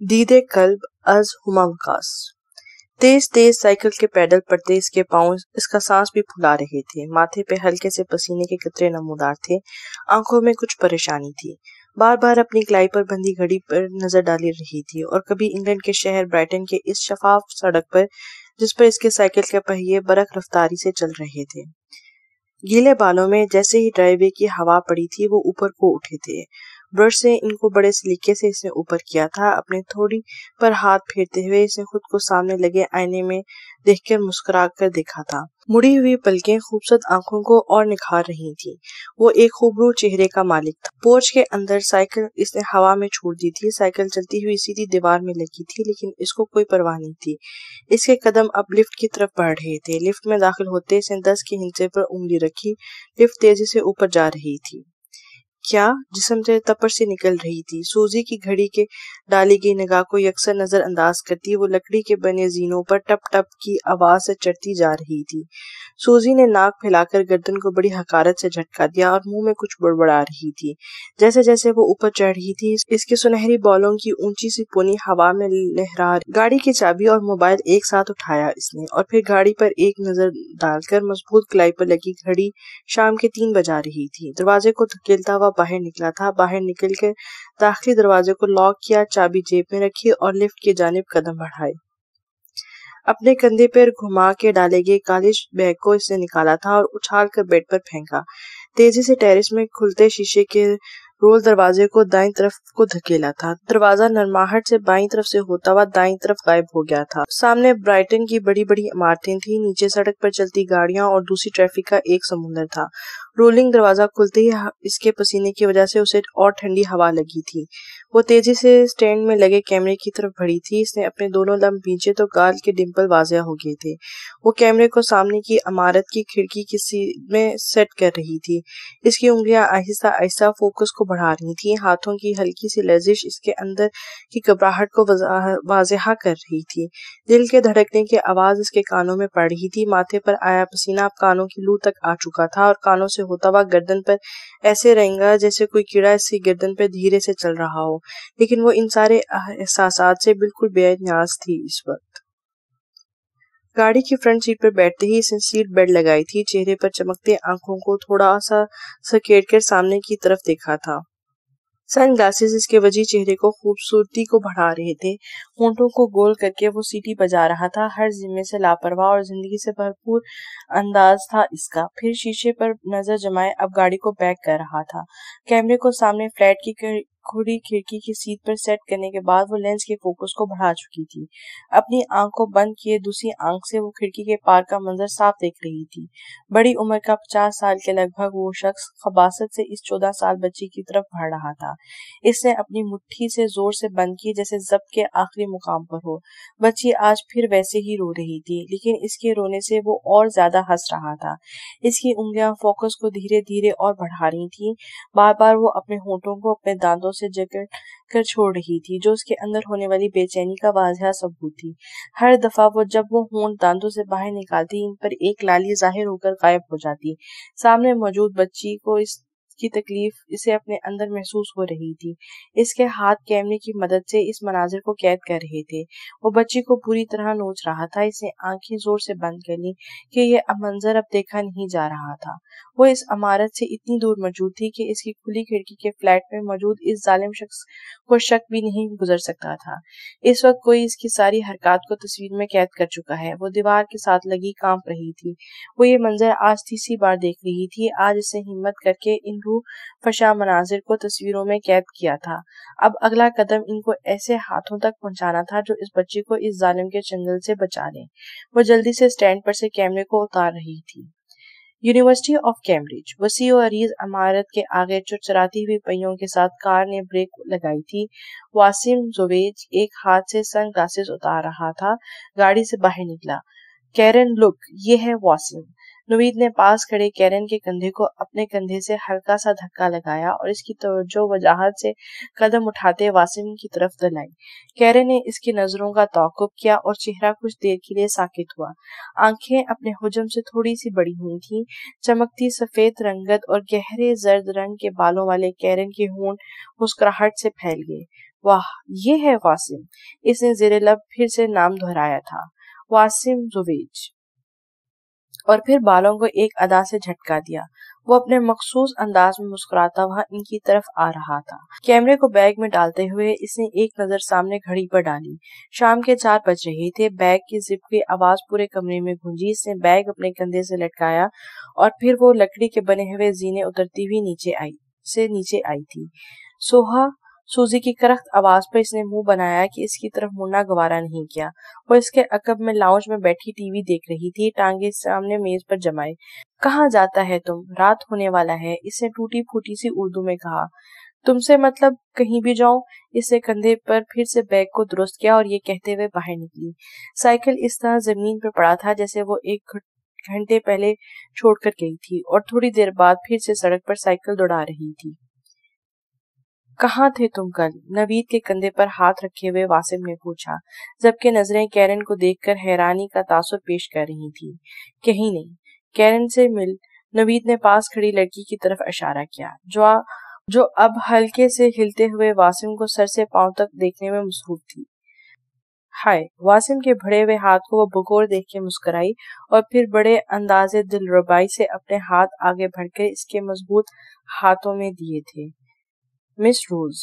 دید قلب از ہما وکاس۔ تیز تیز سائیکل کے پیڈل پڑتے اس کے پاؤں اس کا سانس بھی پھلا رہے تھے۔ ماتھے پہ ہلکے سے پسینے کے قطرے نمودار تھے۔ آنکھوں میں کچھ پریشانی تھی۔ بار بار اپنی کلائی پر بندھی گھڑی پر نظر ڈالی رہی تھی اور کبھی انگلینڈ کے شہر برائٹن کے اس شفاف سڑک پر جس پر اس کے سائیکل کے پہیے برق رفتاری سے چل رہے تھے۔ گیلے بالوں میں جیسے ہی ڈرائیو وے کی ہوا پڑی تھی وہ اوپر کو اٹھے تھے۔ برش سے ان کو بڑے سلیقے سے اس نے اوپر کیا تھا۔ اپنے تھوڑی پر ہاتھ پھیرتے ہوئے اس نے خود کو سامنے لگے آئینے میں دیکھ کر مسکرا کر دیکھا تھا۔ مڑی ہوئی پلکیں خوبصورت آنکھوں کو اور نکھار رہی تھیں۔ وہ ایک خوبرو چہرے کا مالک تھا۔ پورچ کے اندر سائیکل اس نے ہوا میں چھوڑ دی تھی۔ سائیکل چلتی ہوئی سیدھی دیوار میں لگی تھی لیکن اس کو کوئی پرواہ نہیں تھی۔ اس کے قدم اب لفٹ کی طرف بڑھ رہے تھے۔ لفٹ میں داخل ہوتے اس نے 10 کے ہنچے پر انگلی رکھی۔ لفٹ تیزی سے اوپر جا رہی تھی۔ کیا جسم سے تپش سے نکل رہی تھی۔ سوزی کی گھڑی کے ڈالی گئی نگاہ کو یکسر نظر انداز کرتی وہ لکڑی کے بنے زینوں پر ٹپ ٹپ کی آواز سے چڑھتی جا رہی تھی۔ سوزی نے ناک پھیلا کر گردن کو بڑی حقارت سے جھٹکا دیا اور منہ میں کچھ بڑبڑا رہی تھی۔ جیسے جیسے وہ اوپر چڑھ رہی تھی اس کے سنہری بالوں کی اونچی سی پونی ہوا میں لہرا رہی۔ گاڑی کی چابی اور موبائل ایک ساتھ اٹھایا اس نے اور پھر گاڑی پر ایک نظر ڈال کر مضبوط کلائی پر لگی گھڑی شام کے 3 بجا رہی تھی۔ دروازے کو دھکیلتا ہوا باہر نکلا تھا۔ باہر نکل کر داخلی دروازے کو لاک کیا، چابی جیب میں رکھی اور لفٹ کی جانب قدم بڑھائے۔ اپنے کندھے پر گھما کے ڈالے گئے کالج بیگ کو اس نے نکالا تھا اور اچھال کر بیڈ پر پھینکا۔ تیزی سے ٹیرس میں کھلتے شیشے کے رول دروازے کو دائیں طرف کو دھکیلا تھا۔ دروازہ نرماہٹ سے بائیں طرف سے ہوتا ہوا دائیں طرف غائب ہو گیا تھا۔ سامنے برائٹن کی بڑی بڑی عمارتیں تھیں۔ نیچے سڑک پر چلتی گاڑیاں اور دوسری ٹریفک کا ایک سمندر تھا۔ رولنگ دروازہ کھلتے ہی اس کے پسینے کی وجہ سے اسے اور ٹھنڈی ہوا لگی تھی۔ وہ تیزی سے سٹینڈ میں لگے کیمرے کی طرف بڑھی تھی۔ اس نے اپنے دونوں لمب بھینچے تو گال کے ڈمپل واضح ہو گئے تھے۔ وہ کیمرے کو سامنے کی عمارت کی کھڑکی کی سیٹ میں سیٹ کر رہی تھی۔ اس کی انگلیاں آہستہ آہستہ فوکس کو بڑھا رہی تھیں۔ ہاتھوں کی ہلکی سی لرزش اس کے اندر کی گھبراہٹ کو واضح کر رہی تھی۔ دل کے دھڑکنے کی آواز اس کے کانوں میں پڑ رہی تھی۔ ماتھے پر آیا پسینہ اب کانوں کی لو تک آ چکا تھا اور کانوں سے ہوتا ہوا گردن پر ایسے رنگا جیسے کوئی کیڑا اس کی گردن پر دھیرے سے چل رہا ہو، لیکن وہ ان سارے احساسات سے بالکل بے نیاز تھی اس وقت۔ گاڑی کی فرنٹ سیٹ پر بیٹھتے ہی اس نے سیٹ بیلٹ لگائی تھی۔ چہرے پر چمکتے آنکھوں کو تھوڑا سا سکیڑ کر سامنے کی طرف دیکھا تھا۔ سن گلاسز اس کے وجیح چہرے کو خوبصورتی کو بڑھا رہے تھے۔ ہونٹوں کو گول کر کے وہ سیٹی بجا رہا تھا۔ ہر ذمے سے لاپرواہ اور زندگی سے بھرپور انداز تھا اس کا۔ پھر شیشے پر نظر جمائے اب گاڑی کو بیک کر رہا تھا۔ کیمرے کو سامنے فلیٹ کی کھلی کھڑکی کی سیٹ پر سیٹ کرنے کے بعد وہ لینس کے فوکس کو بڑھا چکی تھی۔ اپنی آنکھ کو بند کیے دوسری آنکھ سے وہ کھڑکی کے پار کا منظر صاف دیکھ رہی تھی۔ بڑی عمر کا 50 سال کے لگ بھگ وہ شخص خباثت سے اس 14 سال بچی کی طرف بڑھ رہا تھا۔ اس نے اپنی مٹھی سے زور سے بند کی جیسے ضبط کے آخری مقام پر ہو۔ بچی آج پھر ویسے ہی رو رہی تھی لیکن اس کے رونے سے وہ اور زیادہ ہنس رہا تھا۔ اس کی انگلیاں فوکس کو دھیرے دھیرے اور بڑھا رہی تھیں۔ بار بار وہ اپنے ہونٹوں کو اپنے دانتوں سے جکڑ کر چھوڑ رہی تھی جو اس کے اندر ہونے والی بے چینی کا واضح ثبوت تھی۔ ہر دفعہ جب وہ ہونٹ دانتوں سے باہر نکالتی ان پر ایک لالی ظاہر ہو کر غائب ہو جاتی۔ سامنے موجود بچی کو اس کی تکلیف اسے اپنے اندر محسوس ہو رہی تھی۔ اس کے ہاتھ کیمرے کی مدد سے اس مناظر کو قید کر رہے تھے۔ وہ بچی کو پوری طرح نوچ رہا تھا۔ اس نے آنکھیں زور سے بند کر لیں کہ یہ منظر اب دیکھا نہیں جا رہا تھا۔ وہ اس عمارت سے اتنی دور موجود تھی کہ اس کی کھلی کھڑکی کے فلیٹ میں موجود اس ظالم شخص کو شک بھی نہیں گزر سکتا تھا۔ اس وقت کوئی اس کی ساری حرکات کو تصویر میں قید کر چکا ہے۔ وہ دیوار کے ساتھ لگی کانپ رہی تھی۔ وہ یہ منظر آج تیسری بار دیکھ رہی تھی۔ آج اس نے ہمت کر کے ان روح فشاں مناظر کو تصویروں میں قید کیا تھا۔ اب اگلا قدم ان کو ایسے ہاتھوں تک پہنچانا تھا جو اس بچی کو اس ظالم کے چنگل سے بچا لیں۔ وہ جلدی سے سٹینڈ پر سے کیمرے کو اتار رہی تھی۔ یونیورسٹی آف کیمبرج وسیع و عریض عمارت کے آگے چرچراتی ہوئی پہیوں کے ساتھ کار نے بریک لگائی تھی۔ واسم زویج ایک ہاتھ سے سن گلاسز اتار رہا تھا۔ گاڑی سے باہر نکلا۔ کیرن لک، یہ ہے واسم۔ نوید نے پاس کھڑے کیرن کے کندھے کو اپنے کندھے سے ہلکا سا دھکا لگایا اور اس کی توجہ وجاہت سے قدم اٹھاتے واسم کی طرف دلائی۔ کیرن نے اس کی نظروں کا تعاقب کیا اور چہرہ کچھ دیر کے لیے ساکت ہوا۔ آنکھیں اپنے حجم سے تھوڑی سی بڑی ہوئی تھیں۔ چمکتی سفید رنگت اور گہرے زرد رنگ کے بالوں والے کیرن کے ہونٹ مسکراہٹ سے پھیل گئے۔ واہ، یہ ہے واسم، اس نے زیر لب پھر سے نام دہرایا تھا، واسم زویج، اور پھر بالوں کو ایک ادا سے جھٹکا دیا۔ وہ اپنے مخصوص انداز میں مسکراتا ہوا ان کی طرف آ رہا تھا۔ کیمرے کو بیگ میں ڈالتے ہوئے اس نے ایک نظر سامنے گھڑی پر ڈالی۔ شام کے 4 بج رہے تھے۔ بیگ کی زپ کی آواز پورے کمرے میں گونجی۔ اس نے بیگ اپنے کندھے سے لٹکایا اور پھر وہ لکڑی کے بنے ہوئے زینے اترتی ہوئی نیچے آئی تھی۔ سوزی کی کرخت آواز پر اس نے منہ بنایا کہ اس کی طرف مڑنا گوارا نہیں کیا۔ وہ اس کے عقب میں لاؤنج میں بیٹھی ٹی وی دیکھ رہی تھی، ٹانگیں سامنے میز پر جمائے۔ کہاں جاتا ہے تم؟ رات ہونے والا ہے، اس نے ٹوٹی پھوٹی سی اردو میں کہا۔ تم سے مطلب کہیں بھی جاؤں؟ اس نے کندھے پر پھر سے بیگ کو درست کیا اور یہ کہتے ہوئے باہر نکلی۔ سائیکل اس طرح زمین پر پڑا تھا جیسے وہ ایک گھنٹے پہلے چھوڑ کر گئی تھی، اور تھوڑی دیر بعد پھر سے سڑک پر سائیکل دوڑا رہی تھی۔ کہاں تھے تم کل؟ نوید کے کندھے پر ہاتھ رکھے ہوئے واسم نے پوچھا، جبکہ نظریں کیرن کو دیکھ کر حیرانی کا تاثر پیش کر رہی تھی۔ کہیں نہیں، کیرن سے مل، نوید نے پاس کھڑی لڑکی کی طرف اشارہ کیا، جو اب ہلکے سے ہلتے ہوئے واسم کو سر سے پاؤں تک دیکھنے میں مصروف تھی۔ ہائے! واسم کے بڑھے ہوئے ہاتھ کو وہ بغور دیکھ کے مسکرائی اور پھر بڑے انداز دلربائی سے اپنے ہاتھ آگے بڑھ کر اس کے مضبوط ہاتھوں میں دیے تھے۔ مس روز،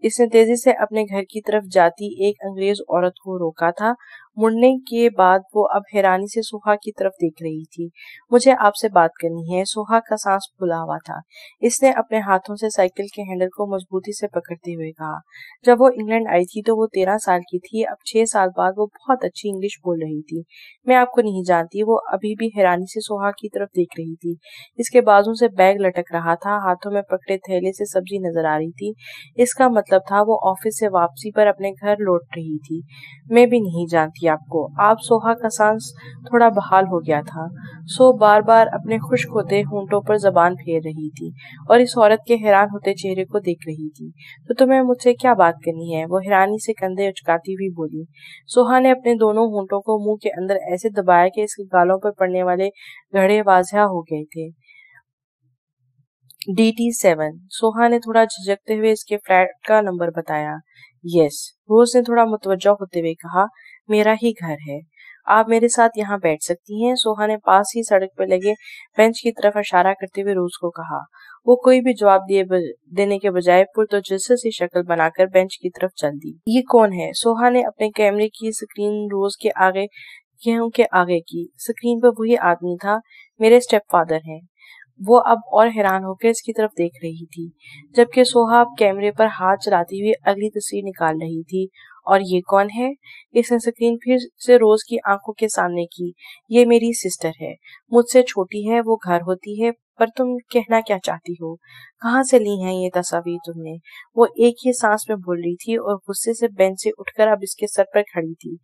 اس نے تیزی سے اپنے گھر کی طرف جاتی ایک انگریز عورت کو روکا تھا۔ مڑنے کے بعد وہ اب حیرانی سے سوہا کی طرف دیکھ رہی تھی۔ مجھے آپ سے بات کرنی ہے۔ سوہا کا سانس پھولا ہوا تھا۔ اس نے اپنے ہاتھوں سے سائیکل کے ہینڈل کو مضبوطی سے پکڑتے ہوئے کہا۔ جب وہ انگلینڈ آئی تھی تو وہ 13 سال کی تھی۔ اب 6 سال بعد وہ بہت اچھی انگلش بول رہی تھی۔ میں آپ کو نہیں جانتی۔ وہ ابھی بھی حیرانی سے سوہا کی طرف دیکھ رہی تھی۔ اس کے بازو سے بیگ لٹک رہا تھا، ہاتھوں میں پکڑے تھیلے سے سبزی نظر آ رہی تھی۔ اس کا مطلب تھا وہ آفس سے واپسی پر اپنے گھر لوٹ رہی تھی۔ میں بھی نہیں جانتی آپ کو۔ آپ سوہا کا سانس تھوڑا بحال ہو گیا تھا۔ سو بار بار اپنے خشک ہوتے ہونٹوں پر زبان پھیر رہی تھی اور اس عورت کے حیران ہوتے چہرے کو دیکھ رہی تھی۔ تو تمہیں مجھ سے کیا بات کرنی ہے؟ وہ حیرانی سے کندھے اچکاتی ہوئی بولی۔ سوہا نے اپنے دونوں ہونٹوں کو منہ کے اندر ایسے دبایا کہ اس کے گالوں پر پڑنے والے گھڑے واضح ہو گئے تھے۔ DT7۔ سوہا نے تھوڑا جھجکتے ہوئے اس کے فلیٹ کا نمبر بتایا۔ یس، روز نے تھوڑا متوجہ ہوتے ہوئے کہا، میرا ہی گھر ہے، آپ میرے ساتھ یہاں بیٹھ سکتی ہیں۔ سوہا نے پاس ہی سڑک پر لگے بینچ کی طرف اشارہ کرتے ہوئے روز کو کہا۔ وہ کوئی بھی جواب دینے کے بجائے پرتجسس سی شکل بنا کر بینچ کی طرف چل دی۔ یہ کون ہے؟ سوہا نے اپنے کیمرے کی سکرین روز کے آگے کی۔ سکرین پر وہی آدمی تھا، میرے اسٹیپ فادر ہیں۔ وہ اب اور حیران ہو کے اس کی طرف دیکھ رہی تھی، جبکہ سوہا اب کیمرے پر ہاتھ چلاتی ہوئی اگلی تصویر نکال رہی تھی۔ اور یہ کون ہے؟ اس نے سکرین پھر سے روز کی آنکھوں کے سامنے کی۔ یہ میری سسٹر ہے، مجھ سے چھوٹی ہے، وہ گھر ہوتی ہے۔ پر تم کہنا کیا چاہتی ہو؟ کہاں سے لی ہیں یہ تصاویر تم نے؟ وہ ایک ہی سانس میں بول رہی تھی اور غصے سے بینچ سے اٹھ کر اب اس کے سر پر کھڑی تھی۔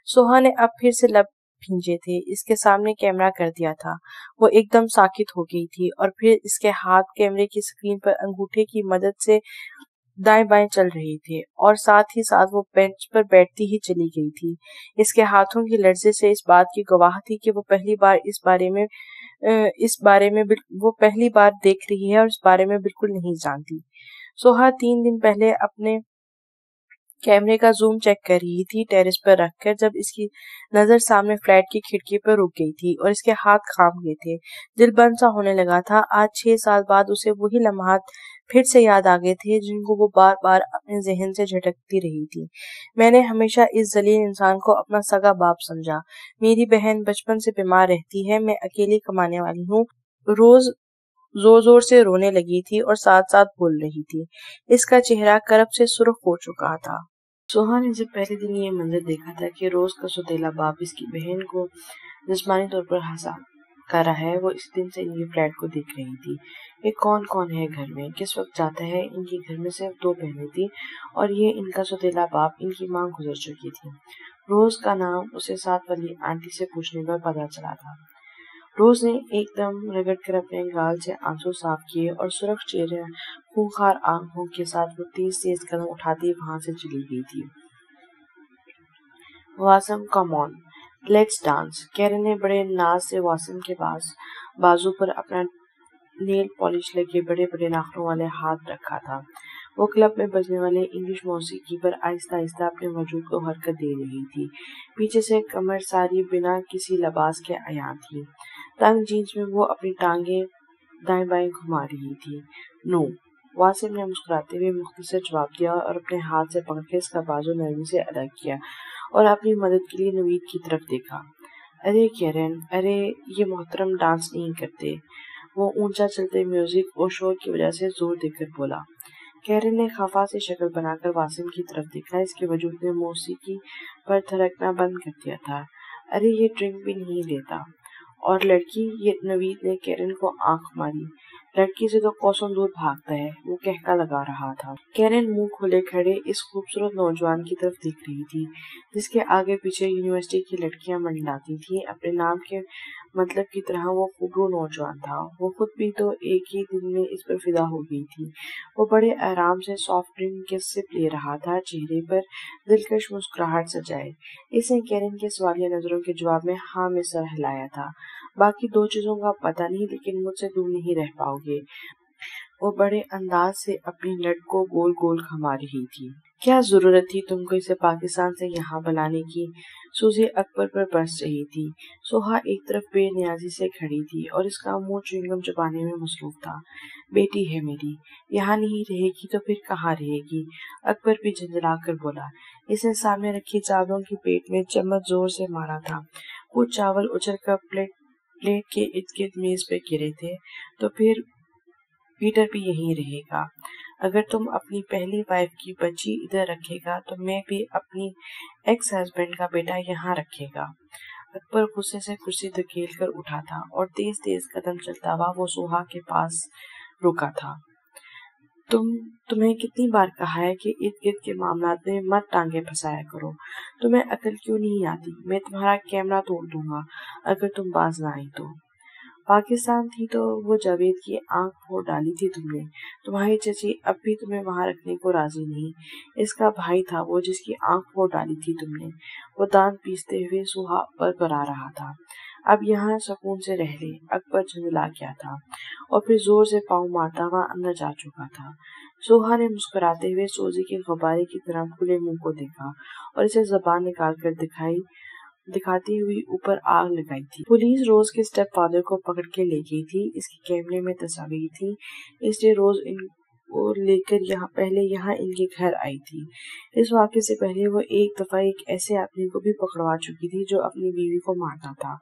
سوہا نے اب پھر سے لب بھینجے تھے، اس کے سامنے کیمرہ کر دیا تھا۔ وہ ایک دم ساکت ہو گئی تھی اور پھر اس کے ہاتھ کیمرے کی سکرین پر انگوٹھے کی مدد سے دائیں بائیں چل رہے تھے اور ساتھ ہی ساتھ وہ بینچ پر بیٹھتی ہی چلی گئی تھی۔ اس کے ہاتھوں کی لرزے سے اس بات کی گواہ تھی کہ وہ پہلی بار دیکھ رہی ہے اور اس بارے میں بالکل نہیں جانتی۔ سوہا 3 دن پہلے اپنے کیمرے کا زوم چیک کر رہی تھی ٹیرس پر رکھ کر، جب اس کی نظر سامنے فلیٹ کی کھڑکی پر رک گئی تھی اور اس کے ہاتھ کانپ گئے تھے۔ دل بند سا ہونے لگا تھا۔ آج 6 سال بعد اسے وہی لمحات پھر سے یاد آ گئے تھے جن کو وہ بار بار اپنے ذہن سے جھٹکتی رہی تھی۔ میں نے ہمیشہ اس ذلیل انسان کو اپنا سگا باپ سمجھا۔ میری بہن بچپن سے بیمار رہتی ہے، میں اکیلی کمانے والی ہوں۔ روز زور زور سے رونے لگی تھی اور ساتھ ساتھ بول رہی تھی۔ اس کا چہرہ کرب سے سرخ ہو چکا تھا۔ سوہا نے جب پہلے دن یہ منظر دیکھا تھا کہ روز کا سوتیلا باپ اس کی بہن کو جسمانی طور پر ہنسا کر رہا ہے، وہ اس دن سے ان کے فلیٹ کو دیکھ رہی تھی۔ یہ کون ہے گھر میں؟ کس وقت جاتا ہے؟ ان کے گھر میں صرف 2 بہنیں تھیں اور یہ ان کا سوتیلا باپ، ان کی ماں گزر چکی تھی۔ روز کا نام اسے ساتھ والی آنٹی سے پوچھنے پر پتا چلا تھا۔ روز نے ایک دم رگڑ کر اپنے گال سے آنسو صاف کیے اور سرخ چہرے خونخوار آنکھوں کے ساتھ وہ تیز تیز قدم اٹھاتی وہاں سے چلی گئی تھی۔ واسم، کم آن، لیٹس ڈانس۔ کیرن نے بڑے ناز سے واسم کے بازو پر اپنا نیل پالش لگے بڑے بڑے ناخنوں والے ہاتھ رکھا تھا۔ وہ کلب میں بجنے والے انگلش موسیقی پر آہستہ آہستہ اپنے وجود کو حرکت دے رہی تھی۔ پیچھے سے کمر ساری بنا کسی لباس کے عیاں تھی۔ تنگ جینس میں وہ اپنی ٹانگیں دائیں بائیں گھما رہی تھی۔ نو، واسم نے مسکراتے ہوئے مختصر جواب دیا اور اپنے ہاتھ سے پکڑ کے اس کا بازو نرمی سے الگ کیا اور اپنی مدد کے لیے نوید کی طرف دیکھا۔ ارے کیرن، ارے یہ محترم ڈانس نہیں کرتے، وہ اونچا چلتے میوزک اور شور کی وجہ سے زور دے کر بولا۔ کیرن نے خفا سے شکل بنا کر واسم کی طرف دیکھا۔ اس کے وجود نے موسیقی پر تھرکنا بند کر دیا تھا۔ ارے یہ ڈرنک بھی نہیں لیتا۔ اور لڑکی، یہ نوید نے کیرن کو آنکھ ماری، لڑکی سے تو کوسوں دور بھاگتا ہے، وہ کہکا لگا رہا تھا۔ کیرن منہ کھولے کھڑے اس خوبصورت نوجوان کی طرف دیکھ رہی تھی جس کے آگے پیچھے یونیورسٹی کی لڑکیاں منڈلاتی تھیں۔ اپنے نام کے مطلب کی طرح وہ خوبرو نوجوان تھا۔ وہ خود بھی تو ایک ہی دن میں اس پر فدا ہو گئی تھی۔ وہ بڑے آرام سے سافٹ ڈرنک کے سپ لے رہا تھا، چہرے پر دلکش مسکراہٹ سجائے۔ اس نے کیرن کے سوالیہ نظروں کے جواب میں ہاں میں سر ہلایا تھا۔ باقی دو چیزوں کا پتہ نہیں، لیکن مجھ سے دور نہیں رہ پاؤ گے۔ وہ بڑے انداز سے اپنی لٹ کو گول گول گھما رہی تھی۔ کیا ضرورت تھی تم کو اسے پاکستان سے یہاں بلانے کی؟ سوزی اکبر پر برس رہی تھی۔ سوہا ایک طرف بے نیازی سے کھڑی تھی اور اس کا منہ چوئنگم چبانے میں مصروف تھا۔ بیٹی ہے میری، یہاں نہیں رہے گی تو پھر کہاں رہے گی؟ اکبر بھی جھنجھلا کر بولا۔ اس نے سامنے رکھی چاولوں کی پیٹ میں چمچ زور سے مارا تھا۔ کچھ چاول اچھل کر پلیٹ کے ارد گرد میز پہ گرے تھے۔ تو پھر پیٹر بھی یہیں رہے گا۔ اگر تم اپنی پہلی وائف کی بچی ادھر رکھے گا تو میں بھی اپنی ایکس ہسبینڈ کا بیٹا یہاں رکھے گا۔ اکبر غصے سے کرسی دھکیل کر اٹھا تھا اور تیز تیز قدم چلتا ہوا وہ سوہا کے پاس رکا تھا۔ تمہیں کتنی بار کہا ہے کہ ارد گرد کے معاملات میں مت ٹانگیں پھنسایا کرو؟ تمہیں عقل کیوں نہیں آتی؟ میں تمہارا کیمرہ توڑ دوں گا اگر تم باز نہ آئی تو۔ پاکستان تھی تو وہ جاوید کی آنکھ پھوڑ ڈالی تھی تم نے۔ تمہاری چچی اب بھی تمہیں وہاں رکھنے کو راضی نہیں۔ اس کا بھائی تھا وہ جس کی آنکھ پھوڑ ڈالی تھی تم نے۔ وہ دانت پیستے ہوئے سوہا پر برا رہا تھا۔ اب یہاں سکون سے رہ لے۔ اکبر جھنجلا گیا تھا اور پھر زور سے پاؤں مارتا ہوا اندر جا چکا تھا۔ سوہا نے مسکراتے ہوئے سوزی کے غبارے کی طرح کھلے منہ کو دیکھا اور اسے زبان نکال کر دکھاتی ہوئی اوپر آگ لگائی تھی۔ پولیس روز کے اسٹیپ فادر کو پکڑ کے لے گئی تھی۔ اس کے کیمرے میں تصاویر تھی، اس لیے روز ان کو لے کر پہلے یہاں ان کے گھر آئی تھی۔ اس واقعے سے پہلے وہ ایک دفعہ ایک ایسے آدمی کو بھی پکڑوا چکی تھی جو اپنی بیوی کو مارتا تھا۔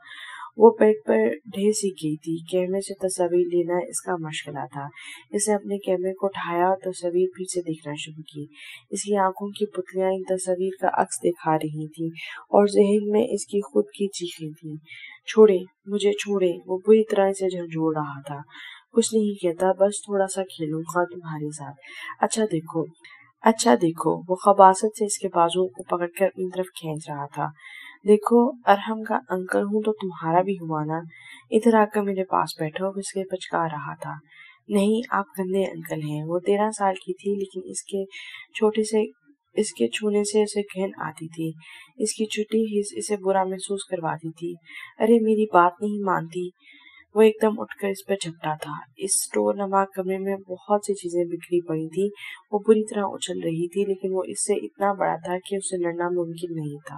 وہ بیڈ پر ڈھیر سی گئی تھی۔ کیمرے سے تصاویر لینا اس کا مشغلہ تھا۔ اس نے اپنے کیمرے کو اٹھایا اور تصاویر پھر سے دیکھنا شروع کی۔ اس کی آنکھوں کی پتلیاں ان تصاویر کا عکس دکھا رہی تھیں اور ذہن میں اس کی خود کی چیخیں تھیں۔ چھوڑے، مجھے چھوڑے۔ وہ بری طرح سے جھنجھوڑ رہا تھا۔ کچھ نہیں کہتا، بس تھوڑا سا کھیلوں گا تمہارے ساتھ۔ اچھا دیکھو۔ وہ خباثت سے اس کے بازو کو پکڑ کر اپنی طرف کھینچ رہا تھا۔ دیکھو، ارحم کا انکل ہوں تو تمہارا بھی ہوا نا۔ ادھر آ کر میرے پاس بیٹھو۔ وہ اس کے پچکا رہا تھا۔ نہیں، آپ گندے انکل ہیں۔ وہ 13 سال کی تھی لیکن اس کے چھونے سے اسے گھن آتی تھی۔ اس کی چھٹی حس اسے برا محسوس کرواتی تھی۔ ارے میری بات نہیں مانتی۔ وہ ایک دم اٹھ کر اس پر جھپٹا تھا۔ اس اسٹور نما کمرے میں بہت سی چیزیں بکھری پڑی تھی۔ وہ بری طرح اچھل رہی تھی لیکن وہ اس سے اتنا بڑا تھا کہ اس سے لڑنا ممکن نہیں تھا۔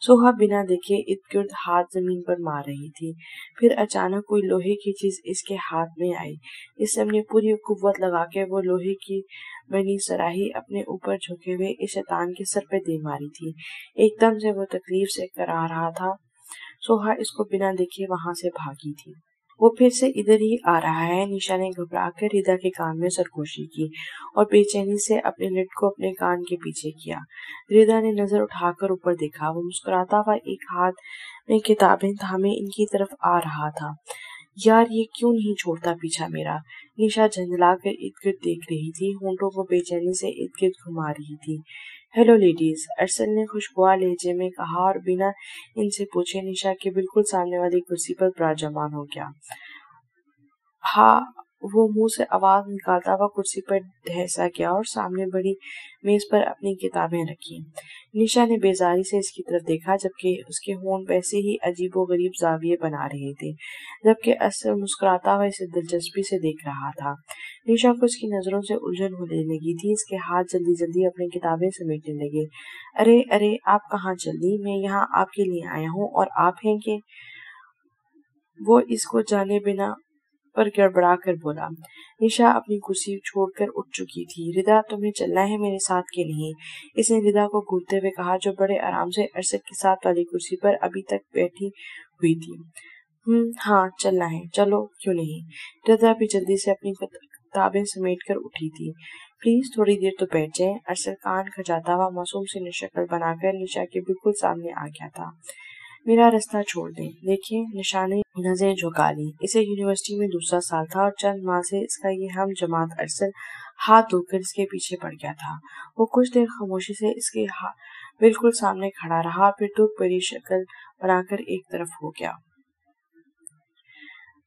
سوہا بنا دیکھے ارد گرد ہاتھ زمین پر مار رہی تھی۔ پھر اچانک کوئی لوہے کی چیز اس کے ہاتھ میں آئی۔ اس نے اپنی پوری قوت لگا کے وہ لوہے کی بنی سراہی اپنے اوپر جھکے ہوئے اس شیطان کے سر پہ دے ماری تھی۔ ایک دم سے وہ تکلیف سے کرا رہا تھا۔ سوہا اس کو بنا دیکھے وہاں سے بھاگی تھی۔ وہ پھر سے ادھر ہی آ رہا ہے۔ نشا نے گھبرا کر ردا کے کان میں سرگوشی کی اور بے چینی سے اپنے لٹ کو اپنے کان کے پیچھے کیا۔ ردا نے نظر اٹھا کر اوپر دیکھا۔ وہ مسکراتا ہوا ایک ہاتھ میں کتابیں تھامے ان کی طرف آ رہا تھا۔ یار یہ کیوں نہیں چھوڑتا پیچھا میرا؟ نشا جھنجلا کر ارد گرد دیکھ رہی تھی، ہونٹوں کو بے چینی سے ارد گرد گھما رہی تھی۔ ہیلو لیڈیز، ارسل نے خوشگوار لہجے میں کہا اور بنا ان سے پوچھے نشا کے بالکل سامنے والی کرسی پر براجمان ہو گیا۔ ہاں، वो मुंह से आवाज निकालता हुआ कुर्सी पर ढहसा गया और सामने बड़ी मेज पर अपनी किताबें रखी। निशा ने बेजारी से इसकी तरफ देखा, जबकि उसके होंठ वैसे ही अजीबोगरीब जाविये बना रहे थे, जबकि असर मुस्कुराता हुआ इसे दिलचस्पी से देख रहा था। निशा को उसकी नजरों से उलझन होने लगी थी। इसके हाथ जल्दी जल्दी अपनी किताबें समेटने लगे। अरे अरे, आप कहाँ चली? मैं यहाँ आपके लिए आया हूँ और आप हैं कि? वो इसको जाने बिना पर गड़बड़ा कर बोला। निशा अपनी कुर्सी छोड़कर उठ चुकी थी। रिदा, तुम्हें चलना है मेरे साथ के नहीं? इसने रिदा को घूरते हुए कहा, जो बड़े आराम से अरशद के साथ वाली कुर्सी पर अभी तक बैठी हुई थी। हाँ, चलना है, चलो, क्यों नहीं? रिदा भी जल्दी से अपनी किताबें समेट कर उठी थी। प्लीज थोड़ी देर तो बैठ जाएं। अरशद कान खजाता हुआ मासूम सी शक्ल बनाकर निशा के बिल्कुल सामने आ गया था। मेरा रास्ता छोड़ दें। देखिए, निशा ने नजरें झुका ली। इसे यूनिवर्सिटी में दूसरा साल था और चंद माह से इसका ये हम जमात अरशद हाथ धोकर इसके पीछे पड़ गया था। वो कुछ देर खामोशी से इसके बिल्कुल सामने खड़ा रहा, फिर दुख भरी शक्ल बनाकर एक तरफ हो गया।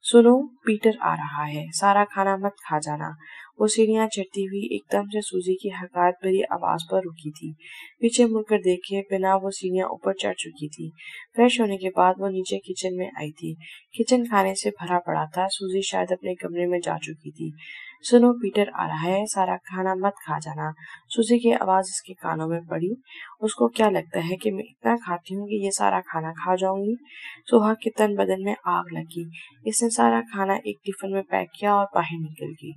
सुनो, पीटर आ रहा है, सारा खाना मत खा जाना। वो सीढ़ियां चढ़ती हुई एकदम से सूजी की हकायत भरी आवाज पर रुकी थी। पीछे मुड़कर देखे बिना वो सीढ़ियां ऊपर चढ़ चुकी थी। फ्रेश होने के बाद वो नीचे किचन में आई थी। किचन खाने से भरा पड़ा था। सूजी शायद अपने कमरे में जा चुकी थी। सुनो, पीटर आ रहा है, सारा खाना मत खा जाना। सूजी की आवाज इसके कानों में पड़ी। उसको क्या लगता है कि मैं इतना खाती हूँ कि ये सारा खाना खा जाऊंगी? सुहाग के तन बदन में आग लगी। इसने सारा खाना एक टिफिन में पैक किया और बाहर निकल गई।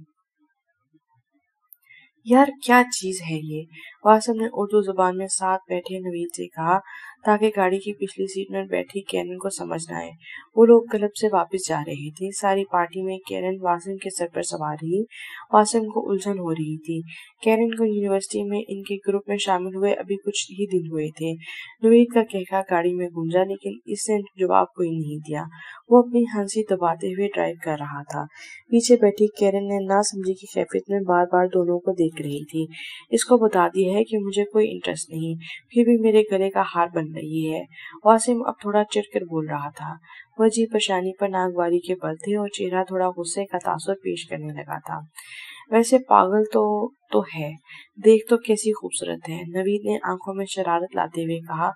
यार, क्या चीज है ये? वासिम ने उर्दू जुबान में साथ बैठे नवीद से कहा, ताकि गाड़ी की पिछली सीट में बैठी कैरन को समझ न आए। वो लोग क्लब से वापस जा रहे थे। सारी पार्टी में कैरन वासिम के सर पर सवार रही। वासिम को उलझन हो रही थी। कैरन को यूनिवर्सिटी में इनके ग्रुप में शामिल हुए अभी कुछ ही दिन हुए थे। नवीद का कहका गाड़ी में गूंजा, लेकिन इसने जवाब कोई नहीं दिया। वो अपनी हंसी दबाते हुए ड्राइव कर रहा था। पीछे बैठी कैरन ने नासमझी की कैफियत में बार बार दोनों को देख रही थी। इसको बता दिया है कि मुझे कोई इंटरेस्ट नहीं, फिर भी मेरे गले का हार बन रही है। वासिम अब थोड़ा चिढ़कर बोल रहा था। वह जी परेशानी पर नागवारी के बल थे और चेहरा थोड़ा गुस्से का तासुर पेश करने लगा था। वैसे पागल तो है, देख तो कैसी खूबसूरत है, नवीद ने आंखों में शरारत लाते हुए कहा।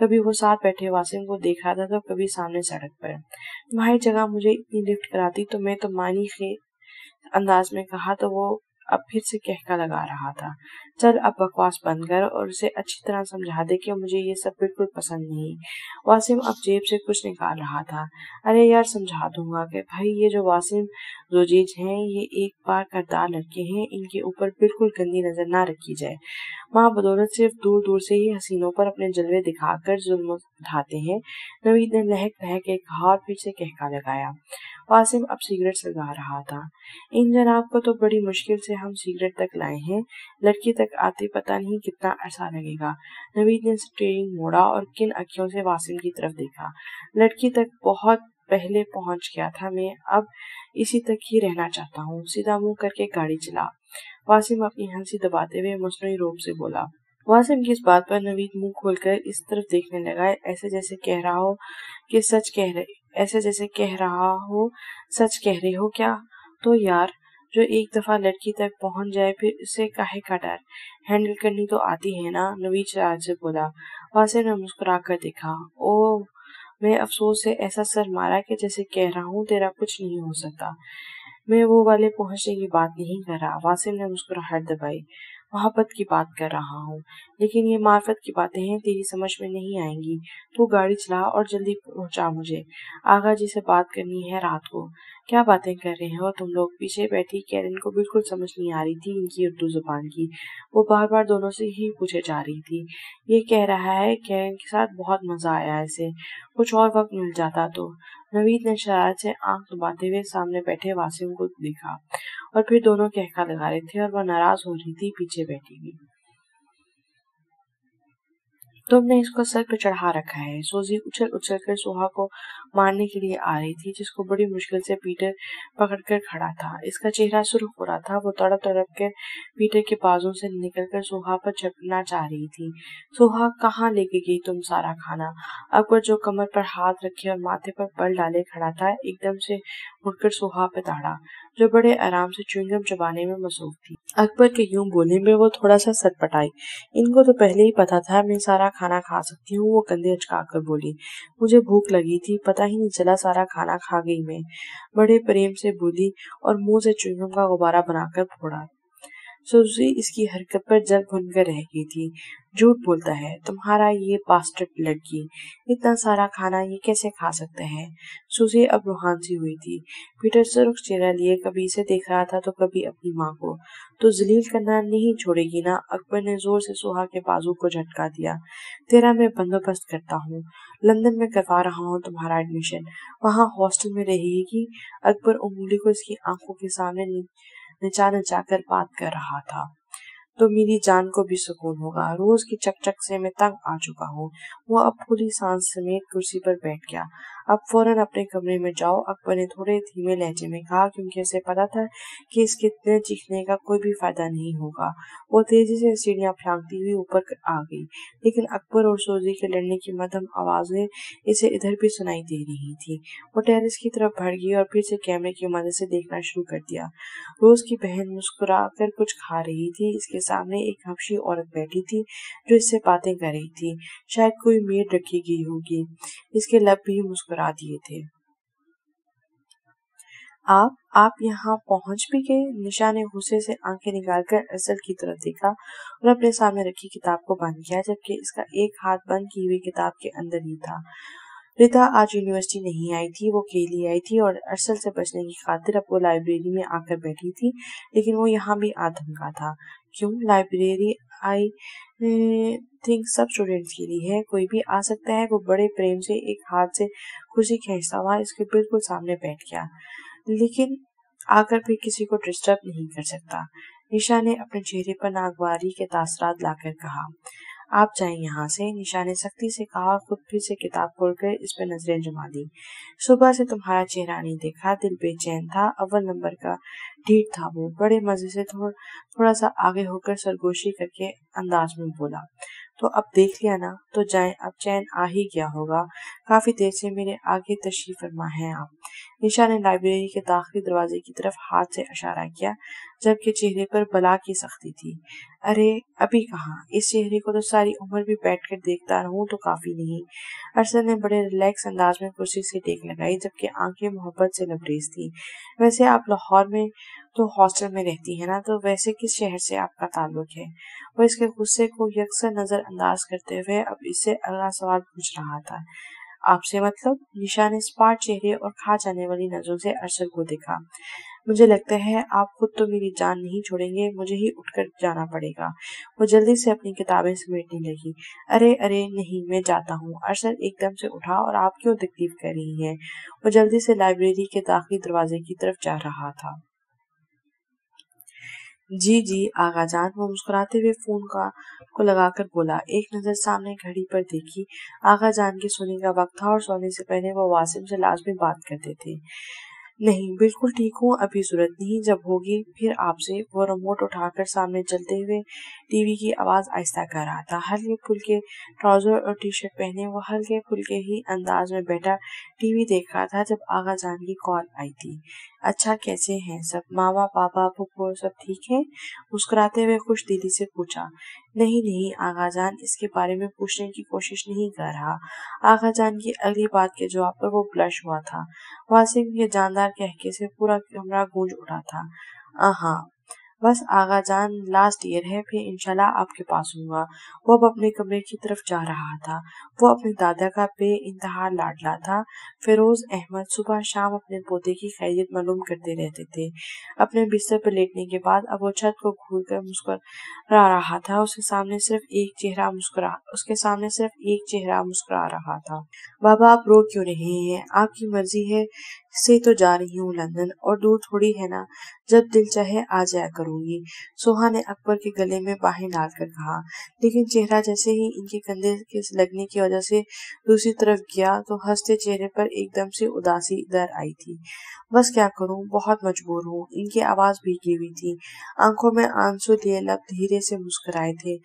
कभी वो साथ बैठे वासिम को देख रहा था तो कभी सामने सड़क पर। तुम्हारी जगह मुझे इतनी लिफ्ट कराती तो मैं तो मानी के अंदाज में कहा तो वो अब फिर से कहका लगा रहा था। चल अब बकवास बंद कर और उसे अच्छी तरह समझा दे कि मुझे ये सब बिल्कुल पसंद नहीं। वासिम अब जेब से कुछ निकाल रहा था। अरे यार, समझा दूंगा कि भाई ये जो वासिम जोजीज हैं ये एक बार करदार लड़के हैं, इनके ऊपर बिल्कुल गंदी नजर ना रखी जाए। माँ बदौलत सिर्फ दूर दूर से ही हसीनों पर अपने जलवे दिखाकर जुल्म उठाते हैं। नवीद ने लहक लहक के कहा और फिर से कहका लगाया। वासिम अब सिगरेट सलगा रहा था। इन जनाब को तो बड़ी मुश्किल से हम सिगरेट तक लाए हैं, लड़की तक आते पता नहीं कितना अरसा लगेगा। नवीद ने स्टीयरिंग मोड़ा और किन अखियों से वासिम की तरफ देखा। लड़की तक बहुत पहले पहुंच गया था, मैं अब इसी तक ही रहना चाहता हूँ। सीधा मुंह करके गाड़ी चला। वासिम अपनी हंसी दबाते हुए मसनूई रूप से बोला। वासिम की इस बात पर नवीद मुंह खोलकर इस तरफ देखने लगा, ऐसे जैसे कह रहा हो कि सच कह रहे ऐसे जैसे कह रहा हो सच कह रहे हो क्या? तो यार, जो एक दफा लड़की तक पहुंच जाए फिर उसे काहे का डर? हैंडल करनी तो आती है ना? नवीद शरारत से बोला। वासिम ने मुस्कुरा कर देखा। ओह, मैं अफसोस से ऐसा सर मारा कि जैसे कह रहा हूँ तेरा कुछ नहीं हो सकता। मैं वो वाले पहुंचने की बात नहीं कर रहा। वासिम ने मुस्कुराहट दबाई। मोहब्बत की बात कर रहा हूँ, लेकिन ये मार्फत की बातें हैं, तेरी समझ में नहीं आएंगी। तू गाड़ी चला और जल्दी पहुंचा मुझे। आगा जी से बात करनी है रात को। क्या बातें कर रहे हो तुम लोग? पीछे बैठी कैरन को बिल्कुल समझ नहीं आ रही थी इनकी उर्दू जुबान की। वो बार बार दोनों से ही पूछे जा रही थी। ये कह रहा है कैरन के साथ बहुत मजा आया इसे, कुछ और वक्त मिल जाता तो। नवीद ने शरारत से आंख दबाते हुए सामने बैठे वासिम को देखा और फिर दोनों कहका लगा रहे थे और वह नाराज हो रही थी पीछे बैठी हुई। तुमने इसको सर पे चढ़ा रखा है। सूजी उछल उछल कर सोहा को मारने के लिए आ रही थी, जिसको बड़ी मुश्किल से पीटर पकड़कर खड़ा था। इसका चेहरा सुर्ख हो रहा था। वो तड़प तड़प कर पीटर के बाजू से निकलकर सोहा पर झपटना चाह रही थी। सोहा, कहाँ लेके गई तुम सारा खाना? अकबर जो कमर पर हाथ रखे और माथे पर बल डाले खड़ा था, एकदम से मुड़कर सुहा पे दौड़ा, जो बड़े आराम से च्युइंगम चबाने में मसरूफ थी। अकबर के यूं बोलने में वो थोड़ा सा सटपटाई। इनको तो पहले ही पता था मैं सारा खाना खा सकती हूँ, वो कंधे अचकाकर बोली। मुझे भूख लगी थी, पता ही नहीं चला सारा खाना खा गई मैं, बड़े प्रेम से बोली और मुंह से च्युइंगम का गुब्बारा बनाकर फोड़ा। सुजी इसकी हरकत पर जल भुनकर रह गई थी। झूठ बोलता है तुम्हारा ये बास्टर्ड लड़की, इतना सारा खाना ये कैसे खा सकता है। सुजी अब रूहान सी हुई थी। पीटर सुर्ख चेहरा लिए कभी इसे देख रहा था तो कभी अपनी माँ को। तो जलील करना नहीं छोड़ेगी ना। अकबर ने जोर से सुहा के बाजू को झटका दिया। तेरा मैं बंदोबस्त करता हूँ, लंदन में करवा रहा हूँ तुम्हारा एडमिशन, वहाँ हॉस्टल में रहेगी। अकबर उंगली को इसकी आंखों के सामने नचा नचा कर बात कर रहा था। तो मेरी जान को भी सुकून होगा, रोज की चकचक से मैं तंग आ चुका हूँ। वो अब पूरी सांस समेत कुर्सी पर बैठ गया। अब फौरन अपने कमरे में जाओ, अकबर ने थोड़े धीमे लहजे में कहा, क्योंकि उसे पता था कि इसके इतने चीखने का कोई भी फायदा नहीं होगा। वो तेजी से सीढ़ियां फांकती हुई ऊपर आ गई, लेकिन अकबर और सोजी के लड़ने की मध्यम आवाजें इसे इधर भी सुनाई दे रही थी। वो टेरेस की तरफ बढ़ गई और फिर से कैमरे की मदद से देखना शुरू कर दिया। रोज की बहन मुस्कुरा कर कुछ खा रही थी। इसके सामने एक हबशी औरत बैठी थी जो इससे बातें कर रही थी। शायद कोई मेड रखी गई होगी। इसके लब भी मुस्कुरा दिए थे। आप यहाँ पहुंच भी गए? निशा ने गुस्से से आंखें निकालकर अरसल की तरफ देखा और अपने सामने रखी किताब को बंद किया, जबकि इसका एक हाथ बंद की हुई किताब के अंदर ही था। रिता आज यूनिवर्सिटी नहीं आई थी, वो अकेली आई थी और अरसल से बचने की खातिर अब वो लाइब्रेरी में आकर बैठी थी, लेकिन वो यहाँ भी आधमका था। क्यों? लाइब्रेरी आई थिंक सब स्टूडेंट्स के लिए है, कोई भी आ सकता है। वो बड़े प्रेम से एक हाथ से कुर्सी खींचता हुआ इसके बिल्कुल सामने बैठ गया, लेकिन आकर भी किसी को डिस्टर्ब नहीं कर सकता। निशा ने अपने चेहरे पर नागवारी के तासरात लाकर कहा, आप जाएं यहाँ से। निशा ने सख्ती से कहा और खुद फिर से किताब खोलकर इस पर नजरें जमा दी। सुबह से तुम्हारा चेहरा नहीं देखा, दिल बेचैन था। अव्वल नंबर का ढीठ था वो। बड़े मजे से थोड़ा सा आगे होकर सरगोशी करके अंदाज में बोला, तो अब देख लिया ना, तो जाएं, अब चैन आ ही गया होगा। काफी देर से मेरे आगे तशरीफ फरमा है आप। निशा ने लाइब्रेरी के दाखिली दरवाजे की तरफ हाथ से इशारा किया, जबकि चेहरे पर बला की सख्ती थी। अरे अभी कहाँ, इस चेहरे को तो सारी उम्र भी बैठकर देखता रहूं तो काफी नहीं। अरसल ने बड़े रिलैक्स अंदाज में कुर्सी से टेक लगाई, जबकि आंखें मोहब्बत से लबरेज थी। वैसे आप लाहौर में तो हॉस्टल में रहती है ना, तो वैसे किस शहर से आपका ताल्लुक है? वो इसके गुस्से को यकसर नजरअंदाज करते हुए अब इससे अगला सवाल पूछ रहा था। आपसे मतलब? निशा ने स्पार्ट चेहरे और खा जाने वाली नजरों से अरशद को देखा। मुझे लगता है आप खुद तो मेरी जान नहीं छोड़ेंगे, मुझे ही उठकर जाना पड़ेगा। वो जल्दी से अपनी किताबें समेटने लगी। अरे अरे नहीं, मैं जाता हूँ। अरशद एकदम से उठा। और आप क्यों तकलीफ कर रही हैं? वो जल्दी से लाइब्रेरी के दाखिली दरवाजे की तरफ जा रहा था। जी जी आगा जान, वो मुस्कुराते हुए फोन को लगाकर बोला। एक नजर सामने घड़ी पर देखी। आगा जान के सोने का वक्त था और सोने से पहले वो वासिम से लाजमी बात करते थे। नहीं, बिल्कुल ठीक हूँ, अभी जरूरत नहीं, जब होगी फिर आपसे। वो रिमोट उठाकर सामने चलते हुए टीवी की आवाज आहिस्ता कर रहा था। हल्के फुल्के ट्राउजर और टी शर्ट पहने वो हल्के फुल्के ही अंदाज में बैठा टीवी देख रहा था जब आगा जान की कॉल आई थी। अच्छा, कैसे हैं सब? मामा पापा फूफू सब ठीक है? मुस्कुराते हुए खुश दिली से पूछा। नहीं नहीं आगा जान, इसके बारे में पूछने की कोशिश नहीं कर रहा। आगा जान की अगली बात के जवाब पर वो ब्लश हुआ था। वासिम के जानदार कहके से पूरा कमरा गूंज उठा था। हाँ बस आगा जान, लास्ट ईयर है, फिर इंशाल्लाह आपके पास हूँगा। वो अब अपने कमरे की तरफ जा रहा था। वो अपने दादा का बेइंतहा लाडला था। फिरोज अहमद सुबह शाम अपने पोते की खैरियत मालूम करते रहते थे। अपने बिस्तर पर लेटने के बाद अब वो छत को घूरकर मुस्कुरा रहा था। उसके सामने सिर्फ एक चेहरा मुस्कुरा रहा था। बाबा, आप रो क्यों रहे हैं? आपकी मर्जी है से तो जा रही हूँ लंदन, और दूर थोड़ी है ना, जब दिल चाहे आ जाया करूंगी। सोहा ने अकबर के गले में बाहें डालकर कहा, लेकिन चेहरा जैसे ही इनके कंधे के लगने की वजह से दूसरी तरफ गया तो हंसते चेहरे पर एकदम से उदासी इधर आई थी। बस क्या करूं, बहुत मजबूर हूँ। इनकी आवाज भीगी हुई थी, आंखों में आंसू लिए लब धीरे से मुस्कुराए थे।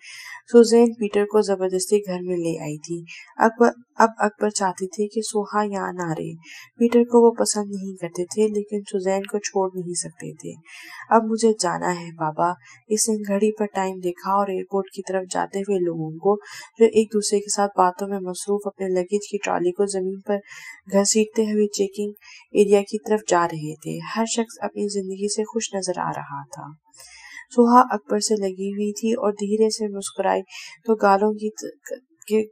सुजैन पीटर को जबरदस्ती घर में ले आई थी। अब अकबर चाहती थी कि सोहा यहाँ ना रहे। पीटर को वो पसंद पसंद नहीं करते थे, लेकिन सुजैन को छोड़ नहीं सकते थे। अब मुझे जाना है बाबा। इसने घड़ी पर टाइम देखा और एयरपोर्ट की तरफ जाते हुए लोगों को, जो एक दूसरे के साथ बातों में मसरूफ अपने लगेज की ट्रॉली को जमीन पर घसीटते हुए चेकिंग एरिया की तरफ जा रहे थे। हर शख्स अपनी जिंदगी से खुश नजर आ रहा था। सुहा अकबर से लगी हुई थी और धीरे से मुस्कुराई तो गालों के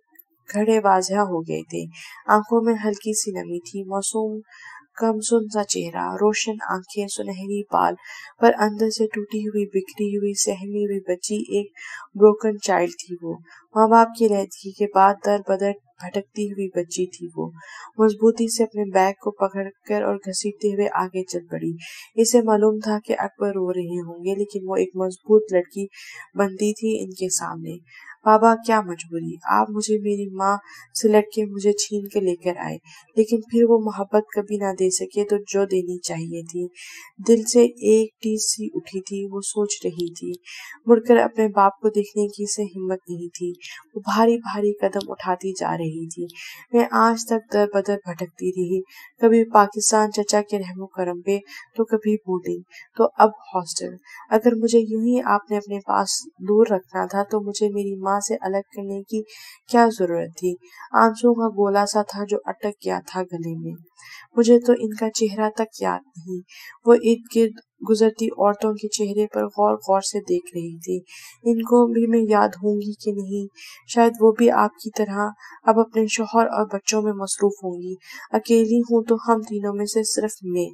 घड़े वाज़ह हो गए थे। आंखों में हल्की सी नमी थी। मासूम कमसुन सा चेहरा, रोशन आंखें, सुनहरी बाल, पर अंदर से टूटी हुई, बिखरी हुई, सहमी हुई बच्ची, एक ब्रोकन चाइल्ड थी वो। माँ बाप की रहदगी के बाद दर बदर भटकती हुई बच्ची थी वो। मजबूती से अपने बैग को पकड़कर और घसीटते हुए आगे चल पड़ी। इसे मालूम था कि अकबर रो रहे होंगे, लेकिन वो एक मजबूत लड़की बनती थी इनके सामने। बाबा, क्या मजबूरी, आप मुझे मेरी माँ से लड़के मुझे छीन के लेकर आए, लेकिन फिर वो मोहब्बत कभी ना दे सके तो जो देनी चाहिए थी। दिल से एक टीस सी उठी थी। वो सोच रही थी। मुड़कर अपने बाप को देखने की से हिम्मत नहीं थी। वो भारी भारी कदम उठाती जा रही थी। मैं आज तक दर बदर भटकती रही, कभी पाकिस्तान चचा के रहमो करम पे, तो कभी बोर्डिंग, तो अब हॉस्टल। अगर मुझे यूं ही आपने अपने पास दूर रखना था तो मुझे मेरी माँ से अलग करने की क्या जरूरत थी। आंसुओं का गोला सा था जो अटक गया था गले में। मुझे तो इनका चेहरा तक याद नहीं। वो इर्द गिर्द गुजरती औरतों के चेहरे पर गौर गौर से देख रही थी। इनको भी मैं याद होंगी कि नहीं? शायद वो भी आपकी तरह अब अपने शौहर और बच्चों में मसरूफ होंगी। अकेली हूँ तो हम तीनों में से सिर्फ मैं।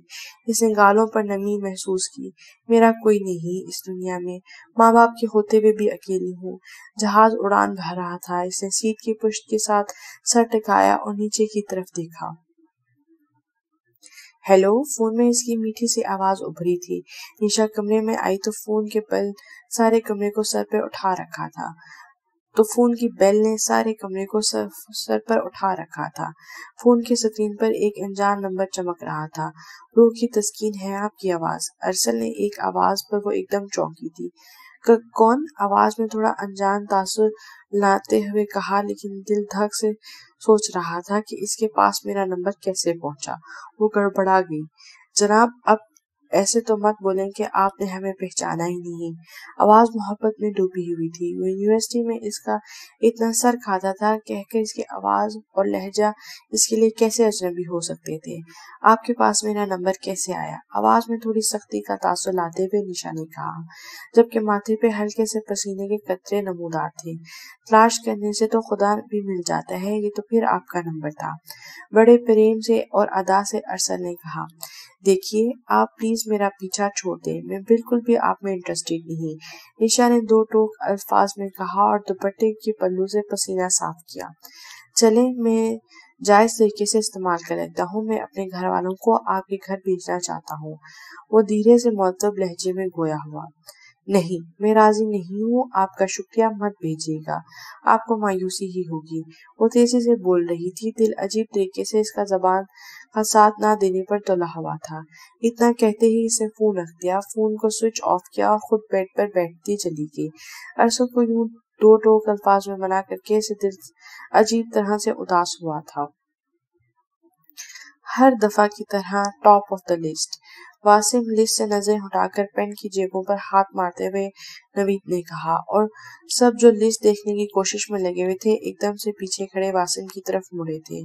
इसने गालों पर नमी महसूस की। मेरा कोई नहीं इस दुनिया में। माँ बाप के होते हुए भी अकेली हूँ। जहाज उड़ान भर रहा था। इसने सीट की पुश्त के साथ सर टिकाया और नीचे की तरफ देखा। हेलो। फोन में इसकी मीठी सी आवाज उभरी थी। निशा कमरे में आई तो फोन के बेल सारे कमरे को सर पे उठा रखा था। फोन की बेल ने सारे कमरे को सर पर उठा रखा था। फोन की स्क्रीन पर एक अनजान नंबर चमक रहा था। रूह की तस्कीन है आपकी आवाज। अरसल ने एक आवाज पर वो एकदम चौंकी थी। कौन? आवाज में थोड़ा अनजान तासुर लाते हुए कहा, लेकिन दिल धक से सोच रहा था कि इसके पास मेरा नंबर कैसे पहुंचा। वो गड़बड़ा गई। जनाब, अब ऐसे तो मत बोलें कि आपने हमें पहचाना ही नहीं। आवाज मोहब्बत में डूबी हुई थी। वो यूनिवर्सिटी में इसका इतना सर खाता था, कहकर इसकी आवाज और लहजा इसके लिए कैसे अजनबी हो सकते थे। आपके पास मेरा नंबर कैसे आया? आवाज में थोड़ी सख्ती का तासुर लाते हुए निशा ने कहा, जबकि माथे पे हल्के से पसीने के कतरे नमूदार थे। तलाश करने से तो खुदा भी मिल जाता है, ये तो फिर आपका नंबर था। बड़े प्रेम से और अदा से अरसल ने कहा, देखिए, आप प्लीज मेरा पीछा छोड़ दें। मैं बिल्कुल भी आप में इंटरेस्टेड नहीं। निशा ने दो टोक अल्फाज में कहा और दुपट्टे के पल्लू से पसीना साफ किया। चले, मैं जायज तरीके से इस्तेमाल कर लेता हूँ। मैं अपने घर वालों को आपके घर भेजना चाहता हूँ। वो धीरे से मुअत्तब लहजे में गोया हुआ। नहीं, मैं राजी नहीं हूँ। आपका शुक्रिया मत भेजिएगा, आपको मायूसी ही होगी। वो तेजी से बोल रही थी। दिल अजीब तरीके से इसका जबान का साथ ना देने पर तुला हुआ था। इतना कहते ही इसने फोन रख दिया, फोन को स्विच ऑफ किया और खुद बेड पर बैठती चली गई। अरसद को यूं दो टोक अल्फाज में मना करके इसे दिल अजीब तरह से उदास हुआ था। हर दफा की तरह top of the list. Wasim list से नजर हटाकर पेन की जेबों पर हाथ मारते हुए नवीद ने कहा, और सब जो लिस्ट देखने की कोशिश में लगे हुए थे एकदम से पीछे खड़े वासिम की तरफ मुड़े थे।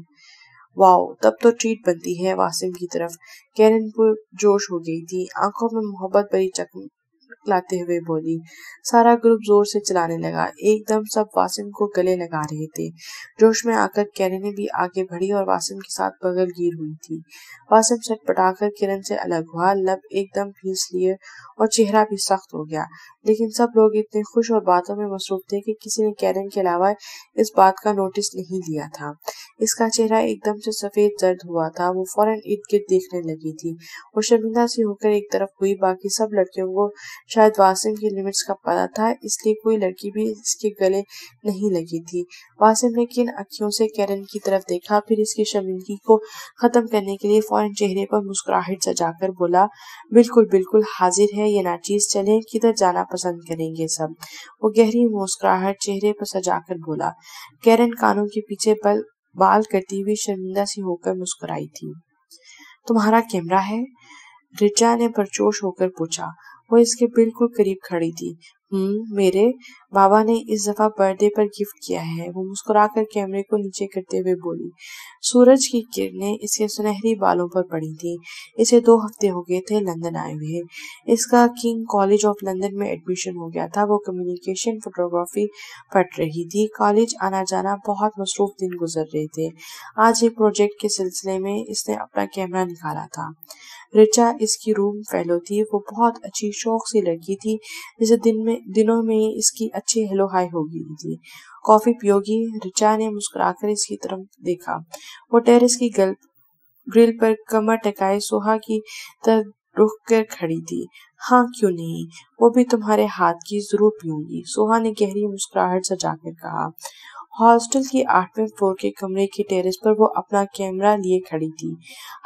वाओ, तब तो ट्रीट बनती है वासिम की तरफ। कैरन पुरजोश हो गई थी। आंखों में मोहब्बत भरी चमकलाते हुए बोली। सारा ग्रुप जोर से चलाने लगा। एकदम सब वासिम को गले लगा रहे थे। जोश में आकर कैरन भी आगे बढ़ी और वासिम के साथ बगल गिर हुई थी। वासिम चटपटाकर किरण से अलग हुआ, लब एकदम भींच लिए और चेहरा भी सख्त हो गया। लेकिन सब लोग इतने खुश और बातों में मसरूफ थे कि किसी ने कैरन के अलावा इस बात का नोटिस नहीं लिया था। इसका चेहरा एकदम से सफेद जर्द हुआ था। वो फौरन इर्द गिर्द देखने लगी थी। वो शर्मिंदा सी होकर एक तरफ हुई। बाकी सब लड़कियों को शायद वासिम की लिमिट्स का पता था, इसलिए कोई लड़की भी इसके गले नहीं लगी थी। वासिम ने किन अखियों से कैरन की तरफ देखा, फिर इसकी शर्मिंदगी को खत्म करने के लिए फौरन चेहरे पर मुस्कुराहट सजाकर बोला, बिल्कुल बिल्कुल हाजिर है ये नाचीज, चलें, किधर जाना पसंद करेंगे सब? वो गहरी मुस्कुराहट चेहरे पर सजाकर बोला। कैरन कानों के पीछे बाल करती हुई शर्मिंदा सी होकर मुस्कुराई थी। तुम्हारा कैमरा है? रिचा ने परजोश होकर पूछा। वो इसके बिल्कुल करीब खड़ी थी। मेरे बाबा ने इस दफा बर्थडे पर गिफ्ट किया है, वो मुस्कुराकर कैमरे को नीचे करते हुए बोली। सूरज की किरणें इसके सुनहरी बालों पर पड़ी थी। इसे 2 हफ्ते हो गए थे लंदन आए हुए। इसका किंग कॉलेज ऑफ लंदन में एडमिशन हो गया था। वो कम्युनिकेशन फोटोग्राफी पढ़ रही थी। कॉलेज आना जाना बहुत मसरूफ दिन गुजर रहे थे। आज एक प्रोजेक्ट के सिलसिले में इसने अपना कैमरा निकाला था। रिचा इसकी रूम फेलो थी। वो बहुत अच्छी शौक सी लड़की थी, जिसे दिनों में इसकी अच्छी हेलो हाय हो गई थी। कॉफी पियोगी? रिचा ने मुस्कुराकर इसकी तरफ देखा। वो टेरेस की ग्रिल पर कमर टिकाए सोहा की तरफ रुक कर खड़ी थी। हाँ, क्यों नहीं, वो भी तुम्हारे हाथ की, जरूर पीऊंगी, सोहा ने गहरी मुस्कुराहट सजाकर कहा। हॉस्टल की 8वें फ्लोर के कमरे की टेरेस पर वो अपना कैमरा लिए खड़ी थी।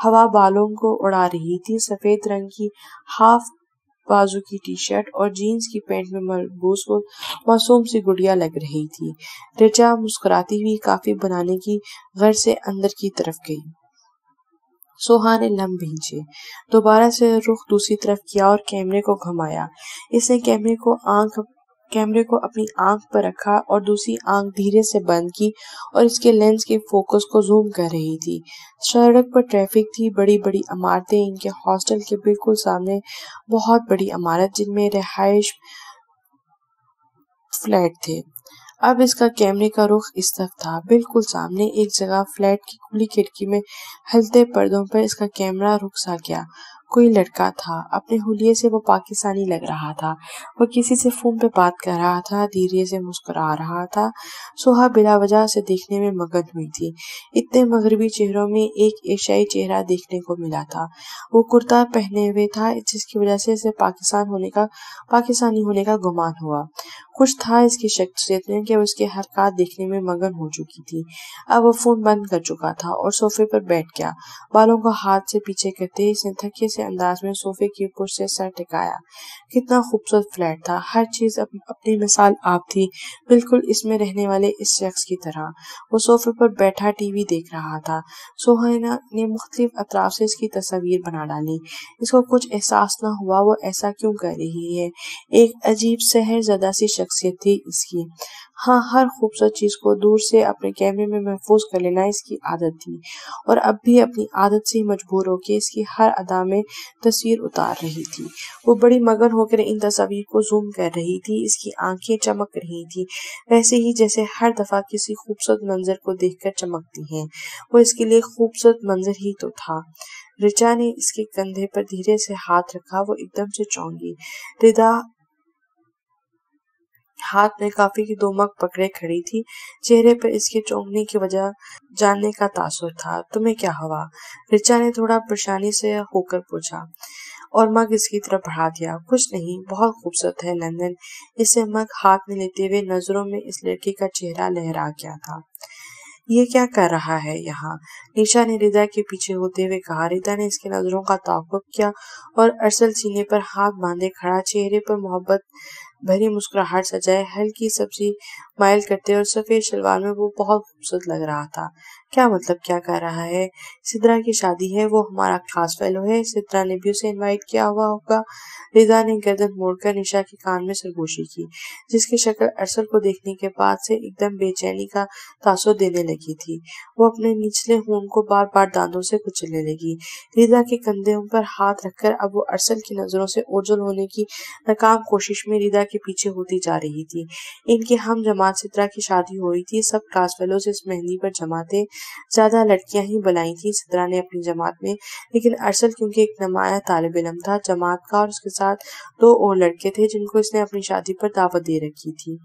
हवा बालों को उड़ा रही थी। सफेद रंग की हाफ बाजू की टी शर्ट और जीन्स की पैंट में मलबूस वो मासूम सी गुड़िया लग रही थी। रिचा मुस्कुराती हुई काफी बनाने की गर्ज से अंदर की तरफ गई। सोहा ने लम्ब भींचे, दोबारा से रुख दूसरी तरफ किया और कैमरे को घुमाया। इसने कैमरे को अपनी आंख पर रखा और दूसरी आंख धीरे से बंद की और इसके लेंस के फोकस को जूम कर रही थी। सड़क पर ट्रैफिक थी, बड़ी बड़ी इमारतें, इनके हॉस्टल के बिल्कुल सामने बहुत बड़ी इमारत जिनमें रिहाइश फ्लैट थे। अब इसका कैमरे का रुख इस तरफ था। बिल्कुल सामने एक जगह फ्लैट की खुली खिड़की में हलते पर्दों पर इसका कैमरा रुक सा गया। कोई लड़का था। अपने हुलिये से वो पाकिस्तानी लग रहा था। वो किसी से फोन पे बात कर रहा था, धीरे से मुस्कुरा रहा था। सोहा बिला वजह से देखने में मगन हुई थी। इतने मगरबी चेहरों में एक एशियाई चेहरा देखने को मिला था। वो कुर्ता पहने हुए था, जिसकी वजह से इसे पाकिस्तानी होने का गुमान हुआ। कुछ था इसकी शख्सियत में कि उसकी हरकत देखने में मगन हो चुकी थी। अब वो फोन बंद कर चुका था और सोफे पर बैठ गया। बालों को हाथ से पीछे करते इसने थके से अंदाज में सोफे की ऊपर से सर टिकाया। कितना खूबसूरत फ्लैट था। हर चीज अपनी मिसाल आप थी, बिल्कुल इसमें रहने वाले इस शख्स की तरह। वो सोफे पर बैठा टीवी देख रहा था। सोहाना ने मुख्तलिफ अतराफ से इसकी तस्वीर बना डाली। इसको कुछ एहसास न हुआ वो ऐसा क्यों कर रही है। एक अजीब सहरज़दा सी शख्सियत थी इसकी। हाँ, हर खूबसूरत चीज को दूर से अपने कैमरे में महफूज कर लेना इसकी आदत थी और अब भी अपनी आदत से मजबूर होकर इसकी हर अदा में तस्वीर उतार रही थी। वो बड़ी मगन होकर इन तस्वीर को जूम कर रही थी। इसकी आंखें चमक रही थी, वैसे ही जैसे हर दफा किसी खूबसूरत मंजर को देखकर चमकती हैं। वो इसके लिए खूबसूरत मंजर ही तो था। रिचा ने इसके कंधे पर धीरे से हाथ रखा। वो एकदम से चौंकी। रिदा हाथ में कॉफी की 2 मग पकड़े खड़ी थी। चेहरे पर इसके चौंकने की वजह जानने का तासुर था। तुम्हें क्या हुआ? रिचा ने थोड़ा परेशानी से होकर पूछा और मग इसकी तरफ बढ़ा दिया। कुछ नहीं, बहुत खूबसूरत है लंदन। इसे मग हाथ में लेते हुए नजरों में इस लड़की का चेहरा लहरा गया था। ये क्या कर रहा है यहाँ? निशा ने रिदा के पीछे होते हुए कहा। रिदा ने इसके नजरों का ताक़ुब किया और अरसल सीने पर हाथ बांधे खड़ा, चेहरे पर मोहब्बत भरी मुस्कुराहट सजाए, हल्की सब्जी माइल करते और सफेद शलवार में वो बहुत खूबसूरत लग रहा था। क्या मतलब, क्या कर रहा है? सिद्रा की शादी है, वो हमारा क्लास फेलो है, सिद्रा ने भी उसे इनवाइट किया हुआ होगा। रिदा ने गर्दन मोड़कर निशा के कान में सरगोशी की, जिसकी शक्ल अरसल को देखने के बाद से एकदम बेचैनी का तासुर देने लगी थी। वो अपने निचले होंठ को बार बार दांतों से कुचलने लगी। रिदा के कंधे पर हाथ रखकर अब वो अरसल की नजरों से ओझल होने की नाकाम कोशिश में रिदा के पीछे होती जा रही थी। इनकी हम जमात सिद्रा की शादी हुई थी। सब क्लास फेलो इस मेहंदी पर जमा थे। ज्यादा लड़कियां ही बुलाई थी सिद्रा ने अपनी जमात में, लेकिन अरसल क्योंकि एक नमाया तालिब इल्म था जमात का और उसके साथ 2 और लड़के थे जिनको इसने अपनी शादी पर दावत दे रखी थी।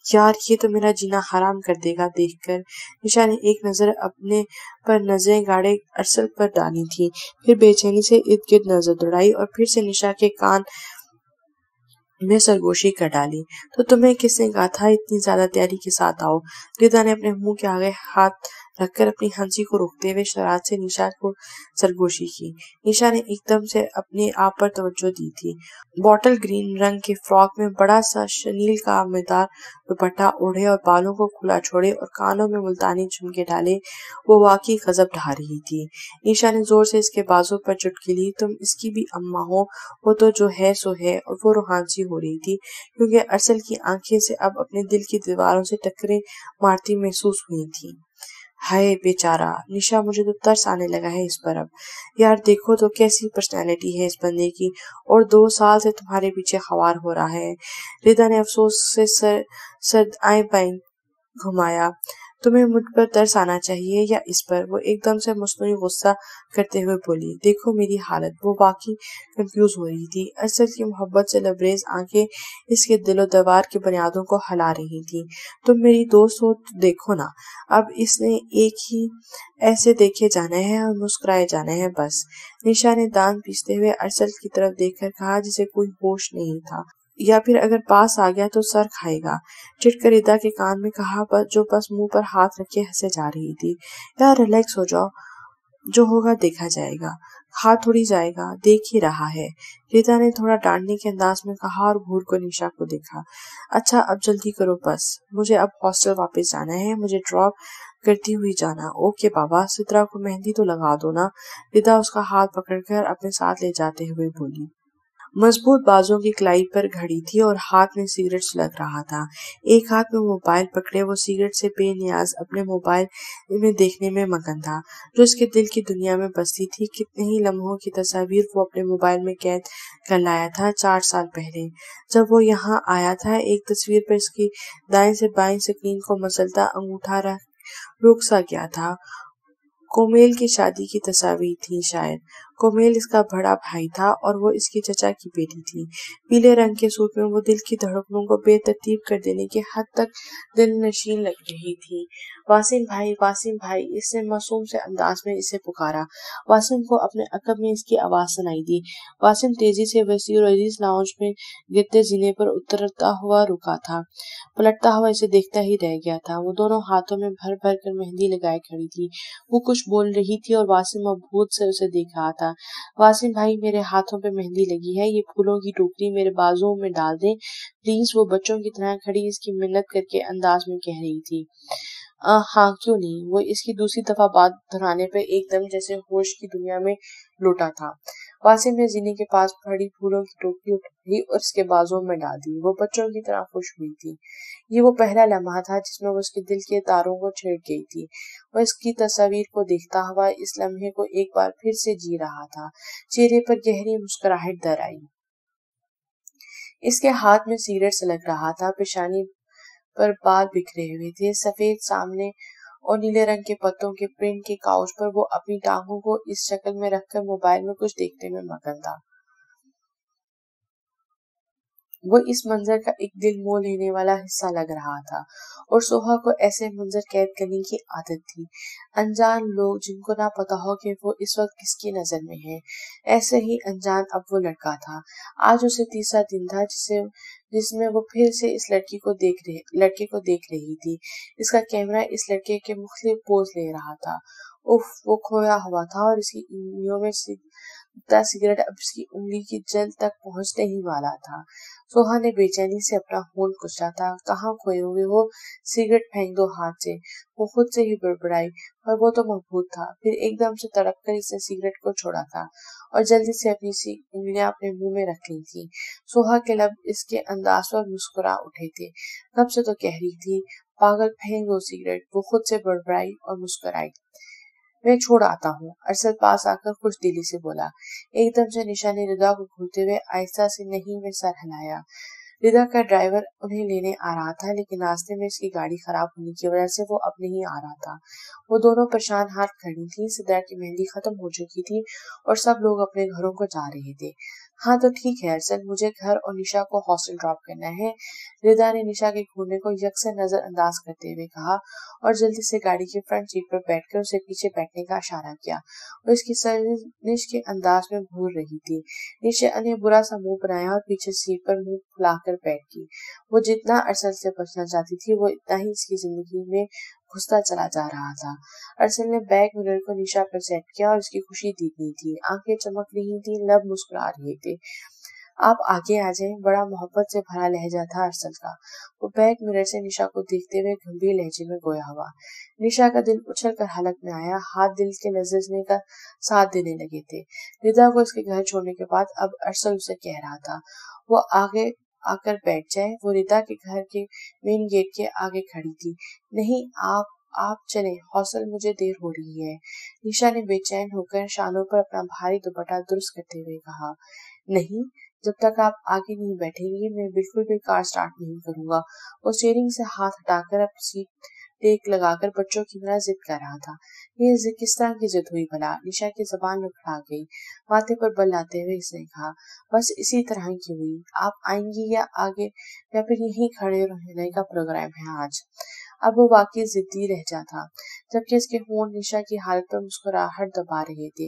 यार, ये तो मेरा जीना हराम कर देगा देखकर। निशा ने एक नजर अपने पर नजरें गाड़े अरसल पर डाली थी, फिर बेचैनी से इर्द गिर्द नजर दौड़ाई और फिर से निशा के कान में सरगोशी कर डाली। तो तुम्हें किसने कहा था इतनी ज्यादा तैयारी के साथ आओ? रिदा ने अपने मुंह के आगे हाथ रखकर अपनी हंसी को रोकते हुए शरारत से निशा को सरगोशी की। निशा ने एकदम से अपने आप पर तवज्जो दी थी। बॉटल ग्रीन रंग के फ्रॉक में बड़ा सा शनील का आमेदार दुपट्टा ओढ़े और बालों को खुला छोड़े और कानों में मुल्तानी झुमके डाले वो वाकई गजब ढा रही थी। निशा ने जोर से इसके बाजू पर चुटकी ली। तुम इसकी भी अम्मा हो, वो तो जो है सो है। और वो रूहानी हो रही थी क्योंकि अरसल की आंखें से अब अपने दिल की दीवारों से टक्करें मारती महसूस हुई थी। हाय बेचारा निशा, मुझे तो तरस आने लगा है इस पर अब। यार देखो तो कैसी पर्सनैलिटी है इस बंदे की, और 2 साल से तुम्हारे पीछे खवार हो रहा है। रिदा ने अफसोस से सर आए बाएं घुमाया। तुम्हें मुझ पर तरस आना चाहिए या इस पर? वो एकदम से मसनूई गुस्सा करते हुए बोली। देखो मेरी हालत। वो वाकई कंफ्यूज हो रही थी। अरसल की मोहब्बत से लबरेज आंखें इसके दिलो दीवार की बुनियादों को हिला रही थी। तुम मेरी दोस्त हो तो देखो ना, अब इसने एक ही ऐसे देखे जाना है और मुस्कुराए जाना है बस। निशा ने दांत पीसते हुए अरसल की तरफ देखकर कहा जिसे कोई होश नहीं था, या फिर अगर पास आ गया तो सर खाएगा। चिटकर रिदा के कान में कहा, जो बस मुंह पर हाथ रखे हंसे जा रही थी। यार रिलैक्स हो जाओ, जो होगा देखा जाएगा। खा थोड़ी जाएगा, देख ही रहा है। रिदा ने थोड़ा डांटने के अंदाज में कहा और घूर को निशा को देखा। अच्छा अब जल्दी करो बस, मुझे अब हॉस्टल वापस जाना है। मुझे ड्रॉप करती हुई जाना। ओके बाबा, सित्रा को मेहंदी तो लगा दो ना। रिदा उसका हाथ पकड़कर अपने साथ ले जाते हुए बोली। मजबूत बाजों की कलाई पर घड़ी थी और हाथ में सिगरेट सुलग रहा था। एक हाथ में मोबाइल पकड़े वो सिगरेट से बेनियाज अपने मोबाइल में देखने में मगन था, जो उसके दिल की दुनिया में बसती थी। कितने ही लम्हों की तस्वीर वो अपने मोबाइल में कैद कर लाया था 4 साल पहले, जब वो यहाँ आया था। एक तस्वीर पर इसकी दाएं से बाएं स्क्रीन को मसलता अंगूठा रुक सा गया था। कोमेल की शादी की तस्वीर थी शायद। कोमेल इसका बड़ा भाई था और वो इसकी चचा की बेटी थी। पीले रंग के सूट में वो दिल की धड़कनों को बेतरतीब कर देने की हद तक दिल नशीन लग रही थी। वासिम भाई, इसने मासूम से अंदाज में इसे पुकारा। वासिम को अपने अकब में इसकी आवाज सुनाई दी। वासिम तेजी से वसी और अजीज लाउंज में गिरते जीने पर उतरता हुआ रुका था। पलटता हुआ इसे देखता ही रह गया था। वो दोनों हाथों में भर भर कर मेहंदी लगाए खड़ी थी। वो कुछ बोल रही थी और वासिम अबूत से उसे देख रहा था। वासिम भाई, मेरे हाथों पे मेहंदी लगी है, ये फूलों की टोकरी मेरे बाजुओं में डाल दे प्लीज। वो बच्चों की तरह खड़ी इसकी मिन्नत करके अंदाज में कह रही थी। हाँ क्यों नहीं। वो इसकी दूसरी दफा बात दोहराने पे एकदम जैसे होश की दुनिया में लौटा था। वासिम ने जीने के पास खड़ी फूलों की टोकरी उठाई और इसके बाजुओं में डाल दी। वो बच्चों की तरह खुश हुई थी। ये वो पहला लम्हा था जिसमें वो उसके दिल के तारों को छेड़ गई थी। वो इसकी तस्वीर को देखता हुआ इस लम्हे को एक बार फिर से जी रहा था। चेहरे पर गहरी मुस्कुराहट दर आई। इसके हाथ में सिगरेट सुलग रहा था। पेशानी पर बाल बिखरे हुए थे। सफेद सामने और नीले रंग के पत्तों के प्रिंट के काउच पर वो अपनी टांगों को इस शक्ल में रखकर मोबाइल में कुछ देखने में मगन था। वो इस मंजर का एक दिल मोह लेने वाला हिस्सा लग रहा था और सोहा को ऐसे मंजर कैद करने की आदत थी। अनजान लोग जिनको ना पता हो कि वो इस वक्त किसकी नजर में है। ऐसे ही अनजान अब वो लड़का था। आज उसे तीसरा दिन था जिसमें वो फिर से इस लड़के को देख रही थी। इसका कैमरा इस लड़के के मुख्तलिफ पोज ले रहा था। उफ, वो खोया हुआ था और इसकी उंगलियों में सिगरेट अब इसकी उंगली की जल तक पहुंचने ही वाला था। सोहा ने बेचैनी से अपना होंठ कुचला था। कहाँ खोए हुए हो, सिगरेट फेंक दो हाथ से। वो खुद से ही बड़बड़ाई, पर वो तो मबहूत था। फिर एकदम से तड़प कर इसने सिगरेट को छोड़ा था और जल्दी से अपनी सी उंगलियां अपने मुंह में रख ली थी। सोहा के लब इसके अंदाज पर मुस्कुरा उठे थे। कब से तो कह रही थी, पागल फेंक दो सिगरेट। वो खुद से बड़बड़ाई और मुस्कुराई। मैं छोड़ आता हूँ, अरशद पास आकर खुश दिली से बोला। एकदम से निशा ने रिदा को घूरते हुए आहिस्ता से नहीं में सर हिलाया। रिदा का ड्राइवर उन्हें लेने आ रहा था, लेकिन रास्ते में इसकी गाड़ी खराब होने की वजह से वो अब नहीं आ रहा था। वो दोनों परेशान हाथ खड़ी थी। सिद्धार्थ की मेहंदी खत्म हो चुकी थी और सब लोग अपने घरों को जा रहे थे। हाँ तो ठीक है अरशद, मुझे घर और निशा को हॉस्टल ड्रॉप करना है, रिदा ने निशा के घूरने को यकसर नजरअंदाज करते हुए कहा और जल्दी से गाड़ी की फ्रंट सीट पर बैठकर उसे पीछे बैठने का इशारा किया। वो इसकी सरनिश के अंदाज में घूर रही थी। निशा ने बुरा सा मुंह बनाया और पीछे सीट पर मुंह फुलाकर बैठ गई। वो जितना अरसल से बचना चाहती थी वो इतना ही इसकी जिंदगी में घुसता चला जा रहा था। अरसल ने बैक मिरर को निशा पर सेट किया और इसकी खुशी दिख रही थी। आंखें चमक रही थी, लब मुस्कुरा रहे थे। आप आगे आ जाएं। बड़ा मोहब्बत से भरा लहजा था अरसल का। वो बैक मिरर से निशा को देखते हुए गंभीर लहजे में गोया हुआ। निशा का दिल उछल कर हलक में आया। हाथ दिल के लर्जने का साथ देने लगे थे। रिदा को इसके घर छोड़ने के बाद अब अरसल उसे कह रहा था वो आगे आकर बैठ जाए। वो रिदा के घर के मेन गेट के आगे खड़ी थी। नहीं, आप चलें, हौसल, मुझे देर हो रही है। निशा ने बेचैन होकर शानों पर अपना भारी दुपट्टा दुरुस्त करते हुए कहा। नहीं, जब तक आप आगे नहीं बैठेंगे मैं बिल्कुल भी कार स्टार्ट नहीं करूंगा। वो स्टीयरिंग से हाथ हटाकर अब सीट टेक लगाकर बच्चों की तरह जिद कर रहा था। ये जिद किस तरह की जिद हुई भला? निशा की जबान लड़खड़ा गई। माथे पर बल लाते हुए इसने कहा, बस इसी तरह की हुई। आप आएंगी या आगे या फिर यहीं खड़े रहने का प्रोग्राम है आज? अब वो वाकई जिद्दी रह जाता, जबकि इसके होंठ निशा की हालत पर मुस्कुराहट दबा रहे थे।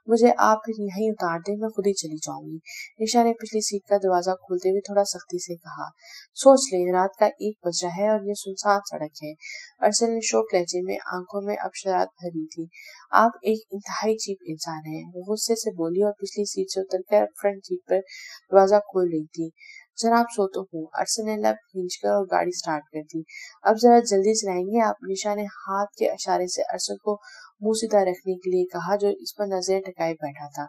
मुझे आप फिर यहीं उतार दें, मैं खुद ही चली जाऊंगी। निशा ने पिछली सीट का दरवाजा खोलते हुए थोड़ा सख्ती से कहा। सोच ले, रात का 1 बज रहा है और ये सुनसान सड़क है। अरसल ने शोक लहजे में आंखों में अब शरारत भरी थी। आप एक इंतहाई चीप इंसान हैं। वो गुस्से से बोली और पिछली सीट से उतरकर फ्रंट सीट पर दरवाजा खोल रही थी। जनाब, सो तो हूँ। अरसल ने लब खींचकर और गाड़ी स्टार्ट कर दी। अब जरा जल्दी चलाएंगे आप? निशा ने हाथ के इशारे से अरसल को मुंह सीधा रखने के लिए कहा, जो इस पर नजरें टिकाए बैठा था।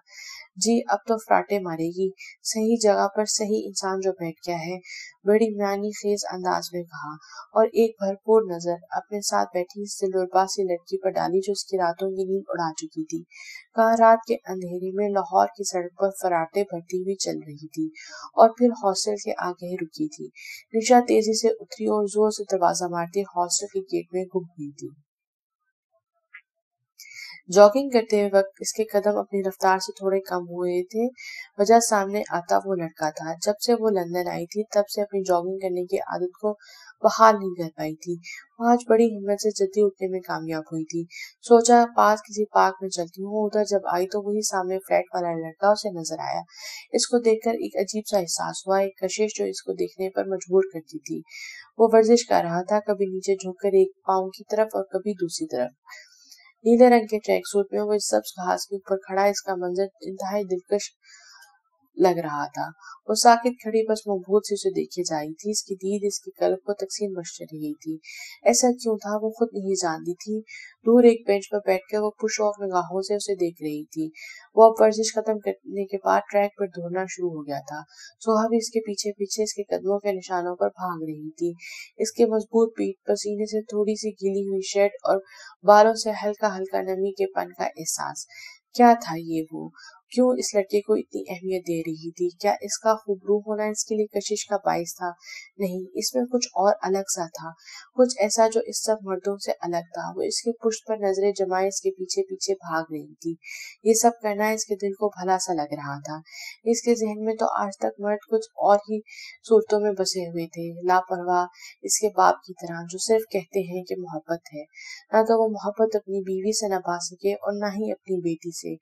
जी, अब तो फराटे मारेगी। सही जगह पर सही इंसान जो बैठ गया है, बड़ी म्यानी खेज अंदाज में कहा, और एक भरपूर नजर अपने साथ बैठी इस दिलरुबा सी लड़की पर डाली जो उसकी रातों की नींद उड़ा चुकी थी। कहा, रात के अंधेरे में लाहौर की सड़क पर फराटे भरती हुई चल रही थी और फिर हॉस्टल के आगे ही रुकी थी। निशा तेजी से उतरी और जोर से दरवाजा मारती हॉस्टल के गेट में घुस गई थी। जॉगिंग करते हुए वक्त इसके कदम अपनी रफ्तार से थोड़े कम हुए थे। वजह सामने आता वो लड़का था। जब से वो लंदन आई थी तब से अपनी जॉगिंग करने की आदत को बहाल नहीं कर पाई थी। वो आज बड़ी हिम्मत से जल्दी उठने में कामयाब हुई थी। सोचा पास किसी पार्क में चलती हूँ। उधर जब आई तो वही सामने फ्लैट वाला लड़का उसे नजर आया। इसको देखकर एक अजीब सा एहसास हुआ, एक कशिश जो इसको देखने पर मजबूर करती थी। वो वर्जिश कर रहा था, कभी नीचे झुककर एक पाँव की तरफ और कभी दूसरी तरफ। नीले रंग के ट्रैक सूट में वो सब्ज घास के ऊपर खड़ा इसका मंजर इंतहाई दिलकश लग रहा था। वो साकित खड़ी बस मबहूत से उसे देखे जा रही थी। इसकी दीद इसकी कल्ब को तकसीम बख्श रही थी। ऐसा क्यों था वो खुद नहीं जानती थी। दूर एक बेंच पर बैठकर वो पुश ऑफ निगाहों से उसे देख रही थी। वो अब वर्जिश खत्म करने के बाद ट्रैक पर दौड़ना शुरू हो गया था। सोहा भी इसके पीछे पीछे इसके कदमों के निशानों पर भाग रही थी। इसके मजबूत पीठ, पसीने से थोड़ी सी गीली हुई शर्ट और बालों से हल्का हल्का नमी के पन का एहसास। क्या था ये वो? क्यों इस लड़के को इतनी अहमियत दे रही थी? क्या इसका खूबरू होना इसके लिए कशिश का बाइस था? नहीं, इसमें कुछ और अलग सा था, कुछ ऐसा जो इस सब मर्दों से अलग था। वो इसके पुष्ट पर नजरें जमाए इसके पीछे पीछे भाग रही थी। ये सब करना इसके दिल को भला सा लग रहा था। इसके जहन में तो आज तक मर्द कुछ और ही सूरतों में बसे हुए थे, लापरवाह इसके बाप की तरह, जो सिर्फ कहते हैं कि मोहब्बत है। ना तो वो मोहब्बत अपनी बीवी से निभा सके और ना ही अपनी बेटी से।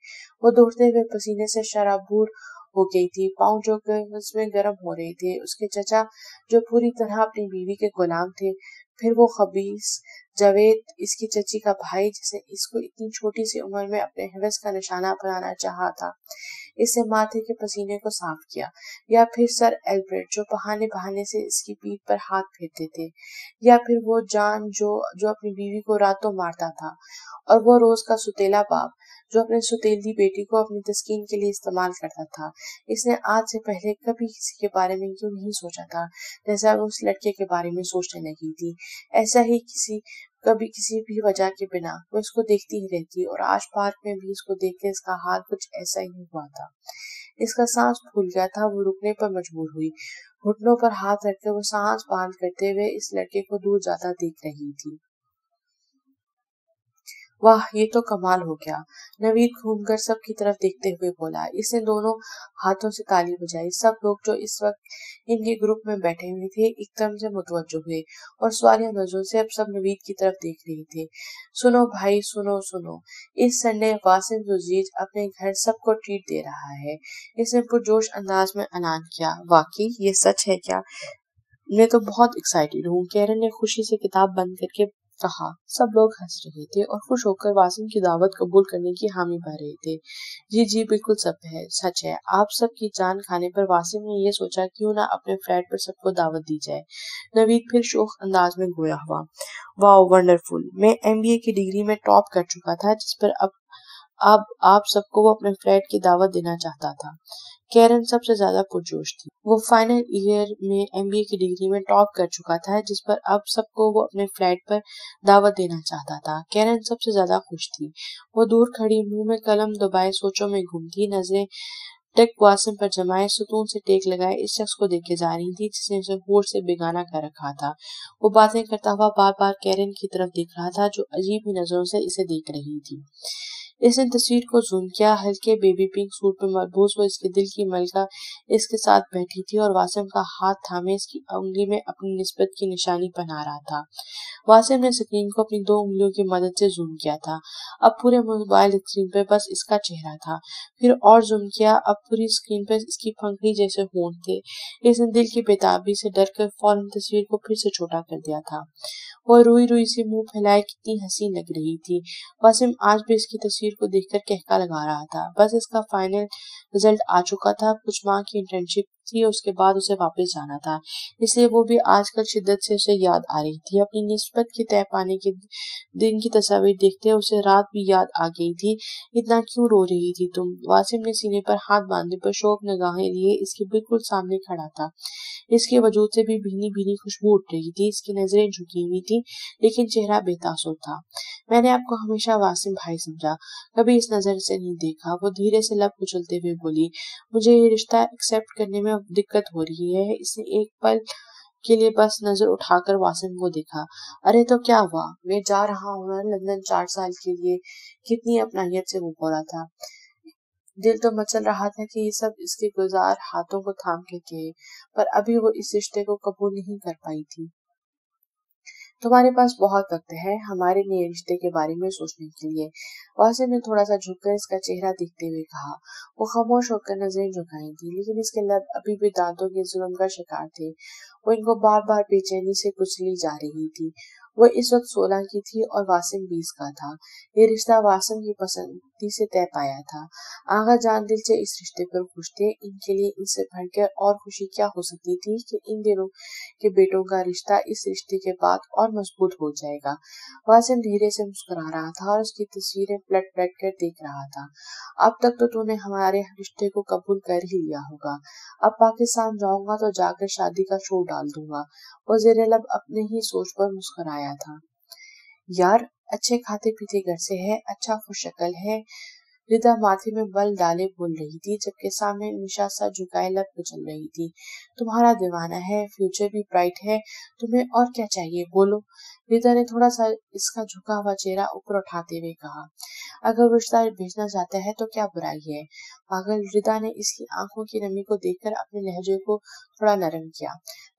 वो दौड़ते हुए पसीने से शराबूर हो गई थी। पाँव जो उसमें गर्म हो रहे थे। उसके चचा जो पूरी तरह अपनी बीवी के गुलाम थे। फिर वो खबीस जावेद, इसकी चची का भाई, जिसे इसको इतनी छोटी सी उम्र में अपने हवस का निशाना बनाना चाहा था। इससे माथे के पसीने को साफ किया। या फिर सर एल्ब्रेट, जो बहाने बहाने से इसकी पीठ पर हाथ फेरते थे। या फिर वो जान जो अपनी बीवी को रातों मारता था। और वो रोज का सुतेला बाप, जो अपने सुतेली बेटी को अपनी तस्कीन के लिए इस्तेमाल करता था। इसने आज से पहले कभी किसी के बारे में क्यों नहीं सोचा था, जैसा वो उस लड़के के बारे में सोचने लगी थी। ऐसा ही कभी किसी भी वजह के बिना वो इसको देखती ही रहती, और आज पार्क में भी इसको देख के इसका हाल कुछ ऐसा ही हुआ था। इसका सांस फूल गया था। वो रुकने पर मजबूर हुई। घुटनों पर हाथ रखकर वो सांस बांध करते हुए इस लड़के को दूर जाता देख रही थी। वाह, ये तो कमाल हो गया, नवीद घूमकर सबकी तरफ देखते हुए बोला। इसने दोनों हाथों से ताली बजाई। सब लोग जो इस वक्त इनके ग्रुप में बैठे हुए थे एकदम से मुतवज्जो हुए और सवालिया नजरों से अब सब नवीद की तरफ देख रहे थे। सुनो भाई, सुनो सुनो, इस संडे वासिम जुजीज अपने घर सबको ट्रीट दे रहा है। इसने पुरजोश अंदाज में ऐलान किया। वाकई ये सच है क्या? मैं तो बहुत एक्साइटेड हूँ। कैरन ने खुशी से किताब बंद करके کہا۔ سب لوگ ہنس رہے تھے اور خوش ہو کر واسم کی دعوت قبول کرنے کی حامی بھر رہے تھے۔ جی جی بالکل سچ ہے، آپ سب کی جان کھانے پر واسم نے یہ سوچا کیوں نہ اپنے فلیٹ پر سب کو دعوت دی جائے۔ نوید پھر شوخ انداز میں گویا ہوا، واو ونڈرفل، میں MBA کی ڈگری میں ٹاپ کر چکا تھا جس پر اب آپ سب کو وہ اپنے فلیٹ کی دعوت دینا چاہتا تھا۔ کیرن سب سے زیادہ پرجوش تھی۔ وہ فائنل ایئر میں MBA کی ڈگری میں ٹاپ کر چکا تھا جس پر اب سب کو وہ اپنے فلیٹ پر دعوت دینا چاہتا تھا۔ کیرن سب سے زیادہ خوش تھی۔ وہ دور کھڑی منہ میں قلم دبائے سوچوں میں گم تھی، نظریں ٹک واسم پر جمائے ستون سے ٹیک لگائے اس شخص کو دیکھے جا رہی تھی جس نے اسے ہوش سے بیگانہ کر رکھا تھا۔ وہ باتیں کرتا ہوا بار بار کیرن کی طرف دیکھ رہا تھا جو عجیب ہی نظروں سے اسے دیکھ رہی تھی۔ اس نے تصویر کو زوم کیا، ہلکے بیبی پنک سوٹ میں ملبوس وہ اس کے دل کی ملکہ اس کے ساتھ بیٹھی تھی اور واسم کا ہاتھ تھامے اس کی انگلی میں اپنی نسبت کی نشانی بنا رہا تھا۔ واسم نے اسکرین کو اپنی 2 انگلیوں کی مدد سے زوم کیا تھا۔ اب پورے موبائل اسکرین پہ بس اس کا چہرہ تھا۔ پھر اور زوم کیا، اب پوری اسکرین پہ اس کی پھنکڑی جیسے ہونٹ تھے۔ اس نے دل کی بےتابی سے ڈر کر فوراً تصویر کو پھر سے چھوٹا کر دیا تھا۔ وہ روئی روئی سے منہ پھیلائے کتنی حسین لگ رہی تھی۔ واسم آج بھی اس کی تصویر کو دیکھ کر کہکا لگا رہا تھا۔ بس اس کا فائنل رزلٹ آ چکا تھا، کچھ ماہ کی انٹرنشپ تھی اور اس کے بعد اسے واپس جانا تھا، اس لیے وہ بھی آج کل شدت سے اسے یاد آ رہی تھی۔ اپنی نسبت کے طے پانے کے دن کی تصاویر دیکھتے اسے رات بھی یاد آ گئی تھی۔ اتنا کیوں رو رہی تھی تم؟ واسم نے سینے پر ہاتھ باندھے پر شوق نگاہیں لیے اس کے بالکل سامنے کھڑا تھا۔ اس کے وجود سے بھی بھینی بھینی خوشبو اٹھ رہی تھی، اس کی نظریں جھکی ہوئی تھی لیکن چہرہ بے تاثر تھا۔ میں نے آپ کو ہمیشہ واسم بھائی سمجھا، کبھی اس نظر سے نہیں دیکھا۔ وہ دھیرے سے لب کچلتے ہوئے بولی، مجھے یہ رشتہ ایکسپٹ کرنے میں دقت ہو رہی ہے۔ اس نے ایک پل کے لیے بس نظر اٹھا کر واسم کو دیکھا۔ ارے تو کیا ہوا؟ میں جا رہا ہوں نا لندن 4 سال کے لیے۔ کتنی اپنائیت سے وہ بولا تھا۔ دل تو مچل رہا تھا کہ یہ سب اس کے گلزار ہاتھوں کو تھام کے کہے، پر ابھی وہ اس رشتے کو قبول نہیں کر پائی تھی۔ تمہارے پاس بہت وقت ہے ہمارے نئے رشتے کے بارے میں سوچنے کے لیے، واسم نے تھوڑا سا جھک کر اس کا چہرہ دیکھتے ہوئے کہا۔ وہ خاموش ہو کر نظریں جھکائی تھی لیکن اس کے لب ابھی بھی دانتوں کے ظلم کا شکار تھے۔ وہ ان کو بار بار بے چینی سے کچلی جا رہی تھی۔ وہ اس وقت 16 کی تھی اور واسم 20 کا تھا۔ یہ رشتہ واسم کی پسندی سے طے پایا تھا۔ آغا جان دل سے اس رشتے پر خوش تھے۔ ان کے لیے ان سے بڑھ کر اور خوشی کیا ہو سکتی تھی کہ ان دونوں کے بیٹوں کا رشتہ اس رشتے کے بعد اور مضبوط ہو جائے گا۔ واسم دھیرے سے مسکرا رہا تھا اور اس کی تصویریں پلٹ پلٹ کر دیکھ رہا تھا۔ اب تک تو نے ہمارے رشتے کو قبول کر ہی لیا ہوگا، اب پاکستان جاؤں گا تو جا کر شادی کا شور ڈال دوں گا۔ وہ زیر لب اپنے ہی سوچ پر مسکرایا تھا۔ یار اچھے کھاتے پیتے گھر سے ہے، اچھا خوش شکل ہے، ردا ماتھے میں بل ڈالے بول رہی تھی جبکہ سامنے نشا سر جھکائے لب کچل رہی تھی۔ تمہارا دیوانہ ہے، فیوچر بھی برائٹ ہے، تمہیں اور کیا چاہیے بولو؟ ردا نے تھوڑا سا اس کا جھکا ہوا چہرہ اوپر اٹھاتے ہوئے کہا۔ اگر رشتہ بھیجنا چاہتا ہے تو کیا برائی ہے؟ پاگل، ردا نے اس کی آنکھوں کی نمی کو دیکھ کر اپنے لہجے کو تھوڑا نرم کیا۔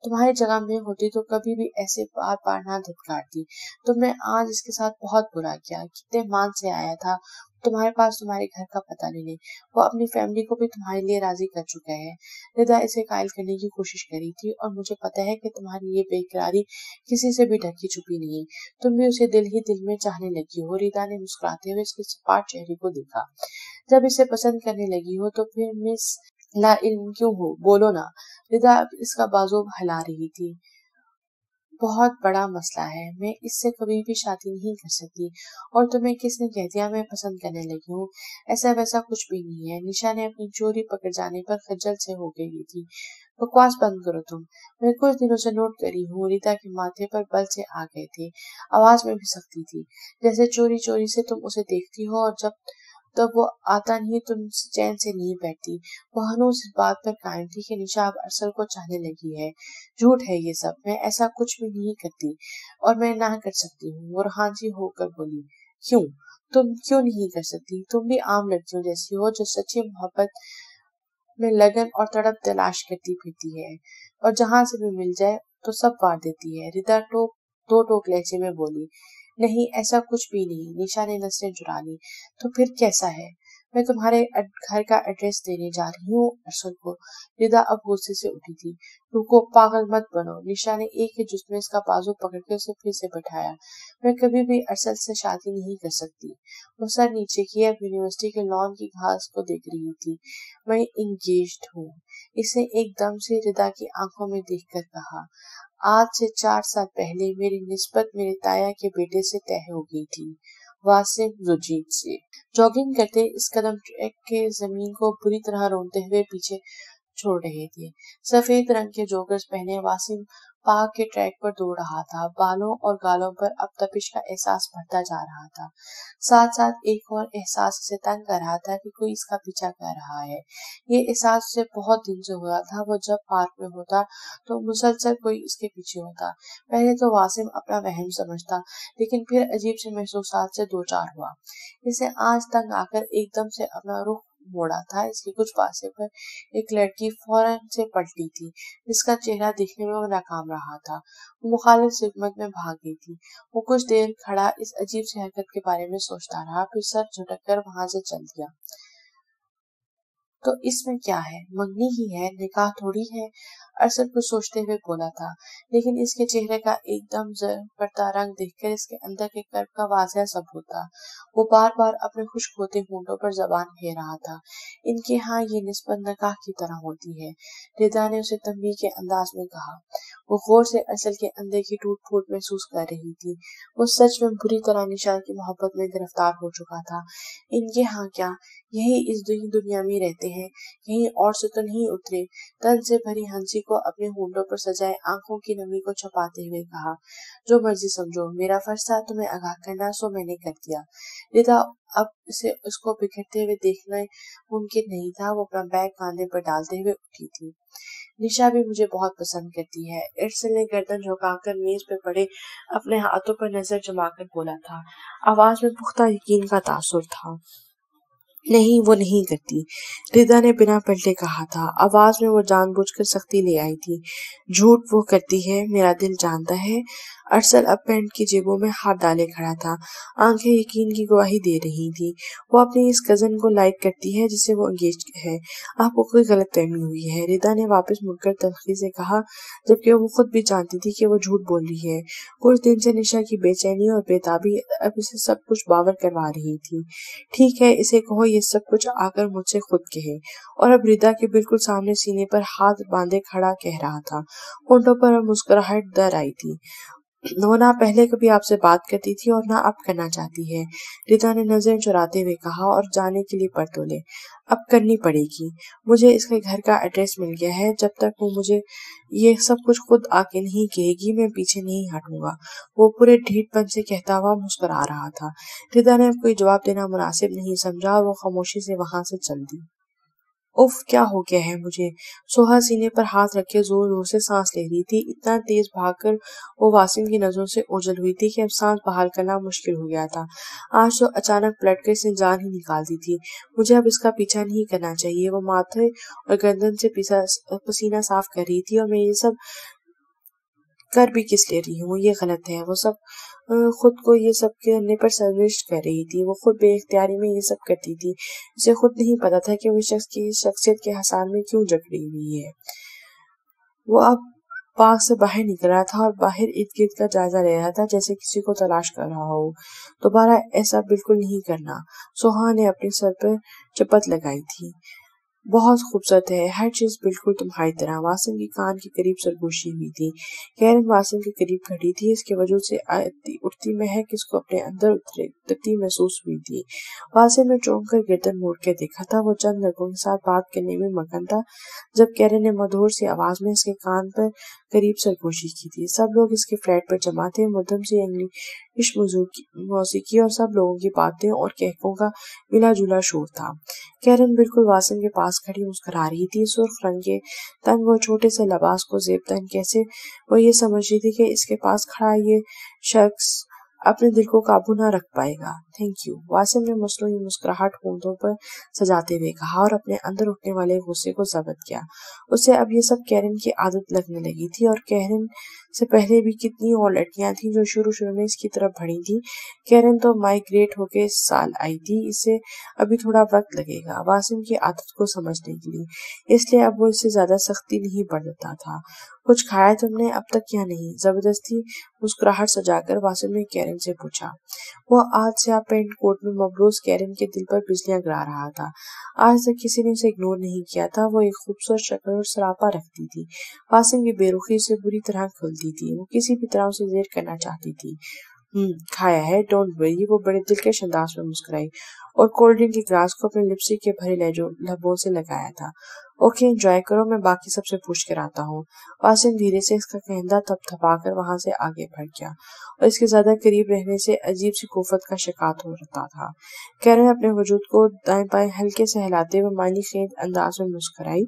تمہاری جگہ میں ہوتی تو کبھی بھی ایسے بار بار نہ دھتکارتی۔ تم نے آج اس کے ساتھ بہت برا کیا، کتنے مان سے آیا تھا تمہارے پاس تمہارے گھر کا پتہ لینے، وہ اپنی فیملی کو بھی تمہارے لیے راضی کر چکا ہے۔ ردا اسے قائل کرنے کی کوشش کری تھی اور مجھے پتہ ہے کہ تمہاری یہ بے قراری کسی سے بھی ڈھکی چھپی نہیں، تم بھی اسے دل ہی دل میں چاہنے لگی ہو۔ ردا نے مسکراتے ہوئے اس کے سپاٹ چہرے کو دیکھا۔ جب اسے پسند کرنے لگی ہو تو پھر مس لا علم کیوں ہو؟ بولو نا۔ ردا اس کا بازو ہلا رہی تھی۔ بہت بڑا مسئلہ ہے، میں اس سے کبھی بھی شادی نہیں کر سکتی، اور تمہیں کس نے کہہ دیا میں پسند کرنے لگی ہوں؟ ایسا ویسا کچھ بھی نہیں ہے۔ نشا نے اپنی چوری پکڑ جانے پر خجل سے ہو گئی تھی۔ بکواس بند کرو تم، میں کچھ دنوں سے نوٹ کری ہوں۔ ردا کے ماتھے پر بل سے آ گئے تھے، آواز میں بھی سختی تھی، جیسے چوری چوری سے تم اسے دیکھتی ہو اور جب تب وہ آتا نہیں تم چین سے نہیں بیٹھتی۔ وہ ہنوز اس بات پر قائم تھی کہ نشا اب ارسل کو چاہنے لگی ہے۔ جھوٹ ہے یہ سب، میں ایسا کچھ بھی نہیں کرتی اور میں نہ کر سکتی ہوں۔ وہ رہانسی ہو کر بولی۔ کیوں؟ تم کیوں نہیں کر سکتی؟ تم بھی عام لڑکیوں جیسی ہو جو سچی محبت میں لگن اور تڑپ تلاش کرتی پھرتی ہے اور جہاں سے بھی مل جائے تو سب وار دیتی ہے۔ ردا دو ٹوک لہجے میں بولی۔ نہیں ایسا کچھ بھی نہیں، نشا نے نظریں چرا لی۔ تو پھر کیسا ہے؟ मैं तुम्हारे घर का एड्रेस देने जा रही हूँ अरसल को। रिदा अब गुस्से से उठी थी। रुको, पागल मत बनो। निशा ने एक ही जुस्त में इसका बाजू पकड़ के उसे फिर से बैठाया। मैं कभी भी अरसल से शादी नहीं कर सकती। वो सर नीचे किए अब यूनिवर्सिटी के लॉन की घास को देख रही थी। मैं इंगेज्ड हूँ, इसने एकदम से रिदा की आंखों में देखकर कहा। आज से 4 साल पहले मेरी निस्बत मेरे ताया के बेटे से तय हो गई थी, वासिम जुजीत से। जॉगिंग करते इस कदम ट्रैक के जमीन को बुरी तरह रोनते हुए पीछे छोड़ रहे थे। सफेद रंग के जोगर्स पहने वासिम पार्क के ट्रैक पर दौड़ रहा था। बालों और गालों पर अब तपिश का एहसास बढ़ता जा रहा था। साथ साथ एक और एहसास इसे तंग कर रहा था कि कोई इसका पीछा कर रहा है। ये एहसास उसे बहुत दिन से हुआ था। वो जब पार्क में होता तो मुसलसल कोई इसके पीछे होता। पहले तो वासिम अपना वहम समझता, लेकिन फिर अजीब से महसूसात से दो चार हुआ। इसे आज तंग आकर एकदम से अपना रुख मोड़ा था। इसके कुछ फासले पर एक लड़की फौरन से पलटी थी, जिसका चेहरा दिखने में वो नाकाम रहा था। वो मुखालिफ सिगमत में भाग गई थी। वो कुछ देर खड़ा इस अजीब सी हरकत के बारे में सोचता रहा, फिर सर झटक कर वहां से चल दिया। तो इसमें क्या है, मंगनी ही है, निकाह थोड़ी है, अरशद कुछ सोचते हुए बोला था। लेकिन इसके चेहरे का एकदम बढ़ता रंग देखकर इसके अंदर के कर्ब का वाज़ेह सबूत था। वो बार बार अपने खुश्क होते होंठों पर जबान फेर रहा था। इनके यहाँ ये निस्बत निकाह की तरह होती है, रिदा ने उसे तंबीह के अंदाज में कहा। वो गौर से अरशद के अंदर की टूट फूट महसूस कर रही थी। वो सच में बुरी तरह निशा की मोहब्बत में गिरफ्तार हो चुका था। इनके यहाँ क्या, यही इस दुनिया में रहते हैं, कहीं और से तो नहीं उतरे। तन से भरी हंसी को अपने होंठों पर सजाए आंखों की नमी को छुपाते हुए कहा, जो मर्जी समझो, मेरा फर्ज था तुम्हें आगाह करना, सो मैंने कर दिया। रिदा अब इसे उसको बिखरते हुए देखना मुमकिन नहीं था। वो अपना बैग कांधे पर डालते हुए उठी थी। निशा भी मुझे बहुत पसंद करती है, इरसल ने गर्दन झुकाकर मेज पर पड़े अपने हाथों पर नजर जमाकर बोला था। आवाज में पुख्ता यकीन का तासुर था। नहीं, वो नहीं करती, रिदा ने बिना पलटे कहा था। आवाज में वो जानबूझकर सख्ती ले आई थी। झूठ वो करती है, मेरा दिल जानता है। अरसल अब पैंट की जेबों में हाथ डाले खड़ा था। आंखें यकीन की गवाही दे रही थी। वो अपनी इस कजन को लाइक करती है जिसे वो एंगेज है। आपको कोई गलतफहमी हुई है, रिदा ने वापस मुड़कर तलखी से कहा, जबकि वो खुद भी जानती थी कि वो झूठ बोल रही है। कुछ दिन से निशा की बेचैनी और बेताबी अब इसे सब कुछ बावर करवा रही थी। ठीक है, इसे कहो ये सब कुछ आकर मुझसे खुद कहे। और अब रिदा के बिल्कुल सामने सीने पर हाथ बांधे खड़ा कह रहा था। होंठों पर मुस्कुराहट दर आई थी। वो ना पहले कभी आपसे बात करती थी और ना अब करना चाहती है, रिदा ने नजरें चुराते हुए कहा और जाने के लिए पर तोले। अब करनी पड़ेगी। मुझे इसके घर का एड्रेस मिल गया है। जब तक वो मुझे ये सब कुछ खुद आके नहीं कहेगी, मैं पीछे नहीं हटूंगा। वो पूरे ढीठपन से कहता हुआ मुस्कुरा रहा था। रिदा ने कोई जवाब देना मुनासिब नहीं समझा और वो खामोशी से वहां से चल दी। उफ, क्या हो गया है मुझे। सोहा सीने पर हाथ रखे जोर जोर से सांस ले रही थी। इतना तेज भागकर वो वासिम की नजरों से ओझल हुई थी कि अब सांस बहाल करना मुश्किल हो गया था। आज तो अचानक पलट कर इसने जान ही निकाल दी थी। मुझे अब इसका पीछा नहीं करना चाहिए। वो माथे और गर्दन से पसीना साफ कर रही थी। और मैं ये सब कर भी किस ले रही हूँ, ये गलत है। वो सब खुद को ये सब करने पर सर्विश कर रही थी। वो खुद बेइख्तियारी में ये सब करती थी। उसे खुद नहीं पता था कि वो शख्स की शख्सियत के हसान में क्यों जकड़ी हुई है। वो अब पार्क से बाहर निकल रहा था और बाहर इर्द गिर्द का जायजा ले रहा था, जैसे किसी को तलाश कर रहा हो। दोबारा ऐसा बिल्कुल नहीं करना, सोहा ने अपने सर पर चपत लगाई थी। बहुत खूबसूरत है, हर चीज बिल्कुल तुम्हारी तरह। वासिम की कान के करीब सरगोशी हुई थी। कैरन वासिम के करीब खड़ी थी। इसके वजूद से उठती महक इसको अपने अंदर उतरती महसूस हुई थी। वासिम ने चौंक कर गर्दन मोड़ के देखा था। वो चंद लड़कों के साथ बात करने में मगन था जब कैरन ने मधुर सी आवाज में इसके कान पर करीब सरगोशी की थी। सब लोग इसके फ्लैट पर जमा थे। मध्यम सी इंग्लिश मौसीकी और सब लोगों की बातें और कहकों का मिला जुला शोर था। कैरन बिल्कुल वासिम के पास खड़ी मुस्कुरा रही थी। सुर्ख रंग के तंग और छोटे से लिबास को जेबतन कैसे वो ये समझ रही थी कि इसके पास खड़ा ये शख्स अपने दिल को काबू न रख पाएगा। थैंक यू, वासिम ने मसनूई मुस्कुराहट होंठों पर सजाते हुए कहा और अपने अंदर उठने वाले गुस्से को जब्त किया। उसे अब ये सब कैरन की आदत लगने लगी थी और कैरन से पहले भी कितनी और लड़कियां थीं जो शुरू में इसकी तरफ बढ़ी थी। कैरन तो माइग्रेट होके इस साल आई थी, इसे अभी थोड़ा वक्त लगेगा वासिम की आदत को समझने के लिए, इसलिए अब वो इससे ज्यादा सख्ती नहीं बरतता था। कुछ खाया तुमने अब तक या नहीं? जबरदस्ती मुस्कुराहट सजाकर वासिम ने कैरन से पूछा। वो आज से आप पेंट कोट में मबरूज कैरन के दिल पर बिजलियां गिरा रहा था। आज तक किसी ने उसे इग्नोर नहीं किया था। वो एक खूबसूरत शक्ल और सरापा रखती थी। वासिम की बेरुखी उसे बुरी तरह खुलती थी। वो किसी भी तरह उसे जेर करना चाहती थी। खाया है, डोंट वरी। वो बड़े दिलकश अंदाज में मुस्कुराई और कोल्ड ड्रिंक के ग्लास को अपने लिपस्टिक के भरे लबों से लगाया था। ओके, एंजॉय करो, मैं बाकी सबसे पूछ कर आता हूँ। वासिम धीरे से इसका कहना थपथपाकर वहां से आगे बढ़ गया और इसके ज्यादा करीब रहने से अजीब सी कोफत का शिकार हो रहा था। कैरन अपने वजूद को दाएं बाएं हल्के से हिलाते हुए मानी खेत अंदाज में मुस्कुराई।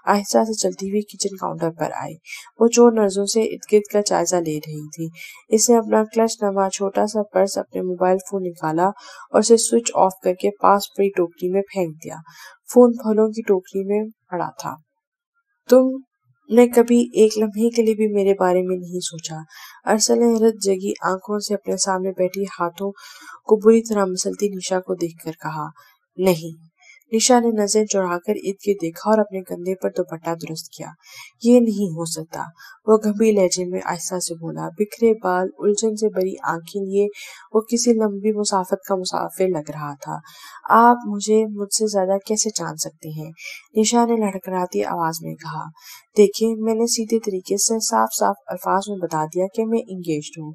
आहिस्ता से चलती हुई किचन काउंटर पर आई। वो चोर नजरों से इर्द गिर्द का जायजा ले रही थी। इसने अपना क्लच नमा छोटा सा पर्स, अपने मोबाइल फोन निकाला और उसे स्विच ऑफ करके पास पड़ी टोकरी में फेंक दिया। फोन फलों की टोकरी में पड़ा था। तुमने कभी एक लम्हे के लिए भी मेरे बारे में नहीं सोचा? अरसल ने हैरत जगी आंखों से अपने सामने बैठी हाथों को बुरी तरह मसलती निशा को देखकर कहा। नहीं। निशा ने नजर चुराकर इर्द गिर्द देखा और अपने कंधे पर दुपट्टा दुरुस्त किया। ये नहीं हो सकता, वो गंभीर लहजे में आहिस्ता से बोला। बिखरे बाल, उलझन से भरी आंखें लिए वो किसी लंबी मुसाफत का मुसाफिर लग रहा था। आप मुझे मुझसे ज्यादा कैसे जान सकते हैं? निशा ने लड़खड़ाती आवाज में कहा। देखिए, मैंने सीधे तरीके से साफ साफ अल्फाज में बता दिया कि मैं इंगेज्ड हूँ।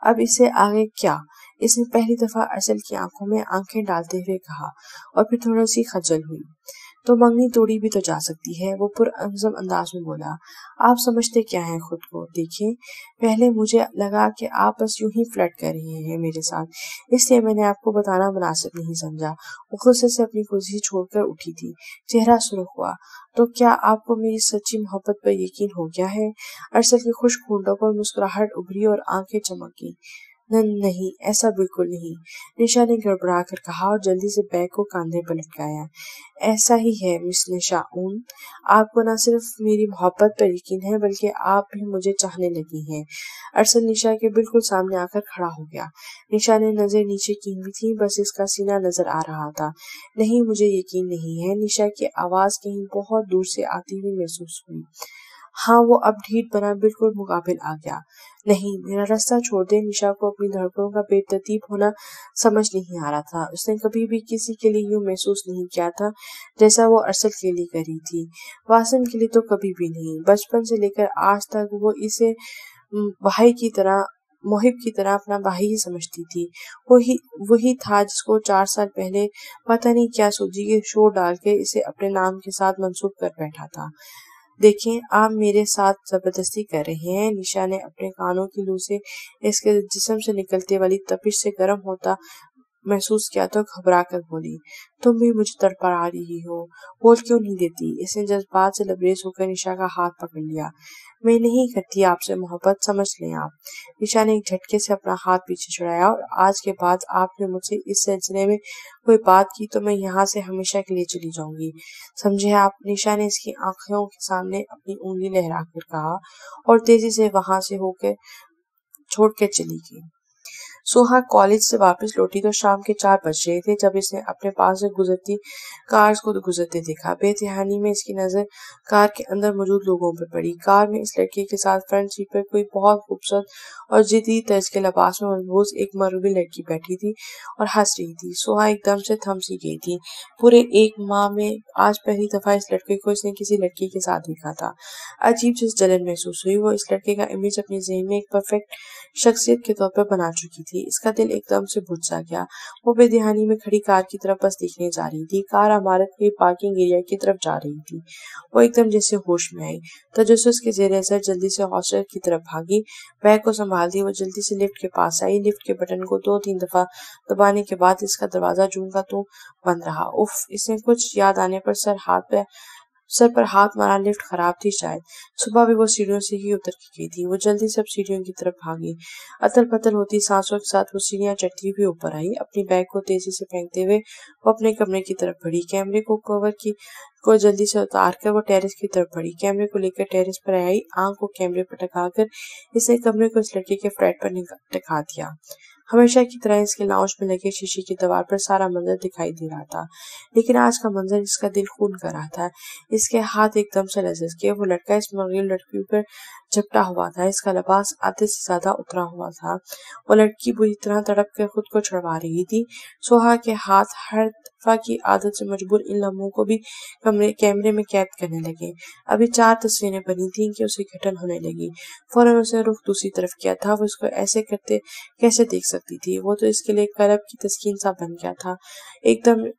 अब इससे आगे क्या? इसने पहली दफा अरसल की आंखों में आंखें डालते हुए कहा और फिर थोड़ी सी खजल हुई। तो मंगनी तोड़ी भी तो जा सकती है, वो पुरअज़्म अंदाज में बोला। आप समझते क्या हैं खुद को? देखिए, पहले मुझे लगा कि आप बस यूं ही फ्लर्ट कर रहे हैं मेरे साथ, इसलिए मैंने आपको बताना मुनासिब नहीं समझा। वो गुस्से से अपनी कुर्सी छोड़कर उठी थी। चेहरा सुर्ख हुआ। तो क्या आपको मेरी सच्ची मोहब्बत पर यकीन हो गया है? अरसल के खुश्क होंठों पर मुस्कुराहट उभरी और आंखें चमकी। नहीं, ऐसा बिल्कुल नहीं, निशा ने गड़बड़ा कर कहा और जल्दी से बैग को कंधे पर लटकाया। ऐसा ही है मिस निशा ऊन, आपको न सिर्फ मेरी मोहब्बत पर यकीन है बल्कि आप भी मुझे चाहने लगी हैं। अरसल निशा के बिल्कुल सामने आकर खड़ा हो गया। निशा ने नजर नीचे की हुई थी, बस इसका सीना नजर आ रहा था। नहीं, मुझे यकीन नहीं है, निशा की आवाज कहीं बहुत दूर से आती हुई महसूस हुई। हाँ, वो अब ढीठ बना बिल्कुल मुकाबिल आ गया। नहीं, मेरा रास्ता छोड़ दे। निशा को अपनी धड़कनों का बेतरतीब होना समझ नहीं आ रहा था। उसने कभी भी किसी के लिए यूं महसूस नहीं किया था जैसा वो अरसल के लिए करी थी। वासिम के लिए तो कभी भी नहीं। बचपन से लेकर आज तक वो इसे भाई की तरह, मोहिब की तरह अपना भाई ही समझती थी। वही था जिसको 4 साल पहले पता नहीं क्या सूजी के शोर डाल के इसे अपने नाम के साथ मंसूब कर बैठा था। देखें, आप मेरे साथ जबरदस्ती कर रहे हैं। निशा ने अपने कानों की लू से इसके जिस्म से निकलते वाली तपिश से गर्म होता महसूस किया तो घबरा कर बोली। तुम भी मुझे तड़पा रही हो, बोल क्यों नहीं देती? इसने जज्बात से लबरेज होकर निशा का हाथ पकड़ लिया। मैं नहीं करती आपसे मोहब्बत, समझ लें आप। निशा ने एक झटके से अपना हाथ पीछे छुड़ाया। और आज के बाद आपने मुझसे इस सिलसिले में कोई बात की तो मैं यहाँ से हमेशा के लिए चली जाऊंगी, समझे आप? निशा ने इसकी आंखों के सामने अपनी उंगली लहरा कर कहा और तेजी से वहां से होकर छोड़ कर चली गई। सोहा कॉलेज से वापस लौटी तो शाम के 4 बज रहे थे जब इसने अपने पास से गुजरती कार को गुजरते देखा। बेध्यानी में इसकी नजर कार के अंदर मौजूद लोगों पर पड़ी। कार में इस लड़के के साथ फ्रंट सीट पर कोई बहुत खूबसूरत और जिद्दी तर्ज के लिबास में मलबूस एक मरूबी लड़की बैठी थी और हंस रही थी। सोहा एकदम से थम सी गई थी। पूरे 1 माह में आज पहली दफा इस लड़के को इसने किसी लड़की के साथ देखा था। अजीब सी जलन महसूस हुई। वो इस लड़के का इमेज अपने ज़हन में एक परफेक्ट शख्सियत के तौर पर बना चुकी थी। इसका दिल एकदम से बुझ सा गया। वो बेध्यानी में खड़ी कार की तरफ बस देखने जा रही थी। कार इमारत के पार्किंग एरिया की तरफ जा रही थी। वो एकदम जैसे होश में आई। तजस्सुस के जेर असर जल्दी से हॉस्टल की तरफ भागी। बैग को संभालती वो जल्दी से लिफ्ट के पास आई। लिफ्ट के बटन को 2-3 दफा दबाने के बाद इसका दरवाजा जूं का त्यों बंद रहा। उफ! इसने कुछ याद आने पर सर हाथ पे सर पर हाथ मारा। लिफ्ट खराब थी शायद। सुबह भी वो सीढ़ियों से ही उतर के गई थी। वो जल्दी से अब सीढ़ियों की तरफ भागी। अतल पतल होती सांसों के साथ वो सीढ़ियां चढ़ती हुई ऊपर आई। अपनी बैग को तेजी से फेंकते हुए वो अपने कमरे की तरफ बढ़ी। कैमरे को कवर की को जल्दी से उतार कर वो टेरेस की तरफ बढ़ी। कैमरे को लेकर टेरेस पर आई। आंख को कैमरे पर टकाकर इसने कमरे को इस लड़के के फ्लैट पर टका दिया। हमेशा की तरह इसके लाउंज में लगे शीशे की दीवार पर सारा मंजर दिखाई दे रहा था, लेकिन आज का मंजर इसका दिल खून कर रहा था। इसके हाथ एकदम से लरज गए। वो लड़का इस मगरब लड़की पर झपटा हुआ था। इसका लिबास आधे से ज्यादा उतरा हुआ था। वो लड़की बुरी तरह तड़प कर खुद को छुड़वा रही थी। सोहा के हाथ हर दफा की आदत से मजबूर इन लम्हों को भी कैमरे में कैद करने लगे। अभी 4 तस्वीरें बनी थी कि उसे घटन होने लगी। फौरन उसने रुख दूसरी तरफ किया था। वो इसको ऐसे करते कैसे देख सकती थी? वो तो इसके लिए कलब की तस्कीन सा बन गया था। एकदम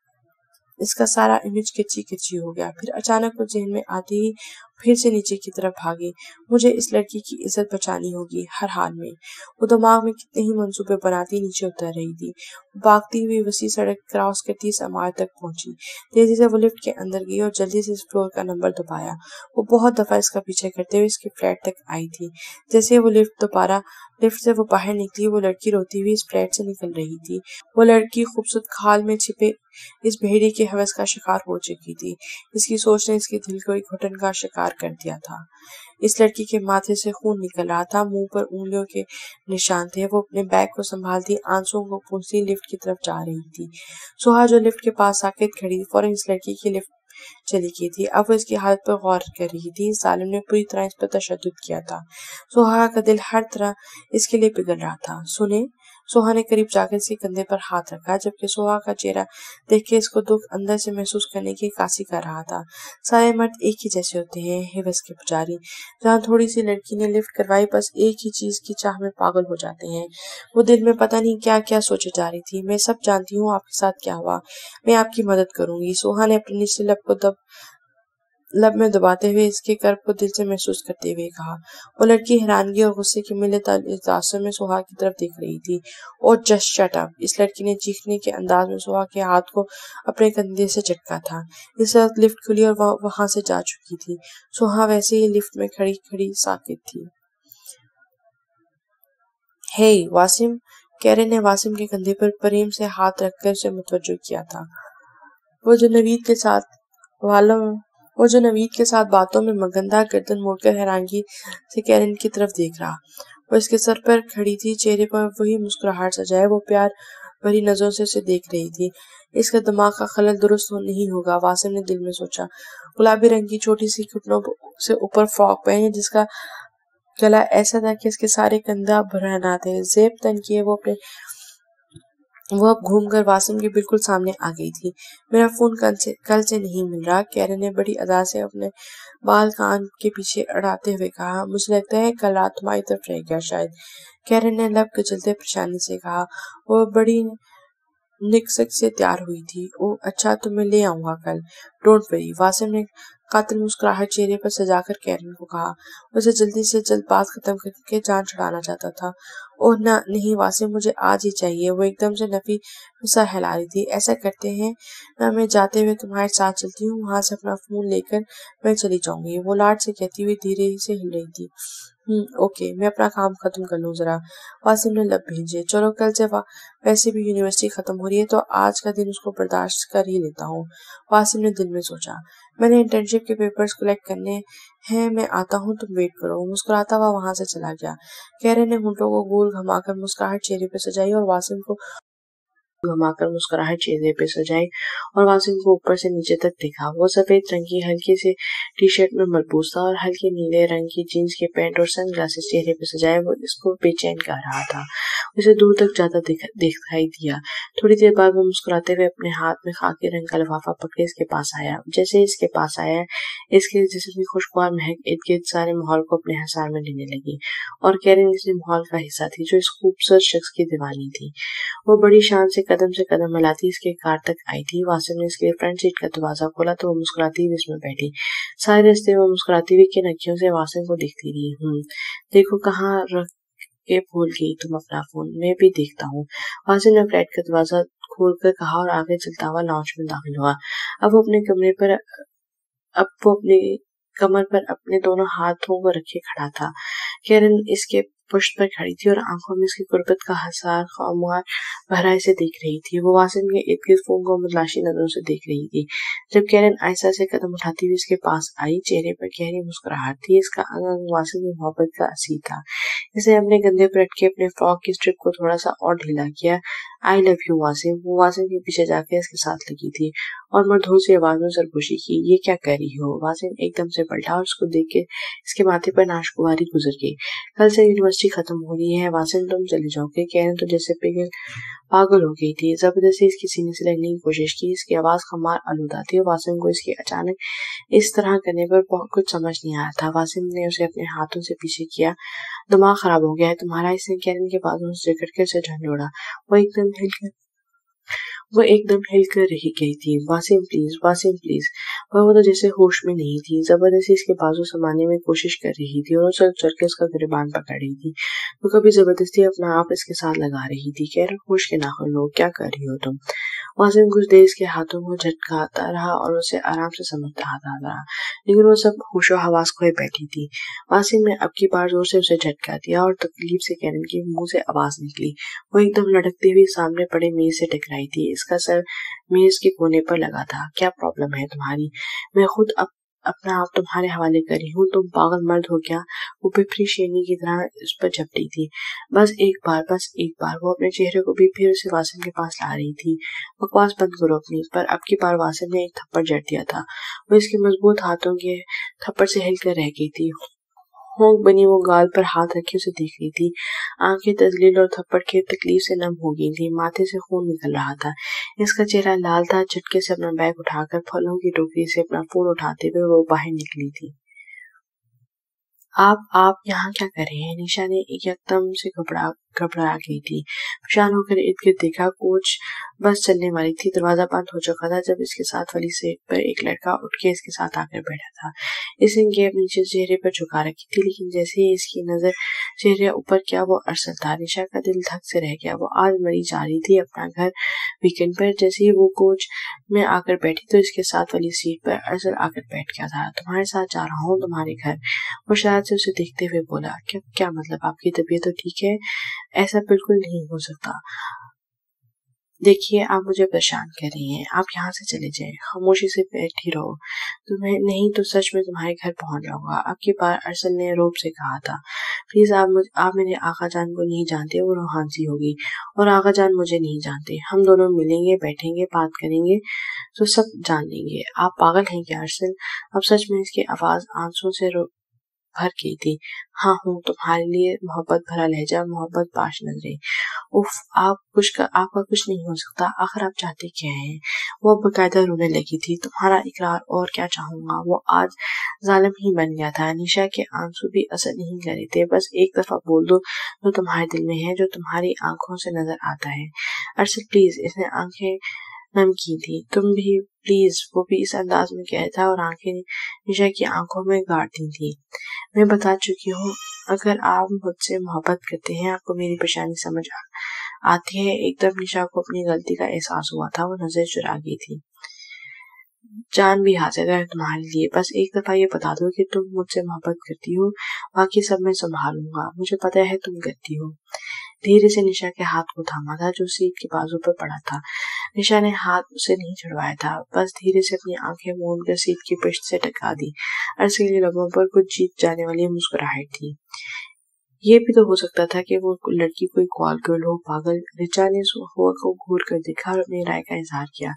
इसका सारा इमेज कच्ची कच्ची हो गया। फिर अचानक वो जहन में आते ही फिर से नीचे की तरफ भागी। मुझे इस लड़की की इज्जत बचानी होगी हर हाल में। वो दिमाग में कितने ही मंसूबे बनाती नीचे उतर रही थी। भागती हुई वसी सड़क क्रॉस करती इस इमारत तक पहुंची। तेजी से वो लिफ्ट के अंदर गई और जल्दी से इस फ्लोर का नंबर दबाया। वो बहुत दफा इसका पीछे करते हुए इसके फ्लैट तक आई थी। जैसे वो लिफ्ट से वो बाहर निकली, वो लड़की रोती हुई इस फ्लैट से निकल रही थी। वो लड़की खूबसूरत खाल में छिपे इस भेड़ी के हवस का शिकार हो चुकी थी। इसकी सोच ने इसके दिल को एक घुटन का शिकार कर दिया था। इस लड़की के माथे से खून निकल रहा था। मुंह पर उंगलियों के निशान थे। वो अपने बैग को संभालती आंसुओं को पोंछती लिफ्ट की तरफ जा रही थी। सोहा जो लिफ्ट के पास साकेत खड़ी थी, फौरन इस लड़की की लिफ्ट चली गई थी। अब वो इसकी हालत पर गौर कर रही थी। जालिम ने पूरी तरह इस पर तशद्दुद किया था। सोहा का दिल हर तरह इसके लिए पिघल रहा था। सुने, सोहा ने करीब जाकर इसके कंधे पर हाथ रखा, जबकि सोहा का चेहरा देख के इसको दुख अंदर से महसूस करने की कासी कर रहा था। सारे मर्द एक ही जैसे होते हैं, हिवस के पुजारी। जहाँ थोड़ी सी लड़की ने लिफ्ट करवाई, बस एक ही चीज की चाह में पागल हो जाते हैं। वो दिल में पता नहीं क्या क्या सोचे जा रही थी। मैं सब जानती हूँ आपके साथ क्या हुआ। मैं आपकी मदद करूंगी। सोहा ने अपनी निचले लब में दबाते हुए इसके कर्ब को दिल से महसूस करते हुए कहा। वो लड़की हैरानगी और गुस्से के मिले तासुर में सोहा की तरफ देख रही थी। और जस्ट शट अप, इस लड़की ने चीखने के अंदाज में सोहा के हाथ को अपने कंधे से झटका था। इस वक्त लिफ्ट खुली और वह वहां से जा चुकी थी। सोहा वैसे ही लिफ्ट में खड़ी खड़ी साकित थी। हे वासिम, कैरन ने वासिम के कंधे पर प्रेम से हाथ रखकर उसे मुतवज्जो किया था। वो जो नवीद के साथ बातों में मगन था, गर्दन मोड़कर हैरानगी से कैरन की तरफ देख रहा। वो इसके सर पर खड़ी थी, चेहरे पर वही मुस्कुराहट सजाए। वो प्यार भरी नजरों से उसे देख रही थी। इसका दिमाग का खलल दुरुस्त नहीं होगा, वासिम ने दिल में सोचा। गुलाबी रंग की छोटी सी घुटनों से ऊपर फ्रॉक पहने, जिसका गला ऐसा था कि इसके सारे कंधा भरना थे। जेब तन किए वो अब घूमकर वासिम के बिल्कुल सामने आ गई थी। मेरा फोन कल से नहीं मिल रहा, कैरन ने बड़ी अदा से अपने बाल कान के पीछे अड़ाते हुए कहा। मुझे लगता है कल रात तुम्हारी तरफ रह गया शायद, कैरन ने लब कुचलते परेशानी से कहा। वो बड़ी निकसक से तैयार हुई थी। ओ अच्छा, तो मैं ले आऊंगा कल, डोंट वरी, वासिम ने कातिल मुस्कुराहट चेहरे पर सजाकर कैरन को कहा। उसे जल्दी से जल्द बात खत्म करके जान छुड़ाना चाहता था। ओह ना नहीं वासिम, मुझे आज ही चाहिए। वो एकदम से नफी सर हिला रही थी। ऐसा करते हैं ना, मैं जाते हुए तुम्हारे साथ चलती हूँ, वहां से अपना फोन लेकर मैं चली जाऊंगी, वो लाड से कहती हुई धीरे से हिल रही थी। ओके, मैं अपना काम खत्म कर लूँ जरा, वासिम ने लब भेजे। चलो, कल से वैसे भी यूनिवर्सिटी खत्म हो रही है, तो आज का दिन उसको बर्दाश्त कर ही लेता हूँ, वासिम ने दिल में सोचा। मैंने इंटर्नशिप के पेपर्स कलेक्ट करने हैं, मैं आता हूँ, तुम वेट करो। मुस्कुराता हुआ वहां से चला गया। कैरन ने होंठों को गोल घुमाकर मुस्कुराहट चेहरे पर सजाई और वासिम को ऊपर से नीचे तक देखा। वो सफेद रंग की हल्की सी टी शर्ट में मलबूस था और हल्के नीले रंग की जीन्स के पैंट और सन ग्लासेस चेहरे पर सजाए वो इसको बेचैन कर रहा था। उसे दूर तक जाता दिखाई दिया। थोड़ी देर बाद वो मुस्कुराते हुए अपने हाथ में खाकी रंग का लिफाफा पकड़े इसके पास आया। जैसे इसके पास आया, इसके जिस्म की खुशबुदार महक इर्द गिर्द सारे माहौल को अपने हिसार में लेने लगी। और कैरन इसी माहौल का हिस्सा थी, जो इस खूबसूरत शख्स की दीवानी थी। वो बड़ी शान से कदम मिलाती इसके कार तक आई थी। वासिम ने इसके लिए फ्रंट सीट का दरवाजा खोला तो वो मुस्कुराती हुई इसमें बैठी। सारे रास्ते वो मुस्कुराती हुई किन अखियों से वासिम को देखती रही। देखो कहाँ रख के भूल गई तुम अपना फोन, मैं भी देखता हूँ, वासिम ने फ्लैट का दरवाजा खोल कर कहा और आगे चलता हुआ लाउंज में दाखिल हुआ। अब वो अपने कमरे पर अब वो अपने कमर पर अपने दोनों हाथों को रखे खड़ा था। कैरन इसके पुष्ट पर खड़ी थी और आंखों में इसकी गुर्बत का हसार खामोश भरा इसे देख रही थी। वो वासिम के इर्द गिर्द फोन को मुतलाशी नजरों से देख रही थी। जब कैरन आहिस्ता से कदम उठाती हुई इसके पास आई, चेहरे पर गहरी मुस्कुराहट थी। इसका अंग वासिम की मोहब्बत का असीर था। इसने अपने कंधे पर रख के अपने फ्रॉक की स्ट्रिप को थोड़ा सा और ढीला किया। I love you Wasim. वो वासिम के पीछे जाकर इसके साथ लगी थी और मधुर सी आवाज में सरगोशी की। ये क्या कर रही हो? वासिम एकदम से पलटा और उसको देख के इसके माथे पर नाशकुमारी गुजर गई। कल से यूनिवर्सिटी खत्म हो रही है वासिम, तुम चले जाओगे? कैरन तो जैसे पागल हो गई थी। जबरदस्ती इसकी सीने से लगने की कोशिश की। इसकी आवाज खमार आलूदा थी और वासिम को इसके अचानक इस तरह करने पर बहुत कुछ समझ नहीं आया था। वासिम ने उसे अपने हाथों से पीछे किया। दिमाग खराब हो गया है तुम्हारा? इसने कैरन के बाजू से जकड़ के उसे झंझोड़ा। वो एकदम हिल कर रही गई थी। Wasim please, Wasim please. पर वो तो जैसे होश में नहीं थी। जबरदस्ती इसके बाजू समाने में कोशिश कर रही थी और चल चल के उसका गिरबान पकड़ रही थी। वो कभी जबरदस्ती अपना आप इसके साथ लगा रही थी। कह रहा होश के नाखून लो, क्या कर रही हो तुम? वासिम कुछ देर इसके हाथों को झटकाता रहा और उसे आराम से समझता रहा, लेकिन वो सब होशो हवास खोए बैठी थी। वासिम ने अब की बार जोर से उसे झटका दिया और तकलीफ से कैरन के मुंह से आवाज निकली। वो एकदम लड़कती हुई सामने पड़े मेज से टकराई थी। इसका सर मेज के कोने पर लगा था। क्या प्रॉब्लम है तुम्हारी? मैं खुद अपना आप तुम्हारे हवाले करी हूँ। तुम पागल मर्द हो क्या? वो पिपरी शेरनी की तरह उस पर झपटी थी। बस एक बार। वो अपने चेहरे को भी फिर उसे वासिम के पास ला रही थी। बकवास बंद करो अपनी। पर अब की बार वासिम ने एक थप्पड़ जड़ दिया था। वो इसके मजबूत हाथों के थप्पड़ से हिलकर रह गई थी। होंक बनी वो गाल पर हाथ रखे उसे देख रही थी। आंखें तजलील और थप्पड़ के तकलीफ से नम हो गई थी। माथे से खून निकल रहा था। इसका चेहरा लाल था। झटके से अपना बैग उठाकर फलों की टोकरी से अपना फोन उठाते हुए वो बाहर निकली थी। आप यहाँ क्या कर रहे हैं? निशा ने एकदम से घबरा गई थी। परेशान होकर इर्द गिर्द देखा। कोच बस चलने वाली थी। दरवाजा बंद हो चुका था जब इसके साथ वाली सीट पर एक लड़का उठ के इसके साथ आकर बैठा था। इसने गैप नीचे चेहरे पर झुका रखी थी, लेकिन जैसे ही इसकी नजर चेहरे ऊपर क्या वो अरसल था। निशा का दिल धक से रह गया। वो आज मरी जा रही थी अपना घर वीकेंड पर। जैसे ही वो कोच में आकर बैठी तो इसके साथ वाली सीट पर अरसल आकर बैठ गया था। तुम्हारे साथ जा रहा हूँ तुम्हारे घर। वो शायद से उसे देखते हुए बोला। क्या मतलब? आपकी तबीयत तो ठीक है? ऐसा बिल्कुल नहीं हो सकता। देखिए, आप मुझे परेशान कर रही हैं। आप यहाँ से चले जाएं। खामोशी से बैठी रहो। तुम्हें नहीं तो सच में तुम्हारे घर पहुंच जाऊंगा। आपकी बार अरसल ने रोब से कहा था। प्लीज आप मेरे आका जान को नहीं जानते। वो रूहानी होगी और आका जान मुझे नहीं जानते। हम दोनों मिलेंगे, बैठेंगे, बात करेंगे तो सब जान लेंगे। आप पागल हैं क्या अरसल? अब सच में इसकी आवाज आंसुओं से भर गई थी। हाँ हूँ, तुम्हारे लिए मोहब्बत भरा लहजा, मोहब्बत पाश नजरें। उफ, आपका कुछ नहीं हो सकता। आखिर आप चाहते क्या हैं? वो बकायदा रोने लगी थी। तुम्हारा इकरार, और क्या चाहूंगा। वो आज जालिम ही बन गया था। निशा के आंसू भी असर नहीं कर रहे थे। बस एक दफा बोल दो जो तुम्हारे दिल में है, जो तुम्हारी आंखों से नजर आता है। अरशद प्लीज। इसने आंखें नम की थी। तुम भी प्लीज। वो भी इस अंदाज में कह था और आंखें निशा की आंखों में गाड़ दी थी। मैं बता चुकी हूँ, अगर आप मुझसे मोहब्बत करते हैं, आपको मेरी परेशानी समझ आती है। एकदम निशा को अपनी गलती का एहसास हुआ था। वो नजर चुरा गई थी। जान भी हाजिर है तुम्हारे लिए। बस एक दफा ये बता दो कि तुम मुझसे मोहब्बत करती हो। बाकी सब मैं संभालूंगा। मुझे पता है तुम करती हो। धीरे से निशा के हाथ को थामा था जो सीट के बाजू पर पड़ा था। निशा ने हाथ उसे नहीं छुड़वाया था। बस धीरे से अपनी आंखें मूंद कर सीट की पृष्ठ से टका दी। अरसल के लबों पर कुछ जीत जाने वाली मुस्कुराहट थी। ये भी तो हो सकता था कि वो लड़की कोई कॉल गर्ल हो। पागल। रिचा ने हुआ को घूर कर देखा और अपनी राय का इजहार किया।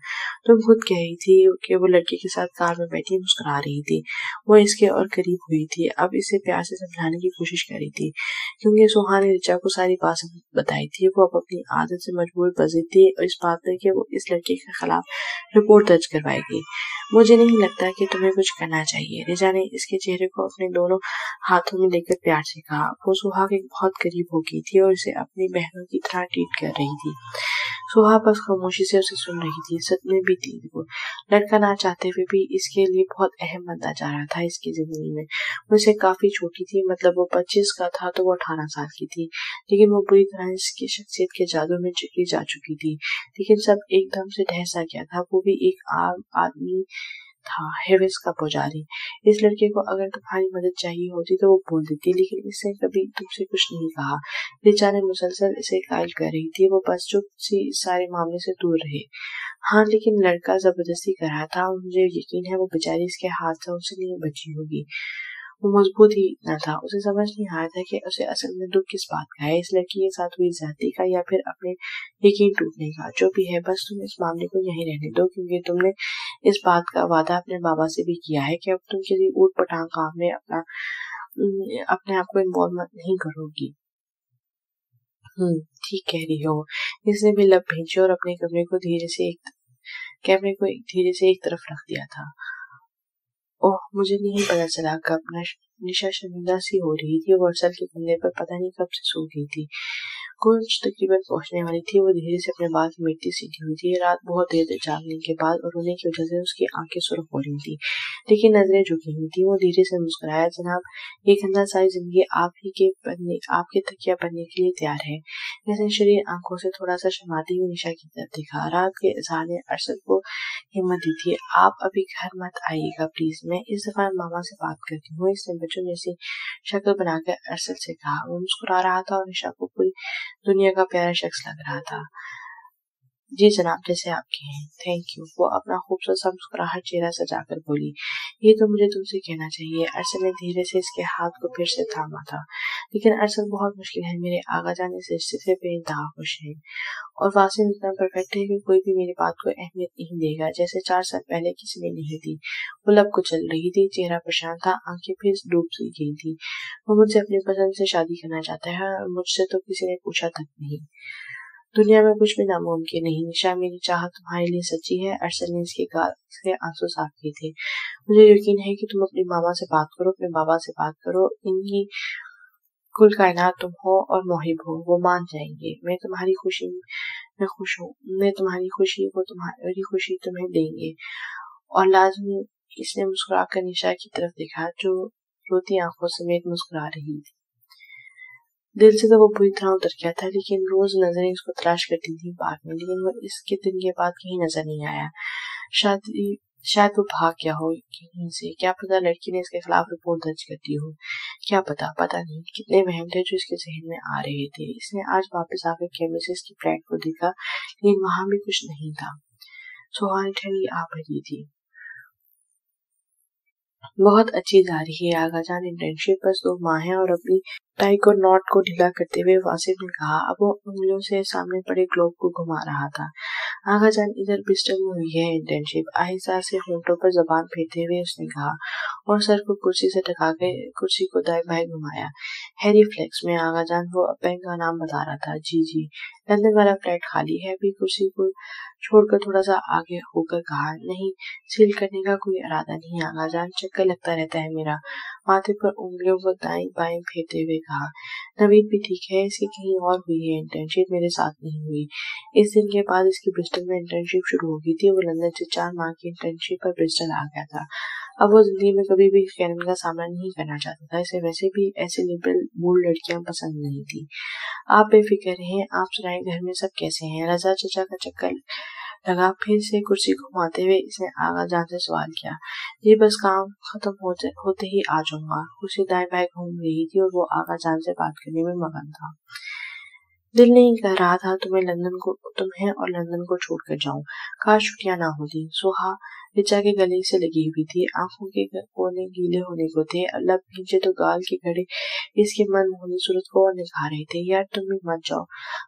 तुम खुद कह रही थी कि वो लड़की के साथ कार में बैठी मुस्कुरा रही थी। वो इसके और करीब हुई थी। अब इसे प्यार से समझाने की कोशिश कर रही थी, क्योंकि सोहा ने रिचा को सारी बात बताई थी। वो अब अपनी आदत से मजबूर बजित थी और इस बात में कि वो इस लड़के के खिलाफ रिपोर्ट दर्ज करवाएगी। मुझे नहीं लगता कि तुम्हें कुछ करना चाहिए। रिचा ने इसके चेहरे को अपने दोनों हाथों में लेकर प्यार से कहा। वो सुहा के बहुत करीब हो गई थी और इसे अपनी बहनों की तरह ट्रीट कर रही थी। सुहा बस खामोशी से उसे सुन रही थी। सदमे भी थी वो। लड़का ना चाहते हुए भी इसके लिए बहुत अहम बनता जा रहा था इसकी जिंदगी में। वो इसे काफी छोटी थी, मतलब वो 25 का था तो वो 18 साल की थी, लेकिन वो बुरी तरह इसकी शख्सियत के जादू में चली जा चुकी थी। लेकिन सब एकदम से ढह सा गया था। वो भी एक आम आदमी था हिविस का पुजारी। इस लड़के को अगर तुम्हारी मदद चाहिए होती तो वो बोल देती, लेकिन इसने कभी तुमसे कुछ नहीं कहा। रिचा ने मुसलसल इसे कायल कर रही थी। वो बस चुप सी सारे मामले से दूर रहे। हाँ, लेकिन लड़का जबरदस्ती कर रहा था और मुझे यकीन है वो बेचारी इसके हाथ से उसे नहीं बची होगी। वो मजबूत ही न था। उसे समझ नहीं आ रहा था कि उसे असल में दुख किस बात का है, इस लड़की के साथ हुई ज्यादती का या फिर अपने यकीन टूटने का। जो भी है, बस तुम इस मामले को यहीं रहने दो, क्योंकि तुमने इस बात का वादा अपने बाबा से भी किया है कि अब तुम किसी ऊट पटांग काम में अपने आप को इन्वॉल्व नहीं करोगी। ठीक कह रही हो। इसने भी लब भेजी और अपने कैमरे को धीरे से एक तरफ रख दिया था। ओह, मुझे नहीं पता चला कब। निशा शर्मिंदा सी हो रही थी। वो अरसल के कंधे पर पता नहीं कब से सो गई थी। कुछ तकरीबन पहुंचने वाली थी। वो धीरे से अपने बाल की मिट्टी सीधी हुई थी। रात बहुत देर तक जागने के बाद और रोने की वजह से उसकी आंखें सुर्ख हो रही थी, लेकिन नजरें झुकी हुई थी। वो धीरे से मुस्कुराया, जनाब, ये गंदा सारी जिंदगी आपके तकिया बनने के लिए तैयार है। इसने शरीर आंखों से थोड़ा सा शर्माती हुई निशा की तरफ देखा। रात के इज़हार ने अरसल को हिम्मत दी थी। आप अभी घर मत आइएगा प्लीज, मैं इस दफा मामा से बात करती हूँ। इसने बच्चों जैसी शक्ल बनाकर अरसल से कहा। वो मुस्कुरा रहा था और निशा को पूरी दुनिया का प्यारा शख्स लग रहा था। जी जनाब, जैसे आपके हैं, थैंक यू। वो अपना खूबसूरत सा मुस्कुराहट चेहरा सजाकर बोली। ये तो मुझे तुमसे कहना चाहिए। अरसल ने धीरे से इसके हाथ को फिर से थामा था। लेकिन अरसल, बहुत मुश्किल है। मेरे आगा जान इस रिश्ते से बेइंतहा खुश है और वासिम इतना परफेक्ट है कि कोई भी मेरी बात को अहमियत नहीं देगा, जैसे 4 साल पहले किसी ने नहीं दी। वो लब को चल रही थी, चेहरा परेशान था, आंखें फिर डूब सी गई थी। वो मुझसे अपनी पसंद से शादी करना चाहता है और मुझसे तो किसी ने पूछा तक नहीं। दुनिया में कुछ भी नामुमकिन नहीं। निशा, मेरी चाहत तुम्हारे लिए सच्ची है। अरसल ने इसके गाल से आंसू साफ किए थे। मुझे यकीन है कि तुम अपनी मामा से बात करो, अपने बाबा से बात करो। इनकी कुल कायनात तुम हो और मोहिब हो, वो मान जाएंगे। मैं खुश हूँ। मैं तुम्हारी खुशी, वो तुम्हारी खुशी तुम्हें देंगे और लाजमी। इसने मुस्कुराकर निशा की तरफ देखा, जो रोती आंखों समेत मुस्कुरा रही थी। दिल से तो वो बुरी तरह उतर गया था, लेकिन रोज नजरें उसको तलाश करती थी बाग में, लेकिन वो इसके दिन के बाद कहीं नजर नहीं आया। शायद वो भाग गया हो कहीं से। क्या पता लड़की ने इसके खिलाफ रिपोर्ट दर्ज कर दी हो। क्या पता नहीं कितने वहम थे जो इसके जहन में आ रहे थे। इसने आज वापस आकर कैमरे से इसकी फ्लैट को देखा, लेकिन वहां भी कुछ नहीं था। सुहानी ठंडी आ भरी थी। बहुत अच्छी जा रही है आगाजान इंटर्नशिप, बस 2 माह है। और अपनी टाई को नॉट को ढीला करते हुए वासिफ ने कहा। अब वो उंगलियों से सामने पड़े ग्लोब को घुमा रहा था। आगाजान, इधर ब्रिस्टल में हुई है इंटर्नशिप। आहिस्ता से होंठों पर जबान फेरते हुए उसने कहा और सर को कुर्सी से टकाकर कुर्सी को दाएं बाएं घुमाया। हैरी फ्लेक्स में आगाजान। वो बैंक का नाम बता रहा था। जी, लंदन वाला फ्लैट खाली है। अभी कुर्सी को छोड़कर थोड़ा सा आगे होकर कहा। नहीं, सील करने का कोई इरादा नहीं आगाजान, चक्कर लगता रहता है मेरा। माथे पर उंगलियों को दाएं बाएं फेरते हुए कहा। नवीद भी ठीक है, इसकी कहीं और हुई है इंटर्नशिप, मेरे साथ नहीं हुई। इस दिन के बाद इसकी ब्रिस्टल में इंटर्नशिप शुरू हो गई थी। वो लंदन से 4 माह की इंटर्नशिप पर ब्रिस्टल आ गया था। अब वो जिंदगी में कभी भी कैनन का सामना नहीं करना चाहता था। इसे वैसे भी ऐसी लिबरल मूड लड़कियां पसंद नहीं थी। आप बेफिक्र रहें। आप सुनाए, घर में सब कैसे हैं? रजा चचा का चक्कर लगा। फिर से कुर्सी घुमाते हुए इसने आगाजान से सवाल किया। ये बस काम खत्म होते ही आ जाऊंगा। कुर्सी दाएं बाएं घूम रही थी और वो आगाजान से बात करने में मगन था। दिल नहीं कह रहा था तुम्हें और लंदन को छोड़कर जाऊं। काश छुट्टियां ना होती। सुहा रिचा के गले से लगी हुई थी। आंखों के कोने गीले होने को थे। लब नीचे तो गाल के घड़े इसके मनमोहनी सूरत को और निखार रहे थे। यार, तुम भी मत जाओ,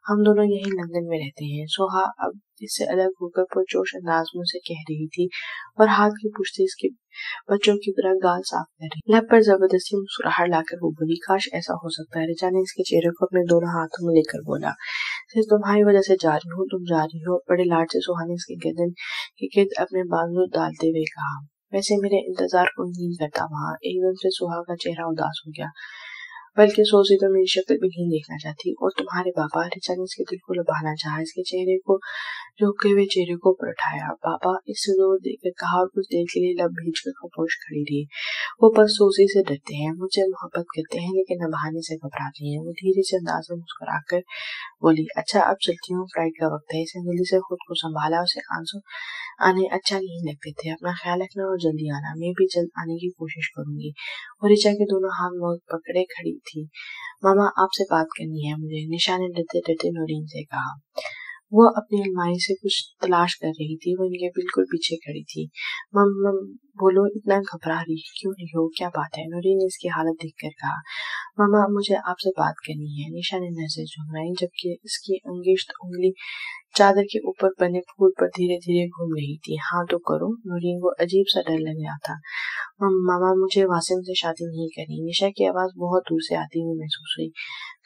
हम दोनों यहीं लंदन में रहते हैं। सुहा अब इससे अलग होकर पुरजोश अंदाज में उसे कह रही थी और हाथ की पुश्ती इसके बच्चों की तरह गाल साफ कर रही। लब पर जबरदस्ती मुस्कुराहट लाकर वो बोली। काश ऐसा हो सकता है। रिचा ने इसके चेहरे को अपने दोनों हाथों में लेकर बोला। सिर्फ तुम्हारी वजह से जा रही हूँ, तुम जा रही हो। बड़े लाड से सुहा ने इसके गर्दन के गिर्द अपने बाजू डालते हुए कहा। वैसे मेरे इंतजार को नहीं करता वहां। एकदम से सुहा का चेहरा उदास हो गया। बल्कि सोची तो मेरी शक्ल भी नहीं देखना चाहती। और तुम्हारे पापा? रिचा ने इसके दिल को लुभाना चाहा, इसके चेहरे को, झुके हुए चेहरे को ऊपर उठाया। पापा? इससे जोर देकर कहा और कुछ देर के लिए लब भींच कर खामोश खड़ी रही। वो बस सोची से डरते हैं, मुझे मोहब्बत करते हैं, लेकिन नभाने से घबराती हैं। वो धीरे से अंदाज में मुस्कुराकर बोली, अच्छा अब चलती हूँ, फ्लाइट का वक्त है। इसने जल्दी से खुद को संभाला, उसे आंसू आने अच्छा नहीं लगते थे। अपना ख्याल रखना और जल्दी आना, मैं भी जल्द आने की कोशिश करूंगी। और रिचा के दोनों हाथ मुंह पकड़े खड़ी थी। मामा आपसे बात करनी है मुझे, निशा ने डरते डरते नौरीन से कहा। वो अपनी अलमारी से कुछ तलाश कर रही थी, वो इनके बिल्कुल पीछे खड़ी थी। मम बोलो, इतना घबरा रही क्यों नहीं हो, क्या बात है? नौरीन ने इसकी हालत देखकर कहा। मामा मुझे आपसे बात करनी है। निशा ने नजर झुकाई, जबकि इसकी अंगेष्ट उंगली चादर के ऊपर बने फूल पर धीरे धीरे घूम रही थी। हाँ तो करो। नौरीन को अजीब सा डर लग रहा था। मामा मुझे वासिम से शादी नहीं करनी। निशा की आवाज बहुत दूर से आती हुई महसूस हुई।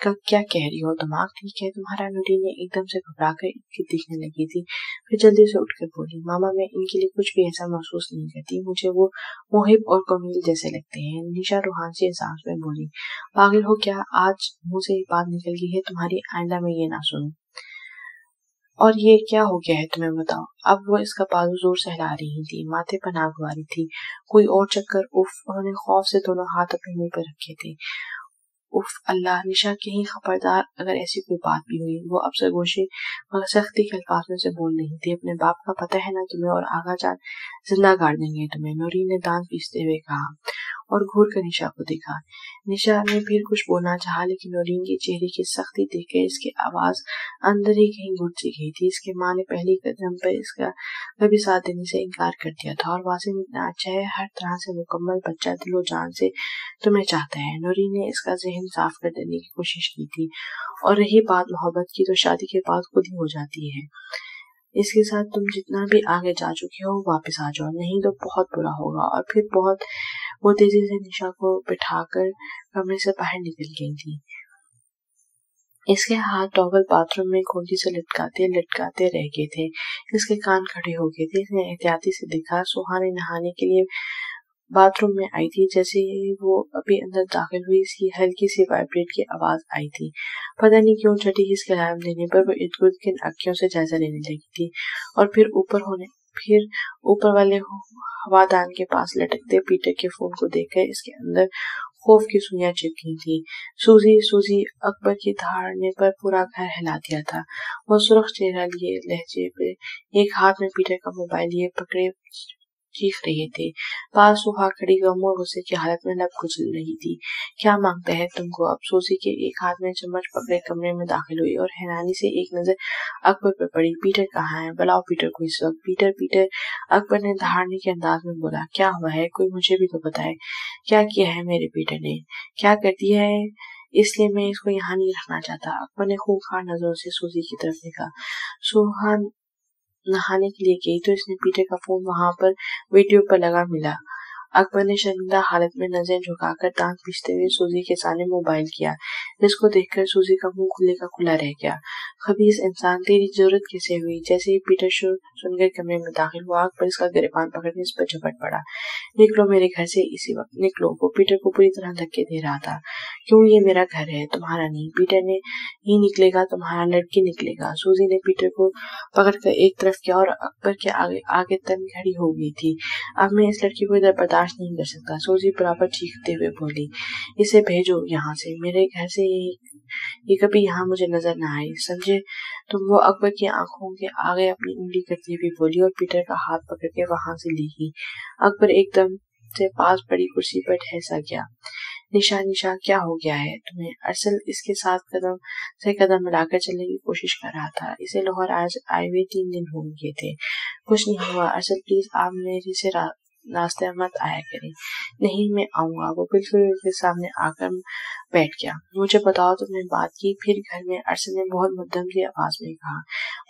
क्या कह रही हो, दिमाग ठीक है तुम्हारा? नौरीन ने एकदम से घबरा कर इनकी दिखने लगी थी, फिर जल्दी से उठकर बोली, मामा मैं इनके लिए कुछ भी ऐसा महसूस नहीं करती, मुझे वो मोहिब और कमील जैसे लगते हैं। निशा रूहान सी एहसास में बोली, पागल हो क्या? आज मुंह से बात निकल गई है तुम्हारी, आइंदा मैं ये ना सुनूं। और ये क्या हो गया है तुम्हें बताओ? अब वो इसका बाजू जोर से हिला रही थी, माथे पर नाक गुआरी थी। कोई और चक्कर? उफ! उन्होंने खौफ से दोनों हाथ अपने मुंह पर रखे थे। उफ अल्लाह! निशा कहीं खबरदार, अगर ऐसी कोई बात भी हुई। वो अब सरगोशी मगर सख्ती के अल्फाज में से बोल रही थी। अपने बाप का पता है ना तुम्हें, और आगा जान जिंदा गाड़ देंगे तुम्हें। नौरीन ने दांत पीसते हुए कहा और घूर कर निशा को देखा। निशा ने फिर कुछ बोलना चाहा, लेकिन नौरीन के चेहरे की सख्ती देखकर इसकी आवाज अंदर ही कहीं घुट सी गई थी। इसके माँ ने पहली कदम पर इसका कभी साथ देने से इनकार कर दिया था, और वासिम इतना अच्छा है, हर तरह से मुकम्मल बच्चा, दिलो जान से तुम्हें चाहता है। नौरीन ने इसका जहन साफ कर देने की कोशिश की थी। और रही बात मोहब्बत की, तो शादी के बाद खुद ही हो जाती है। इसके साथ तुम जितना भी आगे जा चुके हो वापस आ जाओ, नहीं तो बहुत बुरा होगा। और फिर बहुत वो तेजी से निशा को बिठाकर कमरे से बाहर निकल गई थी। इसके हाथ टॉवल बाथरूम में खूंटी से लटकाते लटकाते रह गए थे। इसके कान खड़े हो गए थे। इसने एहतियाती से देखा, सुहानी नहाने के लिए बाथरूम में आई थी। जैसे ही वो अभी अंदर दाखिल हुई, इसकी हल्की सी वाइब्रेट की आवाज आई थी। पता नहीं क्यों छठी इसके अलार्म देने पर वो इर्द गिर्द की अक्कियों से जायजा लेने लगी थी। और फिर ऊपर वाले हवादान के पास लटकते पीटर के फोन को देखकर इसके अंदर खौफ की सुइयां चिपकी थी। सूजी सूजी अकबर की धारने पर पूरा घर हिला दिया था। वो सुर्ख चेहरा लिए लहजे पे एक हाथ में पीटर का मोबाइल लिए पकड़े चीख रहे थे। पास सुहा खड़ी गम और गुस्से की हालत में लब कुचल रही थी। क्या मांगता है तुमको? अब सूजी के एक हाथ में चम्मच पकड़े कमरे में दाखिल हुई और हैरानी से एक नजर अकबर पर पड़ी। पीटर कहाँ है? बुलाओ पीटर को इस वक्त। पीटर पीटर अकबर ने धारने के अंदाज में बोला। क्या हुआ है? कोई मुझे भी तो बताए। क्या किया है मेरे पीटर ने? क्या कर दिया है? इसलिए मैं इसको यहाँ नहीं रखना चाहता। अकबर ने खूंखार नजरों से सूजी की तरफ देखा। सुहा नहाने के लिए गई तो इसने पीटर का फोन वहां पर वीडियो पर लगा मिला। अकबर ने शर्मिंदा हालत में नजर झुकाकर दांत पीसते हुए सूजी के सामने मोबाइल किया, जिसको देखकर सूजी का मुंह खुले का खुला रह गया। खबीस इंसान, तेरी जरूरत कैसे हुई? जैसे ही पीटर सुनकर कमरे में दाखिल हुआ, अकबर इसका गिरबान पकड़कर इस पर झपट पड़ा। निकलो मेरे घर से इसी वक्त, निकलो। वो पीटर को पूरी तरह धक्के दे रहा था। क्यों? ये मेरा घर है, तुम्हारा नहीं। पीटर ने ही निकलेगा, तुम्हारा लड़की निकलेगा। सूजी ने पीटर को पकड़कर एक तरफ किया और अकबर के आगे तन खड़ी हो गई थी। अब मैं इस लड़की को इधर बर्दाश्त नहीं कर सकता। सूजी बराबर चीखते हुए बोली, इसे भेजो यहाँ से, मेरे घर से। ये कभी यहाँ मुझे नजर न आए, समझे तुम? वो अकबर की आंखों के आगे अपनी उंगली करती हुई बोली और पीटर का हाथ पकड़ के वहां से ले गई। अकबर एकदम से पास पड़ी कुर्सी पर ठहर सा गया। निशा निशा क्या हो गया है तुम्हें? अरसल इसके साथ कदम से कदम मिलाकर चलने की कोशिश कर रहा था। इसे लाहौर आज आए हुए 3 दिन हो गए थे। कुछ नहीं हुआ अरसल, प्लीज आप मेरे से रास्ते मत आया करें। नहीं मैं आऊंगा। वो बिल्कुल उसके सामने आकर बैठ गया। मुझे बताओ तुमने बात की? फिर घर में अरसल ने बहुत मध्यम सी आवाज में कहा।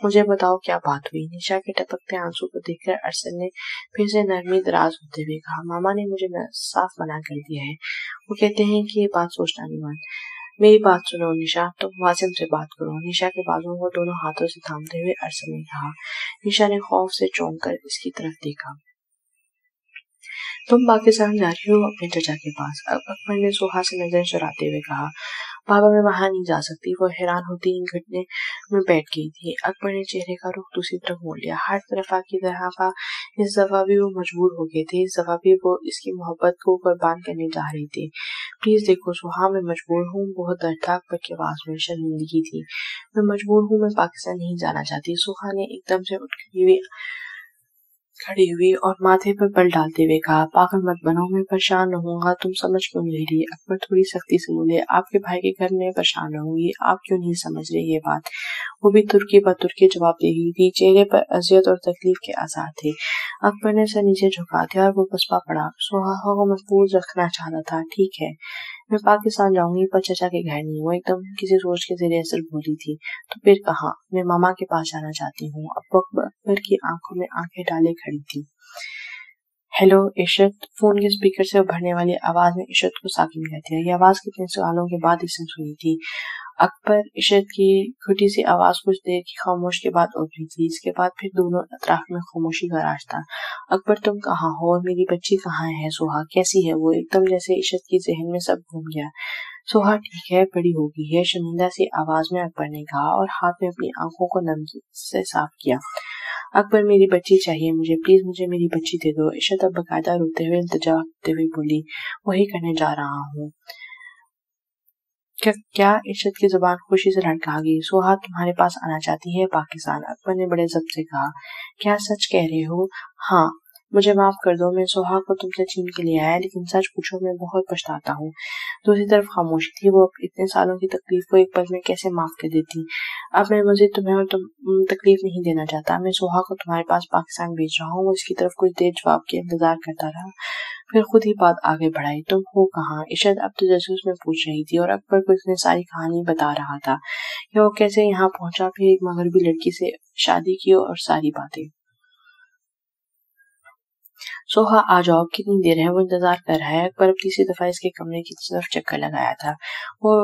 मुझे बताओ क्या बात हुई? निशा के टपकते आंसू को देखकर अरसल ने फिर से नरमी दराज होते हुए कहा, मामा ने मुझे साफ मना कर दिया है। वो कहते हैं कि ये बात सोचना नहीं मत। मेरी बात सुनो निशा, तुम वासिम से बात करो। निशा के बाजू को दोनों हाथों से थामते हुए अरसल ने कहा। निशा ने खौफ से चौंक कर इसकी तरफ देखा तुम पाकिस्तान जा रही हो अपने चचा के पास, अकबर ने सुहा से नजर चुराते हुए कहा। बाबा मैं वहां नहीं जा सकती, वो हैरान होती इन घटने में बैठ गई थी। अकबर ने चेहरे का रुख दूसरी तरफ मोड़ लिया। हर तरफा की तरह का इस दफा भी वो मजबूर हो गए थे। इस दफा भी वो इसकी मोहब्बत को कुर्बान करने जा रही थी। प्लीज देखो सुहा, मैं मजबूर हूँ। बहुत दर्द था अकबर की आवाज में, शर्मिंदगी थी। मैं मजबूर हूँ, मैं पाकिस्तान नहीं जाना चाहती। सुहा ने एकदम से खड़ी हुई और माथे पर बल डालते हुए कहा, पागल मत बनो, मैं परेशान रहूंगा, तुम समझ क्यों नहीं रही? अकबर थोड़ी सख्ती से बोले, आपके भाई के घर में परेशान रहूंगी, आप क्यों नहीं समझ रही ये बात? वो भी तुर्की बतुर्की जवाब दे रही थी। चेहरे पर अजियत और तकलीफ के आसार थे। अकबर ने सर नीचे झुका दिया और वो पसपा पड़ा। सुहा को महफूज रखना चाहता था। ठीक है, मैं पाकिस्तान जाऊंगी, पर चचा के घर नहीं। वो एकदम किसी सोच के ज़ेरे असर बोली थी। तो फिर कहाँ? मैं मामा के पास जाना चाहती हूँ। अकबर की आंखों में आंखें डाले खड़ी थी। हेलो इशरत, फोन के स्पीकर से उभरने वाली आवाज में इशरत को साकिन कह दिया। ये आवाज कितने सवालों के बाद इसने सुनी थी। अकबर इशरत की छोटी सी आवाज कुछ देर की खामोश के बाद उभरी थी। इसके बाद फिर दोनों अतराफ में खामोशी का राज था। अकबर तुम कहाँ हो और मेरी बच्ची कहाँ है? सुहा कैसी है वो? एकदम जैसे इशरत की जहन में सब घूम गया। सुहा ठीक है, बड़ी हो गई है, शर्मिंदा सी आवाज में अकबर ने कहा और हाथ में अपनी आंखों को नम से साफ किया। अकबर मेरी बच्ची चाहिए मुझे, प्लीज मुझे मेरी बच्ची दे दो। इशरत अब बकायदा रोते हुए इल्तिजा करते हुए बोली, वही करने जा रहा हूँ। क्या? इशरत की जुबान खुशी से लड़खड़ा गई। सुहा तुम्हारे पास आना चाहती है पाकिस्तान? अकबर ने बड़े जब्त से कहा। क्या सच कह रहे हो? हाँ, मुझे माफ कर दो, मैं सुहा को तुमसे छीन के ले आया, लेकिन सच पूछो मैं बहुत पछताता हूँ। दूसरी तरफ खामोशी थी। वो इतने सालों की तकलीफ को एक पल में कैसे माफ कर देती? अब मैं मजीद तुम्हें और तकलीफ नहीं देना चाहता। मैं सुहा को तुम्हारे पास पाकिस्तान भेज रहा हूँ। वो इसकी तरफ कुछ देर जवाब के इंतजार करता रहा, फिर खुद ही बात आगे बढ़ाई। तुम हो कहाँ? इशरत अब तो जासूस में पूछ रही थी और अकबर को इसने सारी कहानी बता रहा था कि वो कैसे यहाँ पहुंचा, फिर एक मगरबी लड़की से शादी की और सारी बातें। सोहा आ जाओ, कितनी देर है? वो इंतजार कर रहा है। अकबर अब तीसरी दफा इसके कमरे की तरफ चक्कर लगाया था। वो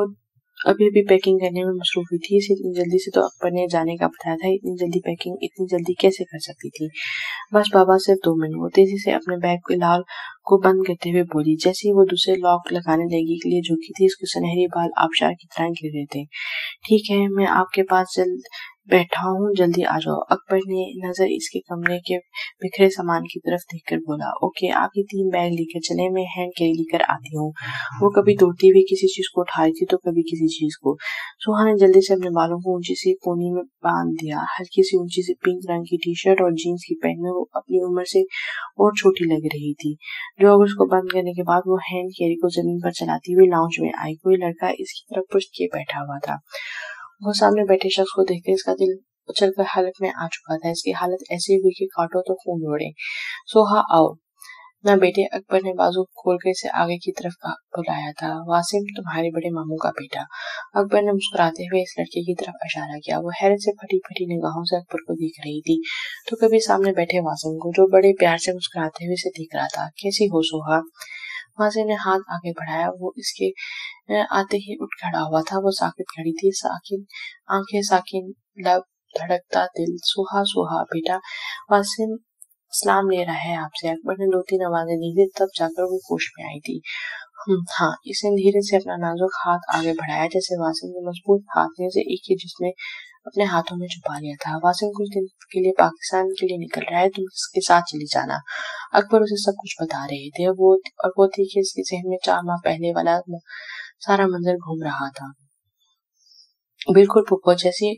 अभी भी पैकिंग करने में मसरूफ हुई थी। इसे इतनी जल्दी से तो अकबर ने जाने का बताया था, इतनी जल्दी पैकिंग इतनी जल्दी कैसे कर सकती थी? बस बाबा सिर्फ 2 मिनट। वो तेजी से अपने बैग के लाल को बंद करते हुए बोली। जैसे ही वो दूसरे लॉक लगाने लगी के लिए झुकी थी, उसके सुनहरी बाल आबशार की तरह गिर रहे थे। ठीक है, मैं आपके पास जल्द बैठा हूँ, जल्दी आ जाओ। अकबर ने नजर इसके कमरे के बिखरे सामान की तरफ देखकर बोला, ओके, आप ये 3 बैग लेकर चले, मैं हैंड कैरी लेकर आती हूँ। वो कभी दौड़ती हुई किसी चीज को उठा रही थी तो कभी किसी चीज को। सुहा ने जल्दी से अपने बालों को ऊंची सी कोनी में बांध दिया। हल्की सी ऊंची सी पिंक रंग की टी शर्ट और जीन्स की पैंट में वो अपनी उम्र से और छोटी लग रही थी। जॉगर्स को बंद करने के बाद वो हैंड कैरी को जमीन पर चलाती हुई लाउंज में आई। कोई लड़का इसकी तरफ पुश्त किए बैठा हुआ था। वो सामने बैठे शख्स को देखकर इसका दिल उछलकर हालत में आ चुका था। इसकी हालत ऐसी हुई कि काटो तो खून उड़े। सोहा आओ ना बेटे, अकबर ने बाजू खोलकर इसे आगे की तरफ बुलाया था। वासिम, तुम्हारे बड़े मामू का बेटा। अकबर ने मुस्कुराते हुए इस लड़के की तरफ इशारा किया। वो हैरत से फटी फटी निगाहों से अकबर को देख रही थी, तो कभी सामने बैठे वासिम को, जो बड़े प्यार से मुस्कुराते हुए इसे देख रहा था। कैसी हो सोहा? वासिम ने हाथ आगे बढ़ाया। वो इसके आते ही उठ खड़ा हुआ था। वो साकित खड़ी थी, साकिन आंखें, साकिन लब, धड़कता दिल। सुहा सुहा बेटा, वासिम सलाम ले रहा है आपसे। अकबर ने 2-3 आवाजें दी थी, तब जाकर वो होश में आई थी। हाँ, इसने धीरे से अपना नाजुक हाथ आगे बढ़ाया, जैसे वासिम के मजबूत हाथ में से एक ही जिसने अपने हाथों में छुपा लिया था। वासिम कुछ दिन के लिए पाकिस्तान के लिए निकल रहा है, तुम इसके साथ चली जाना। अकबर उसे सब कुछ बता रहे थे। वो थी कि इसके जहन में 4 माह पहले वाला सारा मंजर घूम रहा था। बिल्कुल पुप्पो जैसी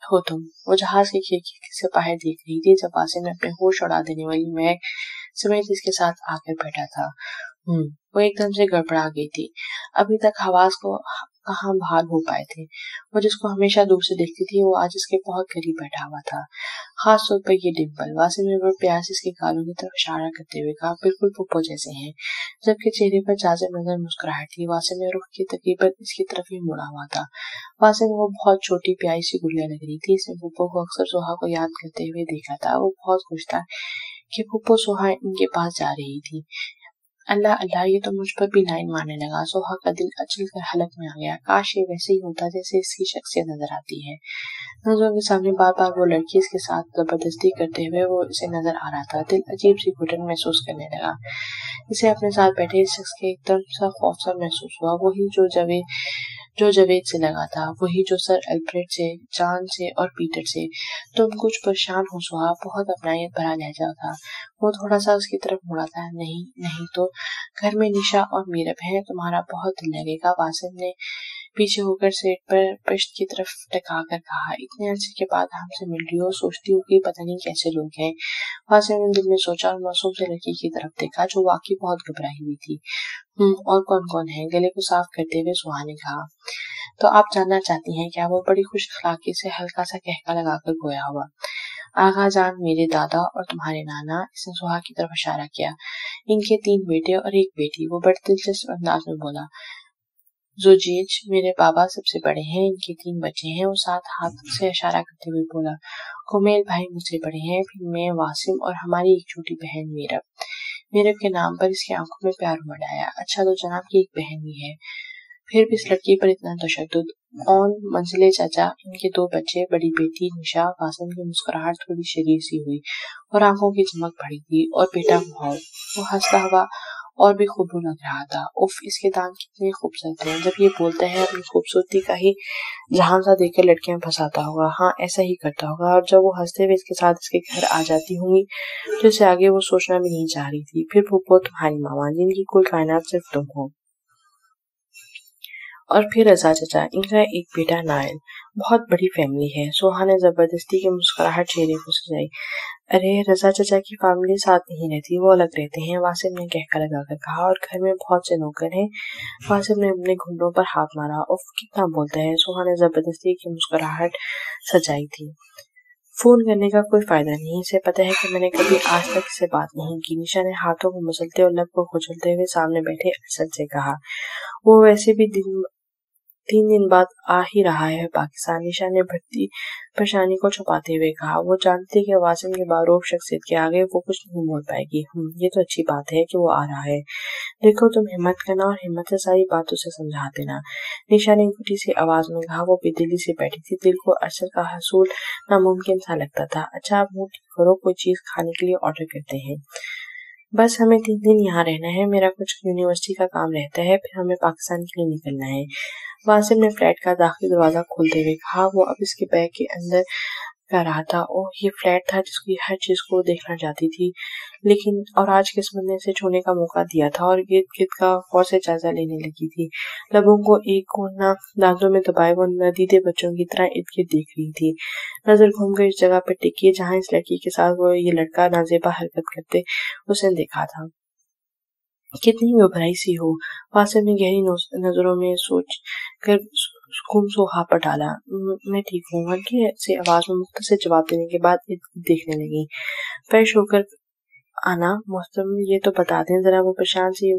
हो तुम। वो जहाज की खिड़की से बाहर देख रही थी जब वासिम ने अपने होश उड़ा देने वाली महक समेत इसके साथ आकर बैठा था। वो एकदम से गड़बड़ा गई थी। अभी तक हवास को कहाँ भाल हो पाए थे। वो जिसको हमेशा दूर से देखती थी, वो आज इसके बहुत करीब बैठा हुआ था। खास तौर पर ये डिम्पल। वासिम ने बड़े प्यार से इसके गालों की तरफ इशारा करते हुए कहा, बिल्कुल पुप्पो जैसे हैं। जबकि चेहरे पर जाजिब नजर मुस्कुराहट थी। वासिम ने रुख की तकरीबन इसकी तरफ ही मुड़ा हुआ था। वासिम वो बहुत छोटी प्यारी सी गुड़िया लग रही थी। इसने पुप्पो को अक्सर सोहा को याद करते हुए देखा था। वो बहुत खुश था कि पुप्पो सोहा इनके पास जा रही थी। اللہ اللہ یہ تو مجھ پر بھی لائن مارنے لگا۔ سوہا کا دل اچل کر حلق میں آ گیا۔ کاش یہ ویسے ہی ہوتا جیسے اس کی شخصیت نظر آتی ہے۔ نظروں کے سامنے بار بار وہ لڑکی اس کے ساتھ زبردستی کرتے ہوئے وہ اسے نظر آ رہا تھا۔ دل عجیب سی گھٹن محسوس کرنے لگا۔ اسے اپنے ساتھ بیٹھے اس شخص کے ایک دم سا خوف سا محسوس ہوا، وہی جو جاوید سے لگا تھا، وہی جو سر الفریڈ سے، جان سے اور پیٹر سے۔ تم کچھ پریشان ہو سہا، بہت اپنائیت بھرا لہجہ تھا۔ وہ تھوڑا سا اس کی طرف مڑا تھا۔ نہیں تو گھر میں نشا اور میرب ہیں، تمہارا بہت دل لگے گا، واسم نے پیچھے ہو کر سیٹ پر پشت کی طرف ٹکا کر کہا۔ اتنے عرصے کے بعد ہم سے مل رہی ہو، سوچتی ہو کہ پتہ نہیں کیسے لوگ ہیں۔ واسم نے دل میں سوچا اور معصوم سے لڑکی کی طرف دیکھا جو واقعی بہت گھبرائی ہوئی تھی۔ اور کون ہے؟ گلے کو صاف کرتے ہوئے سہا نے کہا۔ تو آپ جاننا چاہتی ہیں کیا؟ وہ بڑی خوش اخلاقی سے ہلکا سا کہکا لگا کر گویا ہوا۔ آغا جان، میرے دادا اور تمہارے نانا، اس نے سہا کی طرف اشارہ کیا۔ ان کے 3 بیٹے اور 1 بیٹی، وہ بڑے دلچسپ انداز میں بولا۔ زوجیج، میرے بابا سب سے بڑے ہیں، ان کے 3 بچے ہیں، وہ ساتھ ہاتھ سے اشارہ کرتے ہوئے بولا۔ کومیل بھائی مجھ سے بڑے ہیں، پھر میں، واسم اور ہماری ایک چھوٹی بہن میرب۔ میرب کے نام پر اس کی آنکھوں میں پیار امڑ آیا۔ اچھا تو جناب کی ایک بہن بھی ہے، پھر بھی اس لڑکی پر اتنا تشدد۔ اون منزلے چاچا، ان کے 2 بچے، بڑی بیٹی نشا۔ واسم کی مسکراہٹ تھوڑی شریر سی ہوئی اور آنکھوں کی چمک بڑھی تھی۔ اور بیٹا ماحول، وہ ہنستا ہوا اور بھی خوبصورت لگ رہا تھا۔ اف، اس کے دانت کتنے خوبصورت ہیں، جب یہ بولتا ہے اپنی خوبصورتی کا ہی جہان سا دیکھ کر لڑکیاں پھنساتا ہوگا۔ ہاں ایسا ہی کرتا ہوگا، اور جب وہ ہنستے ہوئے اس کے ساتھ اس کے گھر آ جاتی ہوں گی تو اسے آگے وہ سوچنا بھی نہیں چاہ رہی تھی۔ پھر پھوپھو تمہاری ماما، جن کی کل کائنات صرف تم ہو، اور پھر رضا چچا، ان کا ایک بیٹا نائل۔ بہت بڑی فیملی ہے۔ سہا نے زبردستی کی مسکراہٹ چہرے کو سجائی۔ ارے رضا چچا کی فیملی ساتھ نہیں رہتی، وہ الگ رہتے ہیں، واسم نے کہکا لگا کر کہا۔ اور گھر میں بہت سے نوکر ہیں۔ واسم نے اپنے گھنٹوں پر ہاتھ مارا۔ اف، کتنا بولتا ہے، سہا نے زبردستی کی مسکراہٹ سجائی تھی۔ فون کرنے کا کوئی فائدہ نہیں، اسے پتہ ہے کہ میں نے کبھی آج تک اس سے بات نہیں کی۔ نشا نے ہاتھوں کو مسلتے اور لب کو کھجلتے ہوئے سامنے بیٹھے ارشد سے کہا۔ وہ ویسے بھی 3 دن بعد آ ہی رہا ہے پاکستان، نشا نے بڑھتی پریشانی کو چھپاتے ہوئے کہا۔ وہ جانتی تھی کہ واسم کی باروب شخصیت کے آگے وہ کچھ نہیں بول پائے گی۔ یہ تو اچھی بات ہے کہ وہ آ رہا ہے۔ دیکھو تم ہمت کرنا اور ہمت سے ساری بات اسے سمجھا دینا، نشا نے گھٹی سی آواز میں کہا۔ وہ بے دلی سے بیٹھی تھی، دل کو ارشد کا حصول ناممکن سا لگتا تھا۔ اچھا اب منہ ٹھیک کرو، کوئی چیز کھانے کے لیے آرڈر کرتے ہیں۔ بس ہمیں 3 دن یہاں رہنا ہے، میرا کچھ یونیورسٹی کا کام رہتا ہے، پھر ہمیں پاکستان کے لیے نکلنا ہے۔ واسم نے فلیٹ کا داخلی دروازہ کھولتے ہوئے کہا۔ وہ اب اس کے بیگ کے اندر کر رہا تھا۔ اوہ، یہ فلیٹ تھا جس کی ہر چیز کو دیکھنا چاہتی تھی، لیکن اور آج قسمت نے اسے چھونے کا موقع دیا تھا اور گرد گرد کا غور سے جائزہ لینے لگی تھی۔ لبوں کو ایک کونا دانتوں میں دبائے وہ ندیدے بچوں کی طرح ارد گرد دیکھ رہی تھی۔ نظر گھوم کر اس جگہ پر ٹکی جہاں اس لڑکی کے ساتھ وہ یہ لڑکا نازیبا حرکت کرتے اس نے دیکھا تھا۔ کتنی گھبرائی سی ہو، واسم نے گہری نظروں میں سوچ کر گم سوہا پر ڈالا۔ میں ٹھیک ہوں، ہلکی سی آواز میں مختصر جواب دینے کے بعد دیکھنے لگی۔ فریش ہو کر آنا محترم، یہ تو بتا دیں ذرا۔ وہ پریشان سی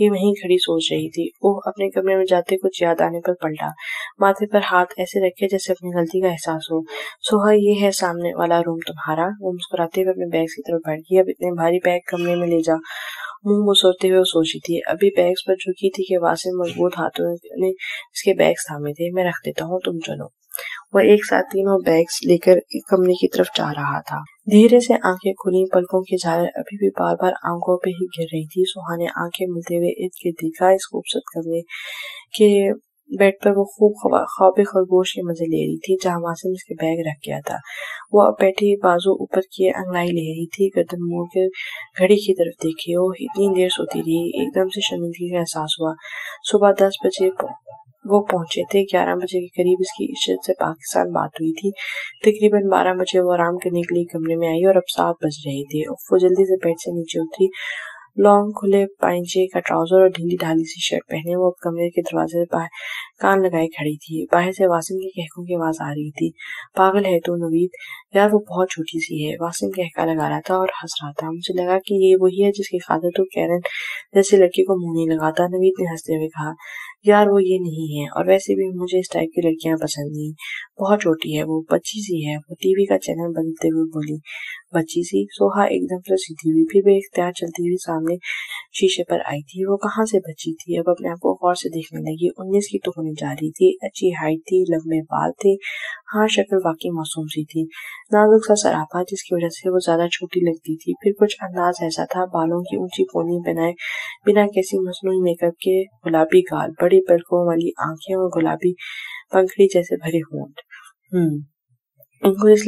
وہیں کھڑی سوچ رہی تھی۔ اوہ، اپنے کمرے میں جاتے کچھ یاد آنے پر پلٹا، ماتھے پر ہاتھ ایسے رکھے جیسے اپنی غلطی کا احساس ہو۔ سہا، یہ ہے سامنے والا روم تمہارا۔ وہ مسکراتے ہوئے اپنے بیگ کی طرف بڑھ گئی۔ اب اتنے بھاری بیگ کمرے میں لے جا، منہ مسوڑتے ہوئے وہ سوچی تھی۔ ابھی بیگز پر جھکی تھی کہ واسم مضبوط ہاتھوں نے اس کے بیگز تھامے تھے۔ میں رکھ دیتا ہوں، تم چلو۔ وہ ایک ساتھ تینوں بیگز لے کر کمرے کی طرف جا رہا تھا۔ دھیرے سے آنکھیں کھلیں، پلکوں کی جھالر ابھی بھی بار بار آنکھوں پہ ہی گر رہی تھی۔ سہا نے آنکھیں ملتے ہوئے ارد گرد دیکھا۔ اس خوبصورت کمرے کے بیڈ پر وہ خواب خرگوش کے مزے لے رہی تھی جہاں واسم اس کے بیگ رکھ گیا تھا۔ وہ اب بیٹھی بازو اوپر کیے انگڑائی لے رہی تھی، گردن موڑ کر گھڑی کی طرف دیکھی۔ وہ اتنی دیر سوتی رہی، ایک دم سے شرمندگی کا احساس ہوا۔ صبح 10 بجے وہ پہنچے تھے، 11 بجے کے قریب اس کی ارشد سے پاکستان بات ہوئی تھی۔ تقریباً 12 بجے وہ آرام کرنے کے لیے کمرے میں آئی اور اب 7 بج رہے تھے۔ وہ جلدی سے بیڈ سے نیچے اتری، لانگ کھلے پائنچے کا ٹراؤزر اور ڈھیلی ڈھالی سی شرٹ پہنے وہ اب کمرے کے دروازے سے باہر کان لگائے کھڑی تھی۔ باہر سے واسم کے کہکوں کی آواز آ رہی تھی۔ پاگل ہے تو نوید، یار وہ بہت چھوٹی سی ہے۔ واسم کہکا لگا رہا تھا اور ہنس رہا تھا۔ مجھے لگا کہ یہ وہی ہے جس کی خاطر تو کیرن جیسی لڑکی کو منہ نہیں لگاتا، نوید نے ہنستے ہوئے کہا۔ یار وہ یہ نہیں ہے، اور ویسے بھی مجھے اس ٹائپ کی لڑکیاں پسند نہیں، بہت چھوٹی ہے وہ، بچی سی ہے۔ وہ ٹی وی کا چینل بدلتے ہوئے بولی۔ بچی سی؟ سہا ایک دم سے سیدھی ہوئی، پھر بے اختیار چلتی ہوئی سامنے शीशे पर आई थी। वो कहाँ से बची थी? अब अपने आप को गौर से देखने लगी। 19 की तो होने जा रही थी। अच्छी हाइट थी, लंबे बाल थे। हाँ, शक्ल वाकई मासूम सी थी। नाजुक सा सरापा जिसकी वजह से वो ज्यादा छोटी लगती थी। फिर कुछ अंदाज ऐसा था, बालों की ऊंची पोनी बनाए बिना किसी मसनूई मेकअप के, गुलाबी गाल, बड़ी पलकों वाली आंखें और गुलाबी पंखड़ी जैसे भरे होंठ। उनको इस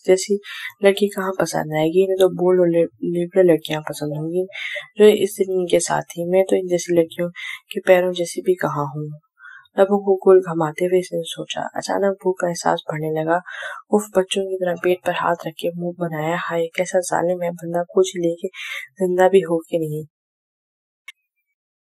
जैसी लड़की कहाँ पसंद आएगी? इन्हें तो बोल्ड और लिबरल लड़कियां पसंद होंगी जो इस दिन इनके साथ थी। मैं तो इन जैसी लड़कियों के पैरों जैसी भी कहाँ हूँ। लबों को गोल घमाते हुए इसने सोचा। अचानक भूख का एहसास बढ़ने लगा। उफ, बच्चों की तरह पेट पर हाथ रख के मुंह बनाया। हाय, कैसा जालिम है बंदा, कुछ लेके जिंदा भी हो के नहीं।